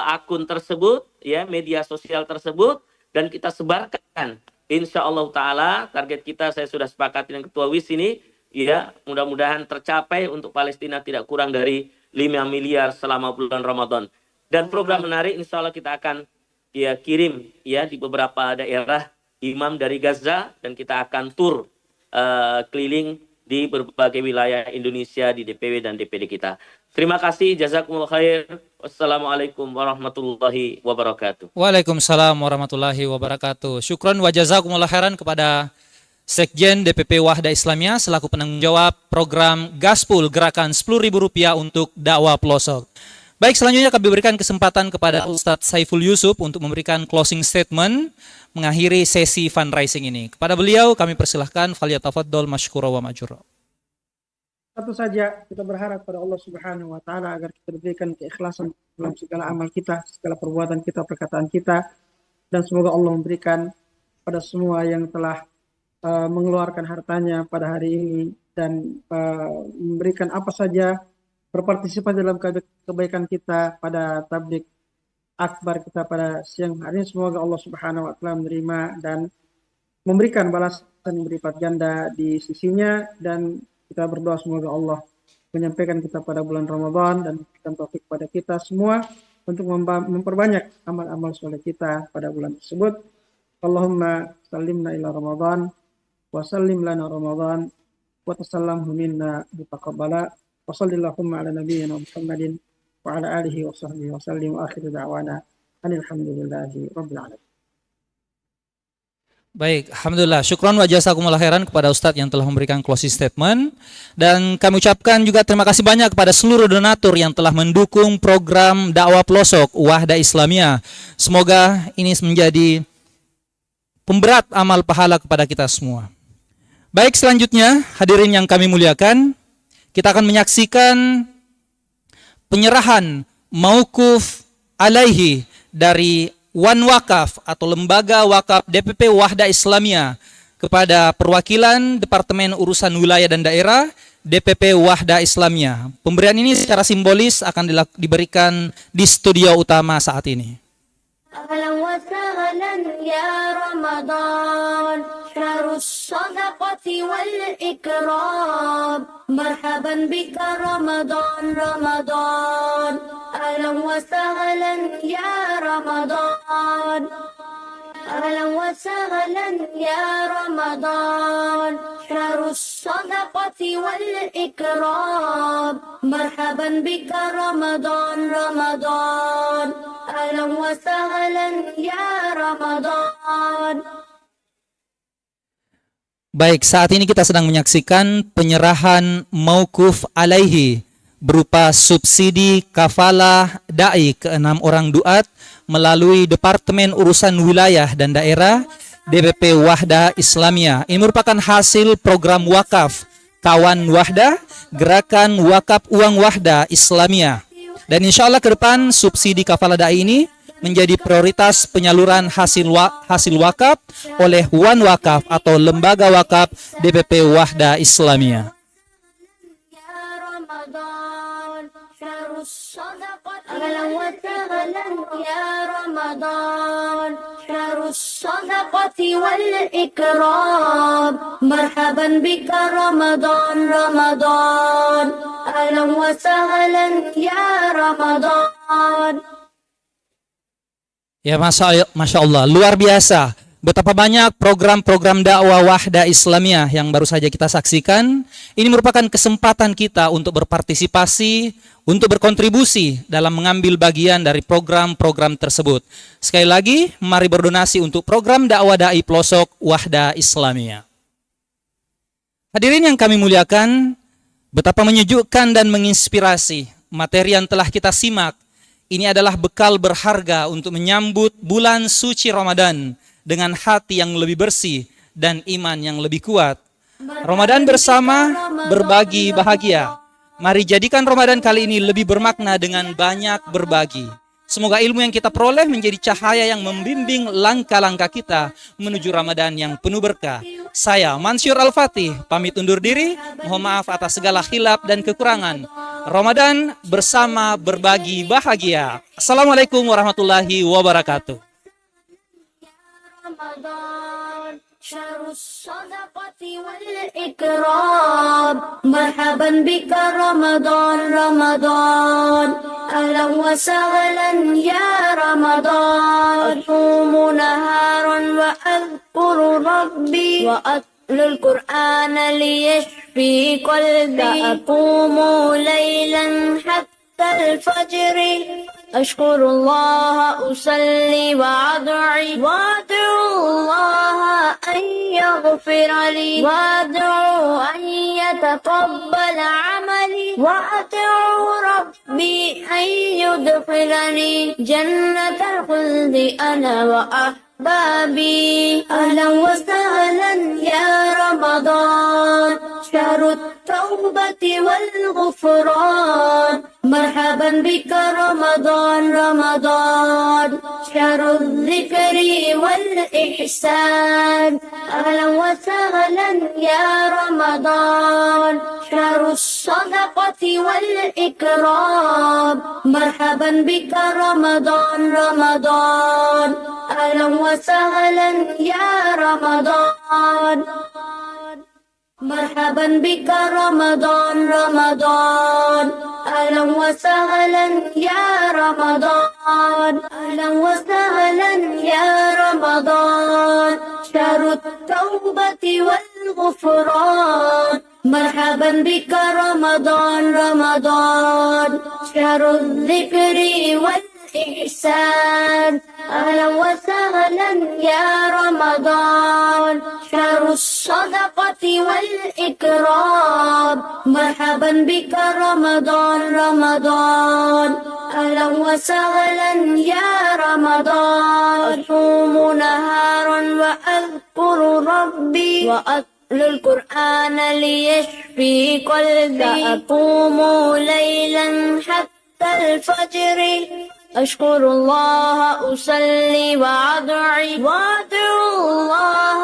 [SPEAKER 10] akun tersebut ya, media sosial tersebut, dan kita sebarkan Insya Allah Ta'ala target kita saya sudah sepakat dengan Ketua WIS ini, ya mudah-mudahan tercapai untuk Palestina tidak kurang dari 5 miliar selama bulan Ramadan. Dan program menarik insya Allah kita akan ya kirim ya di beberapa daerah imam dari Gaza, dan kita akan tur keliling di berbagai wilayah Indonesia di DPW dan DPD kita. Terima kasih, jazakumullah khair. Wassalamualaikum warahmatullahi wabarakatuh.
[SPEAKER 2] Waalaikumsalam warahmatullahi wabarakatuh. Syukran wa jazakumullah khairan kepada Sekjen DPP Wahda Islamiyah selaku penanggung jawab program Gaspul Gerakan Rp10.000 untuk dakwah pelosok. Baik, selanjutnya kami berikan kesempatan kepada Ustadz Saiful Yusuf untuk memberikan closing statement mengakhiri sesi fundraising ini. Kepada beliau kami persilahkan, falyatafaddal masykura wa ma'jura.
[SPEAKER 9] Satu saja, kita berharap pada Allah Subhanahu wa Ta'ala agar kita diberikan keikhlasan dalam segala amal kita, segala perbuatan kita, perkataan kita, dan semoga Allah memberikan pada semua yang telah mengeluarkan hartanya pada hari ini dan memberikan apa saja, berpartisipasi dalam kebaikan kita pada tablik akbar kita pada siang hari ini. Semoga Allah Subhanahu wa Ta'ala menerima dan memberikan balasan yang berlipat ganda di sisinya, dan kita berdoa semoga Allah menyampaikan kita pada bulan Ramadan dan memberikan taufik pada kita semua untuk memperbanyak amal-amal soleh kita pada bulan tersebut. Allahumma sallimna ila Ramadan wa sallim lana Ramadan wa tasallamhu minna bitaqabbala wa sallallahumma ala nabiyyina Muhammadin wa ala alihi wa sahbihi wa sallim wa akhiru da'wana alhamdulillahi rabbil alamin.
[SPEAKER 2] Baik, alhamdulillah. Syukran wa jazakumullah khairan kepada Ustadz yang telah memberikan closing statement, dan kami ucapkan juga terima kasih banyak kepada seluruh donatur yang telah mendukung program dakwah pelosok Wahda Islamiyah. Semoga ini menjadi pemberat amal pahala kepada kita semua. Baik, selanjutnya hadirin yang kami muliakan, kita akan menyaksikan penyerahan mauquf alaihi dari Wan Wakaf atau Lembaga Wakaf DPP Wahda Islamiyah kepada perwakilan Departemen Urusan Wilayah dan Daerah DPP Wahda Islamiyah. Pemberian ini secara simbolis akan diberikan di studio utama saat ini.
[SPEAKER 1] أهلا وسهلا يا رمضان شهر الصدقة والإكرام مرحبا بك رمضان رمضان أهلا وسهلا يا رمضان أهلا وسهلا يا رمضان شهر الصدقة والإكرام مرحبا بك رمضان رمضان أهلا وسهلا يا رمضان.
[SPEAKER 2] Baik, saat ini kita sedang menyaksikan penyerahan mauquf alaihi berupa subsidi kafalah da'i ke-6 orang duat melalui Departemen Urusan Wilayah dan Daerah DPP Wahda Islamiyah. Ini merupakan hasil program wakaf Kawan Wahda, Gerakan Wakaf Uang Wahda Islamiyah. Dan insya Allah ke depan subsidi kafalah da'i ini menjadi prioritas penyaluran hasil wakaf oleh Wan Wakaf atau Lembaga Wakaf DPP Wahda Islamiyah.
[SPEAKER 1] أهلا وسهلا يا رمضان شهر الصدقة والإكرام مرحبا بك رمضان رمضان أهلا وسهلا يا رمضان.
[SPEAKER 2] Ya, Masya Allah, luar biasa. Betapa banyak program-program dakwah Wahda Islamiyah yang baru saja kita saksikan. Ini merupakan kesempatan kita untuk berpartisipasi, untuk berkontribusi dalam mengambil bagian dari program-program tersebut. Sekali lagi, mari berdonasi untuk program dakwah da'i pelosok Wahda Islamiyah. Hadirin yang kami muliakan, betapa menyejukkan dan menginspirasi materi yang telah kita simak. Ini adalah bekal berharga untuk menyambut bulan suci Ramadan dengan hati yang lebih bersih dan iman yang lebih kuat. Ramadan bersama, berbagi bahagia. Mari jadikan Ramadan kali ini lebih bermakna dengan banyak berbagi. Semoga ilmu yang kita peroleh menjadi cahaya yang membimbing langkah-langkah kita menuju Ramadan yang penuh berkah. Saya Mansyur Al-Fatih, pamit undur diri. Mohon maaf atas segala khilaf dan kekurangan. Ramadan bersama, berbagi bahagia. Assalamualaikum warahmatullahi wabarakatuh.
[SPEAKER 1] رمضان شهر الصدقة والإكرام مرحبا بك رمضان رمضان أهلا وسهلا يا رمضان أصوم نهارا وأذكر ربي وأتلو القرآن ليشفي قلبي أقوم ليلا حتى الفجر أشكر الله أصلي وأدعو الله أن يغفر لي وأدعو أن يتقبل عملي وأدعو ربي أن يدخلني جنة الخلد أنا وأحبابي أهلا وسهلا يا رمضان شهر التوبة والغفران مرحبا بك رمضان رمضان شهر الذكر والإحسان أهلا وسهلا يا رمضان شهر الصدقة والإكرام مرحبا بك رمضان رمضان أهلا وسهلا يا رمضان مرحبا بك رمضان رمضان أهلا وسهلا يا رمضان أهلا وسهلا يا رمضان شهر التوبة والغفران مرحبا بك رمضان رمضان شهر الذكر والإحسان أهلا وسهلا يا رمضان شهر الصدقة والإكرام مرحبا بك رمضان رمضان أهلا وسهلا يا رمضان أصوم نهارا وأذكر ربي وأتلو القرآن ليشفي قلبي أقوم ليلا حتى الفجر أشكر الله أصلي وأدعو الله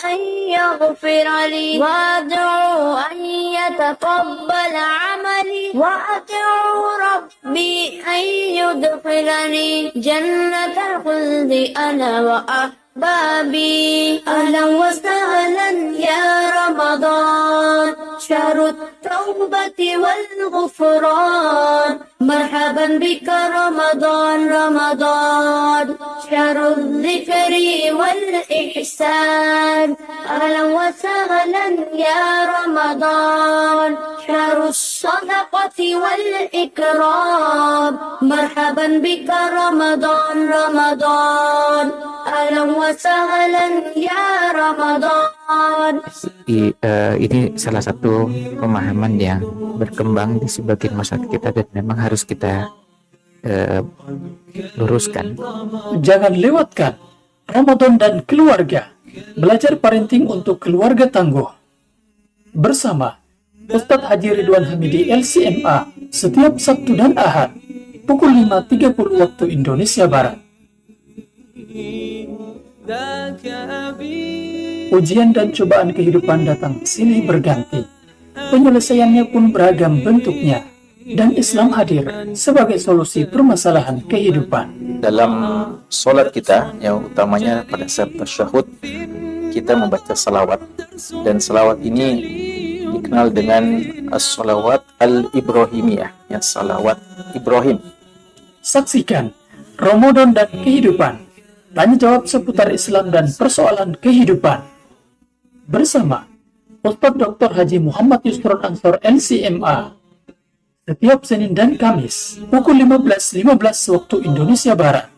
[SPEAKER 1] أن يغفر لي وأدعو أن يتقبل عملي وأدعو ربي أن يدخلني جنة الخلد أنا وأحبابي أهلا وسهلا يا رمضان شهر التوبة والغفران مرحبا بك رمضان رمضان شهر الذكر والإحسان أهلا وسهلا يا رمضان شهر الصدقة والإكرام مرحبا بك رمضان رمضان أهلا وسهلا يا رمضان.
[SPEAKER 12] Ini salah satu pemahaman yang berkembang di sebagian masyarakat kita dan memang harus kita luruskan.
[SPEAKER 11] Jangan lewatkan Ramadan dan keluarga. Belajar parenting untuk keluarga tangguh. Bersama Ustadz Haji Ridwan Hamidi LCMA setiap Sabtu dan Ahad pukul 5.30 waktu Indonesia Barat. Ujian dan cobaan kehidupan datang silih berganti. Penyelesaiannya pun beragam bentuknya. Dan Islam hadir sebagai solusi permasalahan kehidupan.
[SPEAKER 7] Dalam sholat kita, yang utamanya pada saat tasyahud, kita membaca salawat. Dan salawat ini dikenal dengan as-salawat al-Ibrahimiyah, yang salawat Ibrahim.
[SPEAKER 11] Saksikan Ramadan dan kehidupan. Tanya jawab seputar Islam dan persoalan kehidupan. Bersama Ustadz Dr. Haji Muhammad Yusron Ansor LCMA. Setiap Senin dan Kamis pukul 15.15 waktu Indonesia Barat.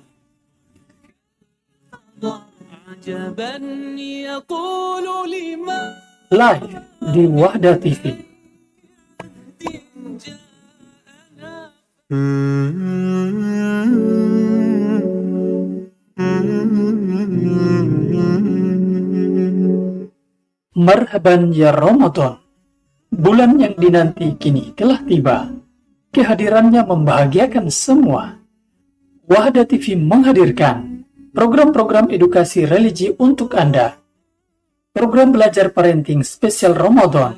[SPEAKER 11] Live di Wahda TV. Marhaban ya Ramadan. Bulan yang dinanti kini telah tiba. Kehadirannya membahagiakan semua. Wahda TV menghadirkan program-program edukasi religi untuk Anda. Program belajar parenting spesial Ramadan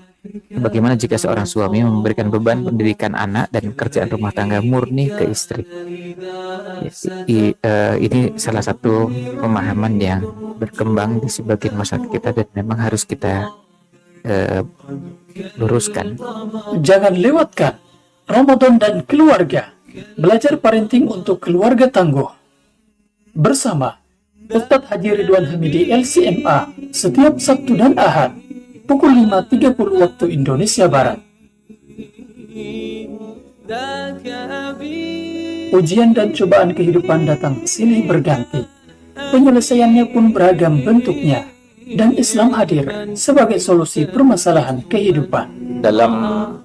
[SPEAKER 12] Bagaimana jika seorang suami memberikan beban pendidikan anak dan kerjaan rumah tangga murni ke istri? Ini salah satu pemahaman yang berkembang di sebagian masyarakat kita dan memang harus kita luruskan.
[SPEAKER 11] Jangan lewatkan Ramadan dan keluarga. Belajar parenting untuk keluarga tangguh. Bersama Ustadz Haji Ridwan Hamidi LCMA setiap Sabtu dan Ahad pukul 5.30 waktu Indonesia Barat. Ujian dan cobaan kehidupan datang silih berganti. Penyelesaiannya pun beragam bentuknya. Dan Islam hadir sebagai solusi permasalahan kehidupan.
[SPEAKER 7] Dalam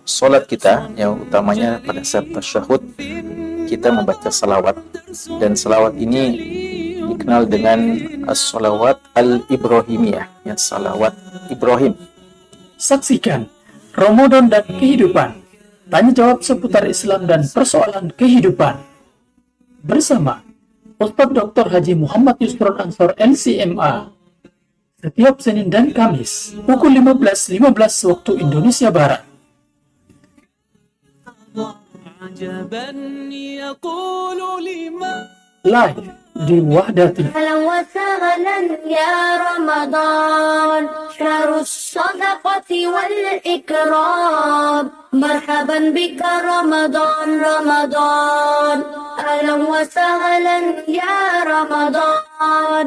[SPEAKER 7] sholat kita, yang utamanya pada saat tasyahud, kita membaca salawat. Dan salawat ini dikenal dengan as-salawat al-Ibrahimiyah, yang salawat Ibrahim.
[SPEAKER 11] Saksikan Ramadan dan kehidupan. Tanya jawab seputar Islam dan persoalan kehidupan. Bersama Ustadz Dr. Haji Muhammad Yusron Ansor LCMA. Setiap Senin dan Kamis pukul 15.15 waktu Indonesia Barat. Live di Wahdati.
[SPEAKER 1] أهلا وسهلا يا رمضان شهر الصدقة والإكرام مرحبا بك رمضان رمضان أهلا وسهلا يا رمضان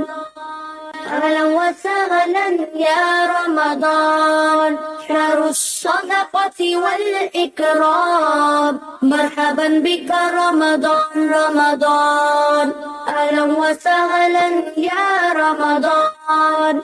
[SPEAKER 1] أهلا وسهلا يا رمضان شهر الصدقة والإكرام مرحبا بك رمضان رمضان أهلا وسهلا يا رمضان